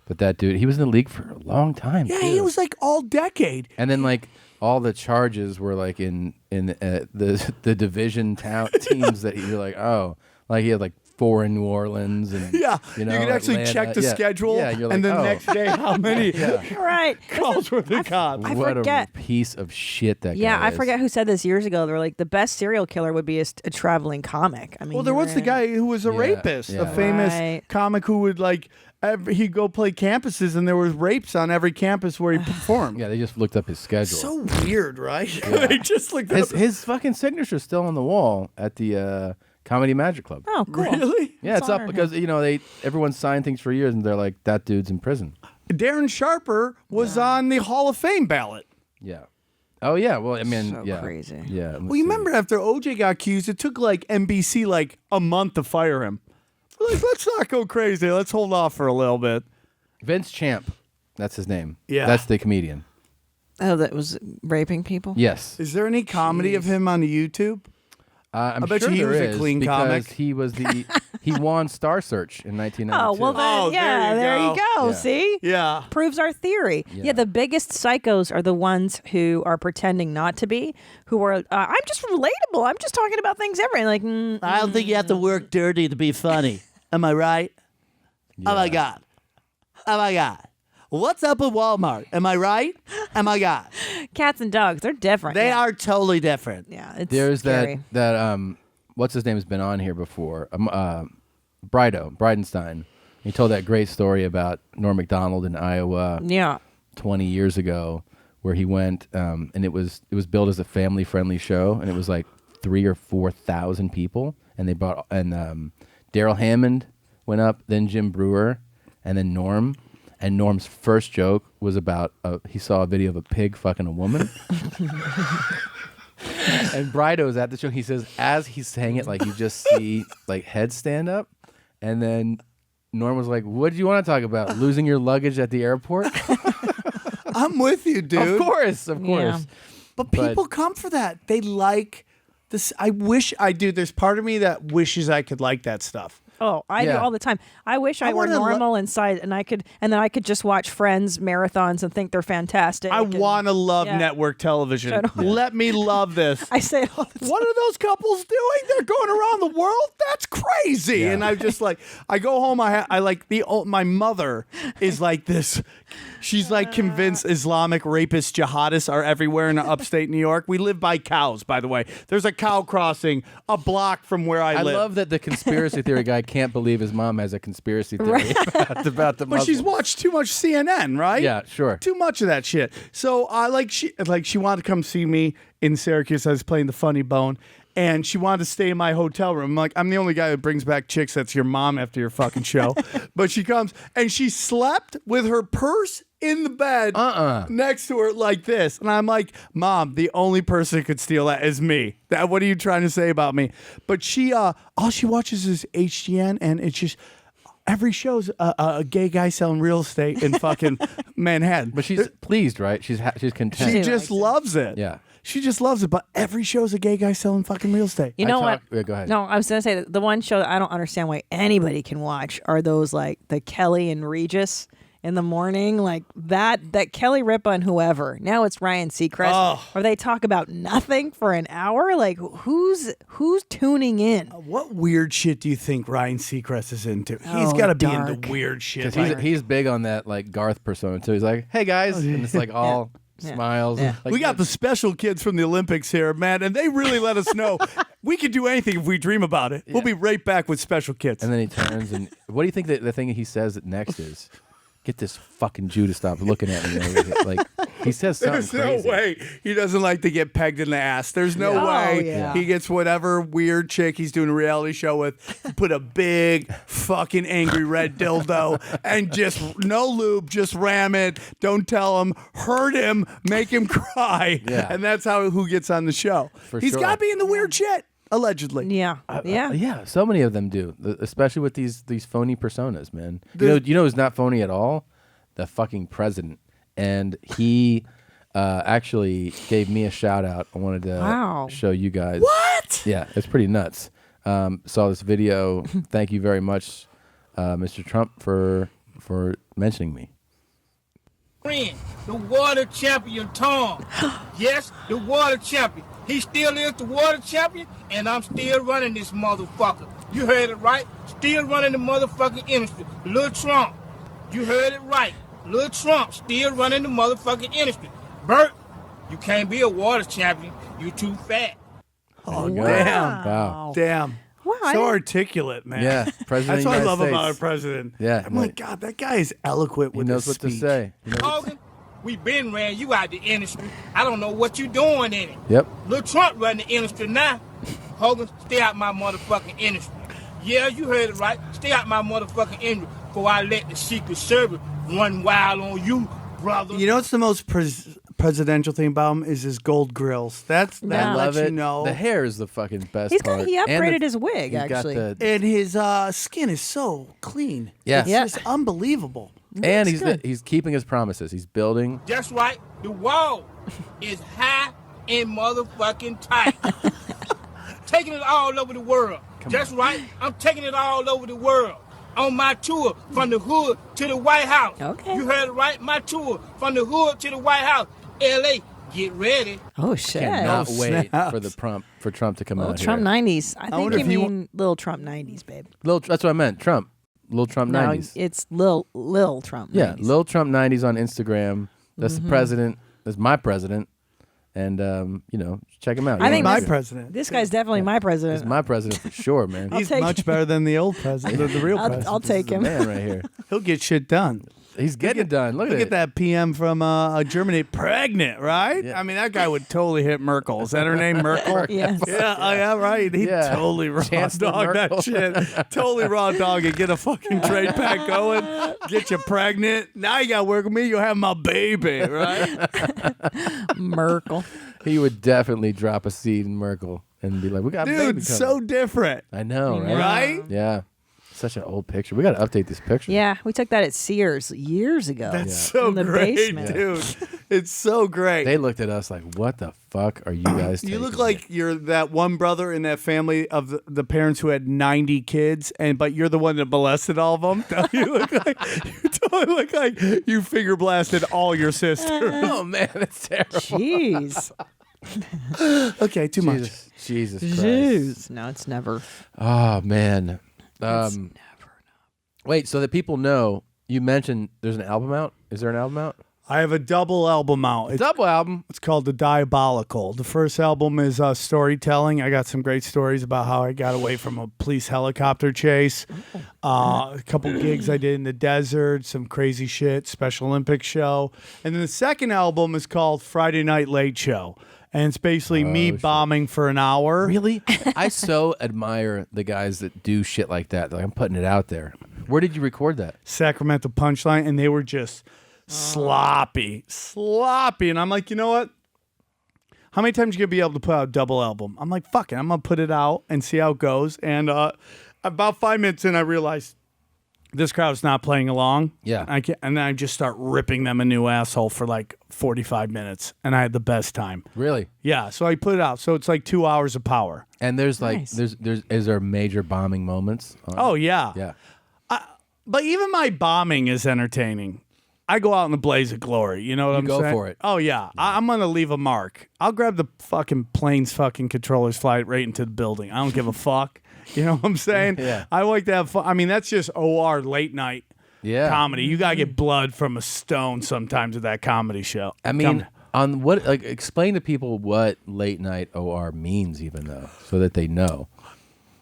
C: that dude, he was in the league for a long time.
N: Yeah,
C: too.
N: he was like all decade.
C: And then like all the charges were like in the division teams that you're like, oh, like he had like 4 in New Orleans and
N: Yeah,
C: you know,
N: you can actually
C: Atlanta.
N: check the
C: Yeah.
N: schedule,
C: Yeah, you're
N: and
C: like,
N: the
C: oh.
N: next day how many
D: Right.
N: calls were the cops.
D: I
C: What
D: forget.
C: a piece of shit that
D: Yeah,
C: guy
D: I
C: is.
D: forget who said this years ago. They were like, the best serial killer would be a traveling comic. I mean,
N: Well, there was the guy who was a rapist, a famous
D: Right.
N: comic who would like he'd go play campuses, and there was rapes on every campus where he performed.
C: Yeah, they just looked up his schedule.
N: So weird, right? They just looked up
C: his fucking signature's still on the wall at the Comedy Magic Club.
D: Oh, cool.
N: Really?
C: Yeah, it's up because you know everyone signed things for years, and they're like, that dude's in prison.
N: Darren Sharper was on the Hall of Fame ballot.
C: Yeah. Oh yeah. Well, I mean,
D: So
C: yeah,
D: crazy.
C: Yeah.
N: Well, you remember after OJ got accused, it took like NBC like a month to fire him. We're like, let's not go crazy. Let's hold off for a little bit.
C: Vince Champ, that's his name.
N: Yeah.
C: That's the comedian.
D: Oh, that was raping people?
C: Yes.
N: Is there any comedy of him on the YouTube?
C: I'm
N: I bet
C: sure
N: you he
C: there
N: was a
C: is,
N: clean
C: because
N: comic.
C: he was he won Star Search in 1992.
D: Oh, well then, yeah, there you go.
C: Yeah.
D: See?
N: Yeah.
D: Proves our theory. Yeah. The biggest psychos are the ones who are pretending not to be, who are, I'm just relatable. I'm just talking about things every, like,
T: I don't think you have to work dirty to be funny. Am I right? Oh my God. Oh my God.
N: What's up with Walmart? Am I right? Oh my God.
D: Cats and dogs, they're different.
N: They
D: yeah.
N: are totally different.
D: Yeah, it's
C: There's
D: scary.
C: that what's his name has been on here before. Bridenstine. He told that great story about Norm Macdonald in Iowa.
D: Yeah.
C: 20 years ago, where he went, and it was billed as a family friendly show, and it was like 3,000 or 4,000 people, and they brought Daryl Hammond went up, then Jim Brewer, and then Norm. And Norm's first joke was about he saw a video of a pig fucking a woman. And Brido's at the show. He says, as he's saying it, like you just see like heads stand up, and then Norm was like, "What do you want to talk about? Losing your luggage at the airport?"
N: I'm with you, dude.
C: Of course.
D: Yeah.
N: But people come for that. They like this. I wish I do. There's part of me that wishes I could like that stuff.
D: Oh, I do
C: Yeah.
D: all the time. I wish I were
N: wanna
D: normal inside, and then I could just watch Friends marathons and think they're fantastic.
N: I want to love
D: yeah.
N: network television.
D: Shut up.
N: Let me love this.
D: I say it all the time.
N: What are those couples doing? They're going around the world? That's crazy.
C: Yeah.
N: And I just like, I go home, I like my mother is like this. She's like convinced Islamic rapists, jihadists are everywhere in upstate New York. We live by cows, by the way. There's a cow crossing a block from where I live.
C: I love that the conspiracy theory guy can't believe his mom has a conspiracy theory about the
N: But she's
C: Muslims.
N: watched too much CNN, right?
C: Yeah, sure.
N: Too much of that shit. So she wanted to come see me in Syracuse. I was playing the Funny Bone, and she wanted to stay in my hotel room. I'm like, I'm the only guy that brings back chicks. That's your mom after your fucking show. But she comes and she slept with her purse in the bed next to her like this. And I'm like, Mom, the only person who could steal that is me. What are you trying to say about me? But she, all she watches is HGN, and it's just every show's a gay guy selling real estate in fucking Manhattan.
C: But she's pleased, right? She's content.
N: She just loves it.
C: Yeah.
N: She just loves it. But every show's a gay guy selling fucking real estate.
D: You know what?
C: Yeah, go ahead.
D: No, I was gonna say that the one show that I don't understand why anybody can watch are those like the Kelly and Regis in the morning, like that Kelly Ripa and whoever. Now it's Ryan Seacrest, where they talk about nothing for an hour. Like who's tuning in?
N: What weird shit do you think Ryan Seacrest is into? He's got to be into weird shit.
C: 'Cause he's big on that like Garth persona too. He's like, "Hey guys," and it's like all smiles.
D: Yeah.
C: Like,
N: we got the special kids from the Olympics here, man, and they really let us know we can do anything if we dream about it. We'll be right back with special kids.
C: And then he turns and what do you think that the thing he says next is? Get this fucking Jew to stop looking at me. Like he says something
N: There's no
C: crazy.
N: way he doesn't like to get pegged in the ass. There's no
C: Yeah.
N: way
C: Oh, yeah.
N: he gets whatever weird chick he's doing a reality show with, put a big fucking angry red dildo and just no lube, just ram it. Don't tell him, hurt him, make him cry.
C: Yeah.
N: And that's who gets on the show. He's
C: sure.
N: got to be in the weird shit. Allegedly.
D: Yeah.
C: Yeah, so many of them do, especially with these phony personas, man. You know who's not phony at all? The fucking president. And he actually gave me a shout out. I wanted to show you guys.
N: What?
C: Yeah, it's pretty nuts. Saw this video. Thank you very much, Mr. Trump, for mentioning me.
E: Friend, the water champion, Tom. Yes, the water champion. He still is the water champion, and I'm still running this motherfucker. You heard it right. Still running the motherfucking industry. Lil Trump. You heard it right. Lil Trump still running the motherfucking industry. Bert, you can't be a water champion. You too fat.
N: Oh,
C: Wow.
N: damn.
C: Wow.
N: Damn.
D: Wow,
N: So articulate, man.
C: Yeah, president
N: That's what
C: of
N: I
C: the
N: love
C: United
N: about our
C: States.
N: president.
C: Yeah,
N: I'm like, God, that guy is eloquent
C: He
N: with
C: knows
N: his
C: what to
N: speech.
C: say.
E: Hogan, we been ran you out the industry. I don't know what you doing in it.
C: Yep.
E: Lil Trump running the industry now. Hogan, stay out my motherfucking industry. Yeah, you heard it right. Stay out my motherfucking industry before I let the Secret Service run wild on you, brother.
N: You know what's the most presidential thing about him is his gold grills. That
C: I love
N: lets
C: it.
N: you know.
C: The hair is the fucking best
D: He
C: part.
D: upgraded his wig,
C: he's got
D: actually.
N: And his skin is so clean.
C: Yeah.
N: It's just unbelievable.
C: And
D: Looks
C: he's keeping his promises. He's building.
E: That's right. The wall is high and motherfucking tight. Taking it all over the world. That's right. I'm taking it all over the world. On my tour from the hood to the White House.
D: Okay.
E: You heard it right. My tour from the hood to the White House. L.A. Get ready.
D: Oh shit!
C: Cannot
N: Oh,
C: wait
N: snaps.
C: for Trump to come
D: Little
C: out
D: Trump
C: here.
D: 90s. I think
N: wonder
D: you
N: if he
D: mean little Trump 90s, babe.
C: That's what I meant. Trump. Lil Trump
D: No,
C: 90s.
D: it's Lil Trump.
C: Yeah,
D: 90s.
C: Lil Trump 90s on Instagram. That's the president. That's my president. And, check him out.
D: I think
N: my
D: this-
N: president.
D: This guy's definitely my president.
C: He's my president for sure, man.
N: He's
D: take
N: much
D: it.
N: better than the old president, the real president.
D: I'll take
C: This is
D: him.
C: the man right here.
N: He'll get shit done.
C: He's getting it done. Look
N: at
C: it.
N: that PM from Germany, pregnant, right? I mean, that guy would totally hit Merkel. Is that her name, Merkel?
D: Yes.
N: Yeah, oh, yeah, right. He'd
C: Yeah.
N: totally raw
C: Chancellor
N: dog
C: Merkel.
N: that shit. Totally raw dog and get a fucking trade pack going. Get you pregnant. Now you got to work with me. You'll have my baby, right?
D: Merkel.
C: He would definitely drop a seed in Merkel and be like, "We got a baby
N: Dude,
C: coming."
N: so different.
C: I know, right?
N: Right?
C: Yeah. Such an old picture. We got to update this picture.
D: Yeah, we took that at Sears years ago.
N: That's so
D: in the
N: great,
D: basement.
N: dude. It's so great.
C: They looked at us like, "What the fuck are you guys?"
N: You look
C: taking?"
N: like you're that one brother in that family of the parents who had 90 kids, but you're the one that molested all of them. You totally look like you finger blasted all your sisters.
C: Oh man, that's terrible.
D: Jeez.
N: Okay, too much.
C: Jesus Christ.
D: Jeez. No, it's never.
C: Oh man. Wait, so that people know, you mentioned there's an album out. Is there an album out?
N: I have a double album out.
C: Double album.
N: It's called The Diabolical. The first album is storytelling. I got some great stories about how I got away from a police helicopter chase. A couple gigs I did in the desert, some crazy shit, Special Olympics show. And then the second album is called Friday Night Late Show. And it's basically me bombing for an hour.
C: Really? I so admire the guys that do shit like that. Like, I'm putting it out there. Where did you record that?
N: Sacramento Punchline, and they were just sloppy. And I'm like, you know what? How many times are you going to be able to put out a double album? I'm like, fuck it. I'm going to put it out and see how it goes. And about 5 minutes in, I realized this crowd's not playing along.
C: Yeah.
N: And then I just start ripping them a new asshole for like 45 minutes. And I had the best time.
C: Really?
N: Yeah. So I put it out. So it's like 2 hours of power.
C: And there's like,
D: Nice.
C: is there major bombing moments?
N: Oh, yeah.
C: Yeah.
N: But even my bombing is entertaining. I go out in the blaze of glory. You know what I'm
C: go
N: saying?
C: for it.
N: Oh, yeah. I'm going to leave a mark. I'll grab the fucking plane's fucking controllers, fly it right into the building. I don't give a fuck. You know what I'm saying?
C: Yeah.
N: I like to have fun. I mean, that's just OR late night comedy. You got to get blood from a stone sometimes at that comedy show.
C: I mean, on what, like, explain to people what late night OR means, even though, so that they know.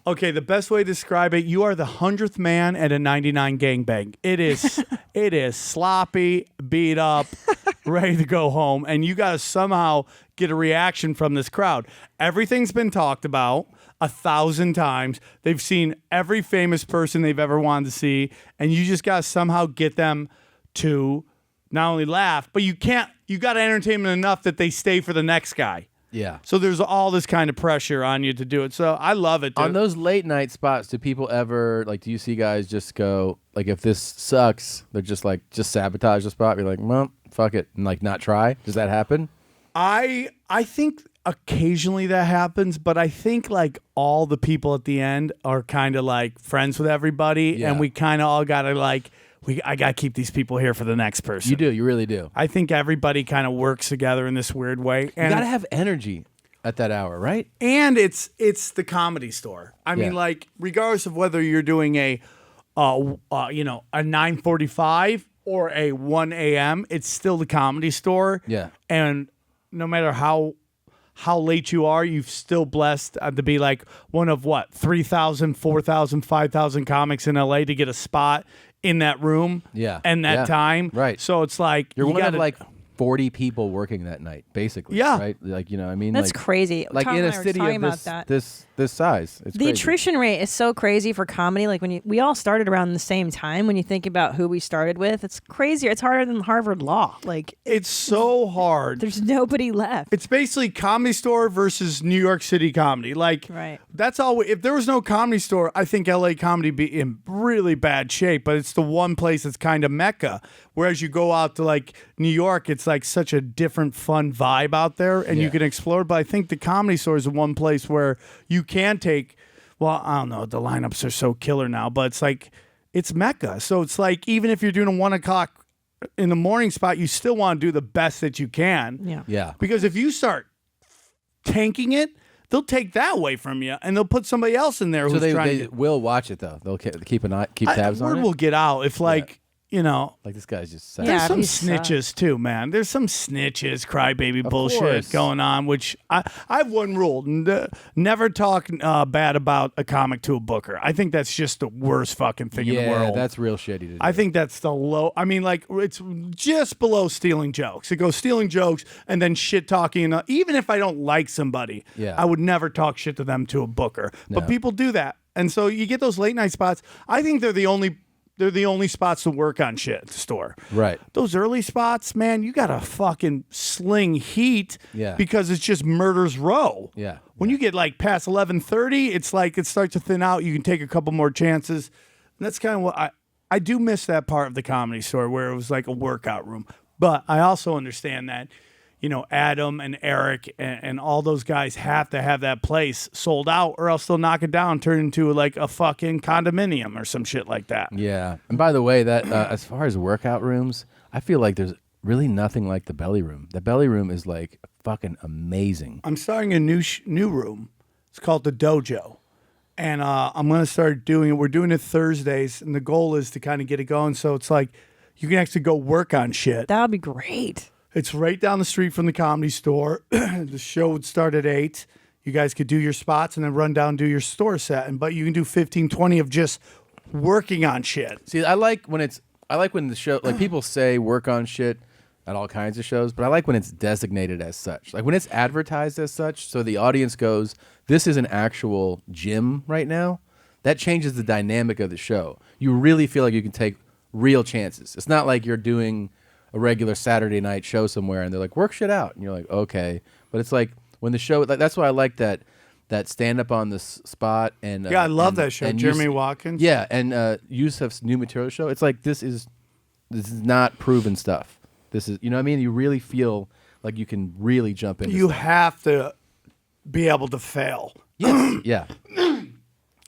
N: Okay, the best way to describe it, you are the 100th man at a 99 gangbang. It is sloppy, beat up, ready to go home, and you got to somehow get a reaction from this crowd. Everything's been talked about 1,000 times. They've seen every famous person they've ever wanted to see, and you just got to somehow get them to not only laugh, but you got to entertain them enough that they stay for the next guy.
C: Yeah.
N: So there's all this kind of pressure on you to do it. So I love it. Dude.
C: On those late night spots, do people ever, like, do you see guys just go, like, if this sucks, they're just like, just sabotage the spot? Be like, well, fuck it, and like not try? Does that happen?
N: I think occasionally that happens, but I think like all the people at the end are kind of like friends with everybody, and we kind of all gotta like, I gotta keep these people here for the next person.
C: You do, you really do.
N: I think everybody kind of works together in this weird way. And
C: You gotta have energy at that hour, right?
N: And it's the Comedy Store. I mean, like, regardless of whether you're doing a 9:45 or a 1 a.m., it's still the Comedy Store.
C: Yeah.
N: And no matter how late you are, you've still blessed to be like one of 3,000, 4,000, 5,000 comics in LA to get a spot in that room.
C: Yeah.
N: And that time.
C: Right.
N: So it's like
C: You're
N: you
C: one
N: gotta,
C: of like 40 people working that night, basically.
N: Yeah.
C: Right? Like, you know, I mean,
D: That's
C: like,
D: crazy.
C: Like
D: Tom
C: in
D: and
C: a
D: I were
C: city
D: talking
C: of
D: about
C: this
D: that.
C: this size. It's
D: The
C: crazy.
D: attrition rate is so crazy for comedy. Like we all started around the same time. When you think about who we started with, it's crazier. It's harder than Harvard Law. Like
N: it's so hard.
D: There's nobody left.
N: It's basically Comedy Store versus New York City comedy. Like,
D: right.
N: That's all. If there was no Comedy Store, I think LA comedy be in really bad shape. But it's the one place that's kind of mecca. Whereas you go out to like New York, it's like such a different, fun vibe out there, and you can explore. But I think the Comedy Store is the one place where you can take. Well, I don't know. The lineups are so killer now, but it's like it's mecca. So it's like even if you're doing a 1 o'clock in the morning spot, you still want to do the best that you can.
D: Yeah.
C: Yeah.
N: Because if you start tanking it, they'll take that away from you and they'll put somebody else in there
C: So
N: who's
C: they
N: trying to.
C: will watch it though. They'll keep tabs on
N: Word
C: it.
N: will get out if like. You know,
C: like this guy's just sad.
N: there's some snitches too, man. There's some snitches, crybaby bullshit
C: course.
N: going on. Which I have one rule: never talk bad about a comic to a booker. I think that's just the worst fucking thing in the world.
C: That's real shitty to do.
N: I think that's the low. I mean, like it's just below stealing jokes. It goes stealing jokes and then shit talking. Even if I don't like somebody, I would never talk shit to them to a booker.
C: No.
N: But people do that, and so you get those late night spots. I think they're the only spots to work on shit at the store.
C: Right.
N: Those early spots, man, you gotta fucking sling heat.
C: Yeah.
N: Because it's just murder's row.
C: Yeah.
N: When you get like past 11:30, it's like it starts to thin out. You can take a couple more chances. And that's kind of what I do miss that part of the Comedy Store where it was like a workout room. But I also understand that, you know, Adam and Eric and all those guys have to have that place sold out or else they'll knock it down, turn into like a fucking condominium or some shit like that.
C: Yeah. And by the way, that as far as workout rooms, I feel like there's really nothing like the belly room. The belly room is like fucking amazing.
N: I'm starting a new room. It's called the Dojo. And I'm going to start doing it. We're doing it Thursdays. And the goal is to kind of get it going. So it's like you can actually go work on shit.
D: That would be great.
N: It's right down the street from the Comedy Store. The show would start at 8. You guys could do your spots and then run down and do your store set. But you can do 15, 20 of just working on shit.
C: See, I like when the show, like people say work on shit at all kinds of shows, but I like when it's designated as such. Like when it's advertised as such, so the audience goes, this is an actual gym right now. That changes the dynamic of the show. You really feel like you can take real chances. It's not like you're doing a regular Saturday night show somewhere and they're like, work shit out. And you're like, okay. But it's like when the show, that's why I like that stand up on the spot. And
N: Yeah, I love that show. Jeremy Watkins.
C: Yeah, and Yusuf's new material show. It's like this is not proven stuff. This is, you know what I mean? You really feel like you can really jump into
N: You
C: stuff.
N: have to be able to fail.
C: Yes. Yeah.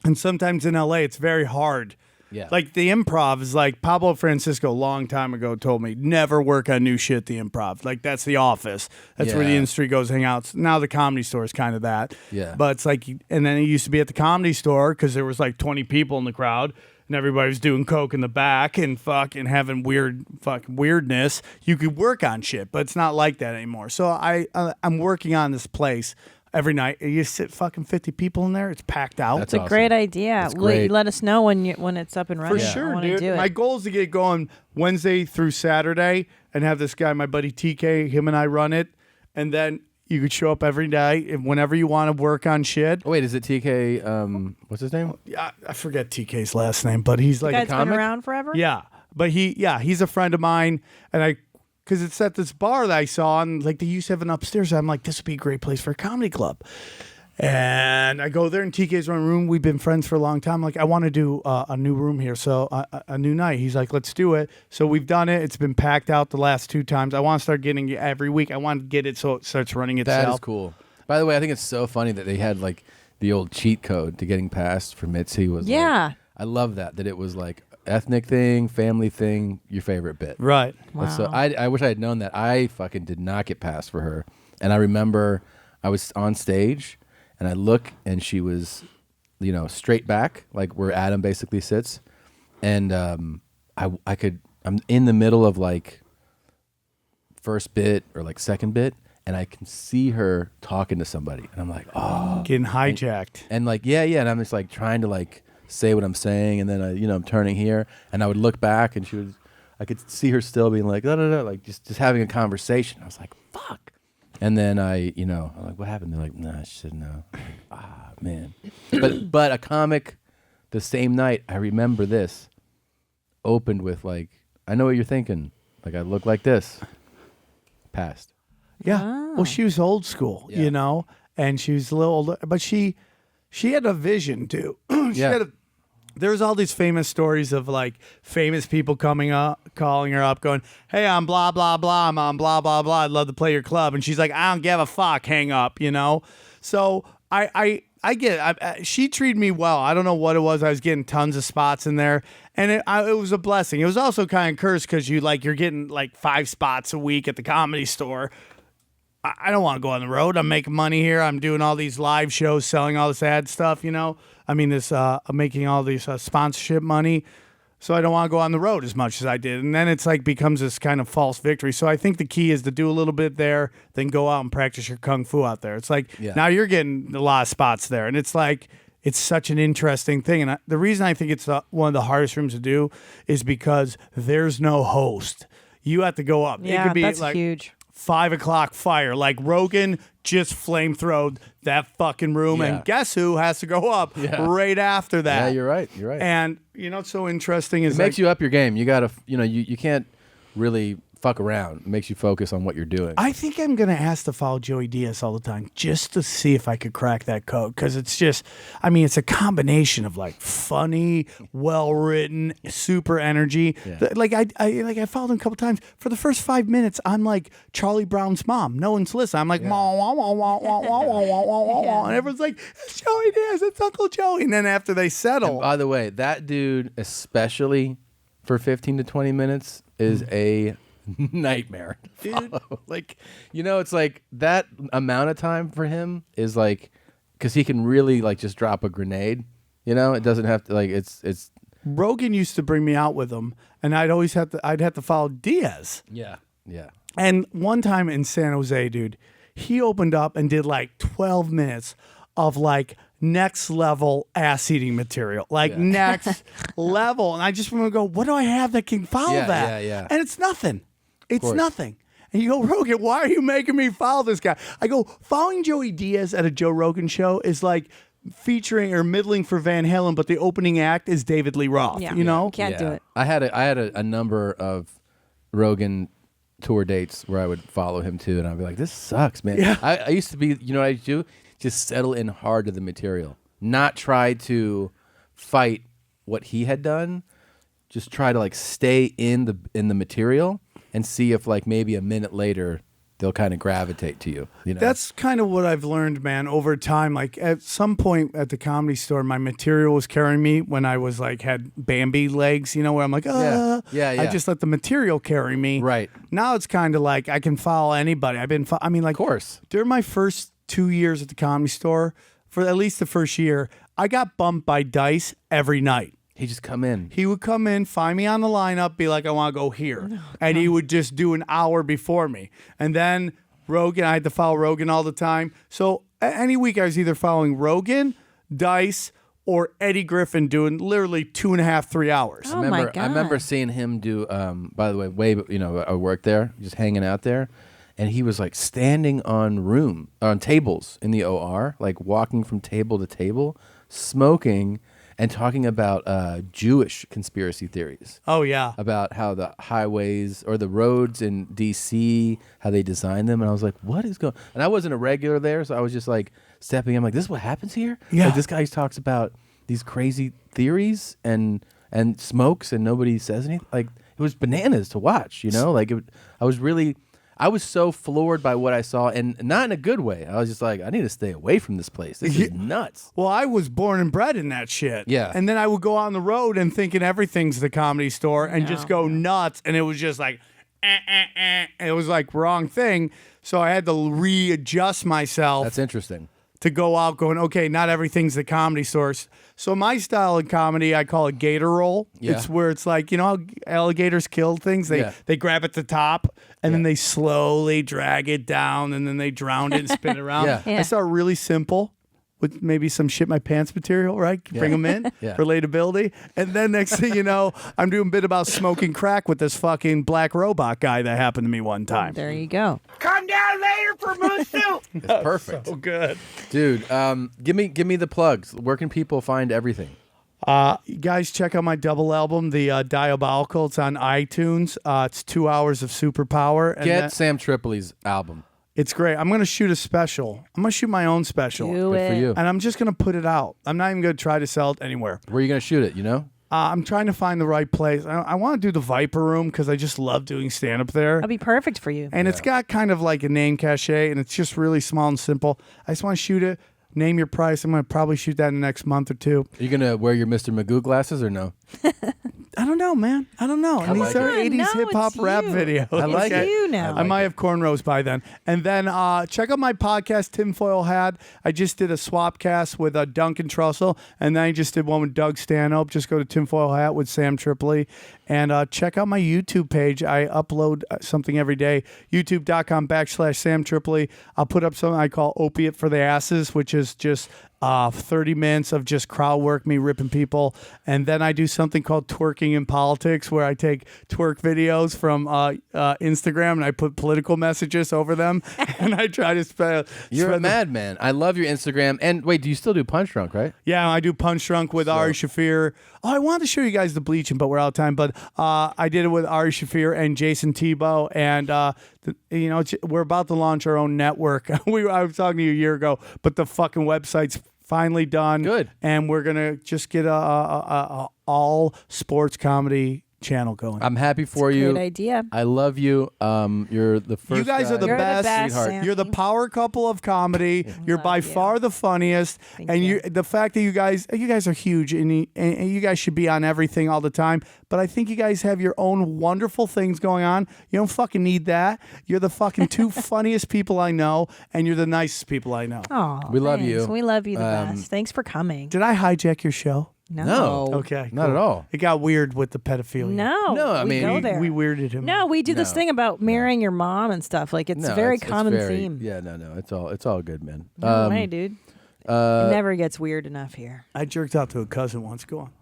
N: And sometimes in LA, it's very hard.
C: Yeah.
N: Like the Improv is like Pablo Francisco a long time ago told me, never work on new shit at the Improv. Like that's the office. That's where the
C: Yeah.
N: industry goes hang out. Now the Comedy Store is kind of that.
C: Yeah.
N: But it's like, and then it used to be at the Comedy Store because there was like 20 people in the crowd and everybody was doing coke in the back and fucking having weirdness. You could work on shit, but it's not like that anymore. So I'm working on this place. Every night, you sit fucking 50 people in there. It's packed out.
D: It's a great idea. Let us know when it's up and running.
N: For sure,
D: I wanna
N: dude.
D: do it.
N: My goal is to get going Wednesday through Saturday and have this guy, my buddy TK, him and I run it. And then you could show up every day and whenever you want to work on shit.
C: Oh, wait, is it TK? What's his name?
N: Yeah, I forget TK's last name, but he's like
D: Guy's
N: a comic.
D: been around forever?
N: Yeah, but he's a friend of mine, and because it's at this bar that I saw, and like they used to have an upstairs. I'm like, this would be a great place for a comedy club. And I go there, and TK's running a room. We've been friends for a long time. I'm like, I want to do a new room here, so a new night. He's like, let's do it. So we've done it. It's been packed out the last 2 times. I want to start getting it every week. I want to get it so it starts running itself.
C: That is cool. By the way, I think it's so funny that they had like the old cheat code to getting past for Mitzi was
D: Yeah.
C: I love that it was like ethnic thing, family thing, your favorite bit.
N: Right.
C: So
D: Wow.
C: I wish I had known that. I fucking did not get past for her. And I remember I was on stage and I look and she was, straight back, like where Adam basically sits. And I'm in the middle of like first bit or like second bit, and I can see her talking to somebody. And I'm like, oh.
N: Getting hijacked.
C: And like, yeah. And I'm just like trying to like say what I'm saying. And then I'm turning here and I would look back and I could see her still being like, no, like just having a conversation. I was like, fuck. And then I'm like, what happened? They're like, nah, she said no. Man. But a comic the same night, I remember this, opened with like, I know what you're thinking. Like I look like this. Passed.
N: Yeah. Well, she was old school, and she was a little older, but she had a vision too. There's all these famous stories of like famous people coming up, calling her up, going, "Hey, I'm blah blah blah. I'm on blah blah blah. I'd love to play your club." And she's like, "I don't give a fuck. Hang up." So I get it. She treated me well. I don't know what it was. I was getting tons of spots in there, and it was a blessing. It was also kind of cursed because you're getting like 5 spots a week at the Comedy Store. I don't want to go on the road. I'm making money here. I'm doing all these live shows, selling all this ad stuff, you know. I mean, I'm making all these sponsorship money. So I don't want to go on the road as much as I did. And then it's like becomes this kind of false victory. So I think the key is to do a little bit there, then go out and practice your kung fu out there. It's like now you're getting a lot of spots there. And it's like, it's such an interesting thing. And the reason I think it's one of the hardest rooms to do is because there's no host. You have to go up.
D: Yeah,
N: it could be
D: that's
N: like
D: huge.
N: 5 o'clock fire. Like Rogan just flamethrowed that fucking room. And guess who has to go up right after that?
C: Yeah, you're right. You're right.
N: And you know what's so interesting is
C: it makes you up your game. You gotta, you can't really fuck around. It makes you focus on what you're doing.
N: I think I'm going to ask to follow Joey Diaz all the time just to see if I could crack that code. Because it's just, I mean, it's a combination of like funny, well-written, super energy. Like I followed him a couple times. For the first 5 minutes, I'm like Charlie Brown's mom. No one's listening. I'm like, wah, wah, wah, wah, wah, wah, wah, wah, wah, wah. And everyone's like, it's Joey Diaz, it's Uncle Joey. And then after they settle.
C: And by the way, that dude, especially for 15 to 20 minutes, is a nightmare to follow. Like, it's like that amount of time for him is like, because he can really like just drop a grenade. It doesn't have to like it's.
N: Rogan used to bring me out with him, and I'd have to follow Diaz.
C: Yeah.
N: And one time in San Jose, dude, he opened up and did like 12 minutes of like next level ass eating material, like next level. And I just want to go, what do I have that can follow that?
C: Yeah.
N: And it's nothing. It's nothing. And you go, Rogan, why are you making me follow this guy? I go, following Joey Diaz at a Joe Rogan show is like featuring or middling for Van Halen, but the opening act is David Lee Roth. You know?
D: Can't do it.
C: I had a number of Rogan tour dates where I would follow him too, and I'd be like, this sucks, man.
N: Yeah.
C: I used to be, you know what I do? Just settle in hard to the material. Not try to fight what he had done. Just try to like stay in the material and see if like maybe a minute later they'll kind of gravitate to you.
N: That's kind of what I've learned, man, over time. Like at some point at the Comedy Store, my material was carrying me when I was like had Bambi legs, where I'm like,
C: Yeah.
N: I just let the material carry me.
C: Right.
N: Now it's kind of like I can follow anybody. Of
C: course.
N: During my first 2 years at the Comedy Store, for at least the first year, I got bumped by Dice every night.
C: He just come in.
N: He would come in, find me on the lineup, be like, I want to go here. And he would just do an hour before me. And then Rogan, I had to follow Rogan all the time. So any week I was either following Rogan, Dice, or Eddie Griffin doing literally 2.5, 3 hours.
D: Oh my God.
C: I remember seeing him do, by the way, I worked there, just hanging out there. And he was like standing on tables in the OR, like walking from table to table, smoking and talking about Jewish conspiracy theories.
N: Oh, yeah.
C: About how the highways or the roads in D.C., how they designed them. And I was like, what is going on? And I wasn't a regular there, so I was just like stepping in. I'm like, this is what happens here?
N: Yeah.
C: Like, this guy talks about these crazy theories and smokes and nobody says anything. Like, it was bananas to watch, Like, I was so floored by what I saw, and not in a good way. I was just like, I need to stay away from this place. This is nuts.
N: Well, I was born and bred in that shit.
C: Yeah.
N: And then I would go on the road and thinking everything's the Comedy Store and just go nuts. And it was just like, It was like wrong thing. So I had to readjust myself.
C: That's interesting.
N: To go out going, okay, not everything's the Comedy Source. So my style in comedy, I call it gator roll.
C: Yeah.
N: It's where it's like, how alligators kill things? They grab at the top and then they slowly drag it down and then they drown it and spin it around. I start really simple with maybe some shit my pants material, right? Bring them in, relatability. And then next thing you know, I'm doing a bit about smoking crack with this fucking black robot guy that happened to me one time.
D: There you go.
E: Come down later for moose soup.
C: It's perfect.
N: So good.
C: Dude, give me the plugs. Where can people find everything?
N: You guys, check out my double album, The Diabolical. It's on iTunes. It's 2 hours of superpower. And
C: Get Sam Tripoli's album.
N: It's great. I'm going to shoot a special. I'm going to shoot my own special.
C: Good for you.
N: And I'm just going to put it out. I'm not even going to try to sell it anywhere.
C: Where are you going to shoot it,
N: I'm trying to find the right place. I want to do the Viper Room because I just love doing stand-up there.
D: That'd be perfect for you.
N: And it's got kind of like a name cachet, and it's just really small and simple. I just want to shoot it. Name your price. I'm going to probably shoot that in the next month or two.
C: Are you going to wear your Mr. Magoo glasses or no?
N: I don't don't know, man. I don't know. And these are 80s hip hop rap videos.
C: I like it.
D: You now.
N: I might have cornrows by then. And then check out my podcast, Tinfoil Hat. I just did a swap cast with Duncan Trussell, and then I just did one with Doug Stanhope. Just go to Tinfoil Hat with Sam Tripoli. And check out my YouTube page. I upload something every day. YouTube.com/Sam Tripoli. I'll put up something I call Opiate for the Asses, which is just 30 minutes of just crowd work, me ripping people. And then I do something called Twerking in Politics, where I take twerk videos from Instagram and I put political messages over them. And I try to spread.
C: You're a madman. I love your Instagram. And wait, do you still do Punch Drunk, right?
N: Yeah, I do Punch Drunk with Ari Shaffir. Oh, I wanted to show you guys the bleaching, but we're out of time. But I did it with Ari Shaffir and Jason Tebow. And, we're about to launch our own network. I was talking to you a year ago, but the fucking website's finally done.
C: Good.
N: And we're going to just get a all sports comedy channel going.
C: I'm happy for you.
D: Great idea.
C: I love you. You're the first.
N: You guys are the best.
C: Sweetheart.
N: You're the power couple of comedy. You're by far the funniest. The fact that you guys are huge and you guys should be on everything all the time. But I think you guys have your own wonderful things going on. You don't fucking need that. You're the fucking two funniest people I know, and you're the nicest people I know.
D: Oh,
C: we love you.
D: We love you the best. Thanks for coming.
N: Did I hijack your show?
D: No.
N: Okay.
C: Not
N: cool.
C: at all.
N: It got weird with the pedophilia.
D: No.
C: I mean,
D: go there.
N: We weirded him.
D: No, we do this
C: No.
D: thing about marrying your mom and stuff. Like it's a very common theme.
C: Yeah, no. It's all good, man.
D: No way, dude. It never gets weird enough here.
N: I jerked out to a cousin once. Go on.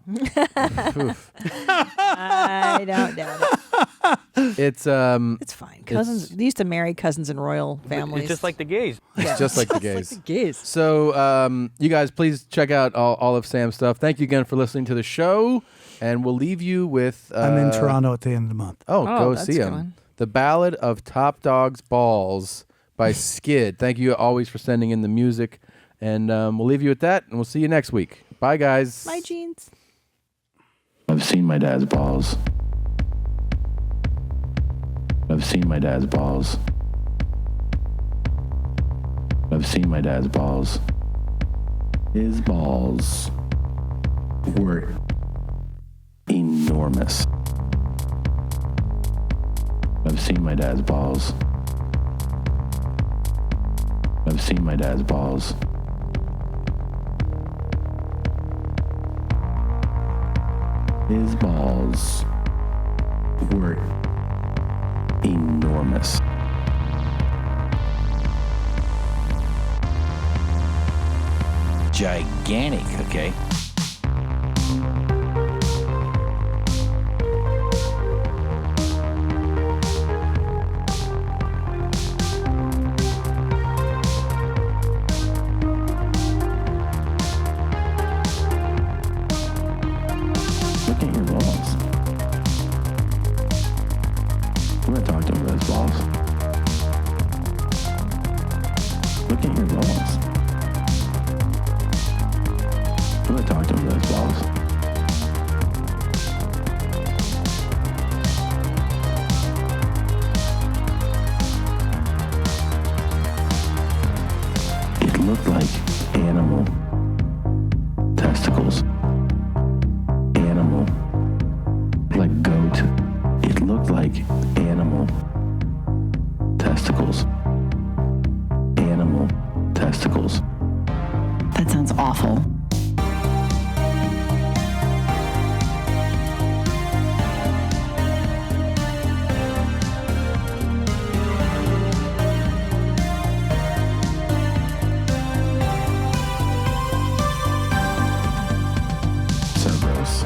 D: I don't doubt it.
C: It's
D: fine. Cousins they used to marry cousins in royal families.
O: It's just like the gays.
C: It's just like the gays.
D: Like the gays.
C: So, you guys, please check out all of Sam's stuff. Thank you again for listening to the show, and we'll leave you with.
N: I'm in Toronto at the end of the month.
C: Go
D: that's
C: see him.
D: going.
C: The Ballad of Top Dog's Balls by Skid. Thank you always for sending in the music, and we'll leave you with that, and we'll see you next week. Bye, guys.
D: Bye, jeans.
U: I've seen my dad's balls. I've seen my dad's balls. I've seen my dad's balls. His balls were enormous. I've seen my dad's balls. I've seen my dad's balls. His balls were enormous. Gigantic, okay? Look at your balls. I'm gonna talk to him about his balls. Look at your balls. I'm gonna talk to him about his balls. It looked like animal testicles. Animal. Like goat. It looked like animal testicles. Animal testicles.
V: That sounds awful.
U: So gross.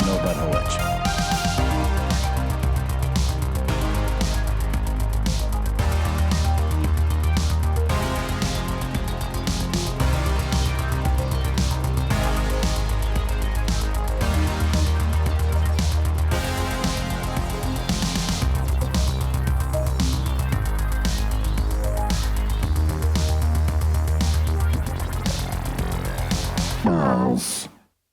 U: No butthole itch. Balls.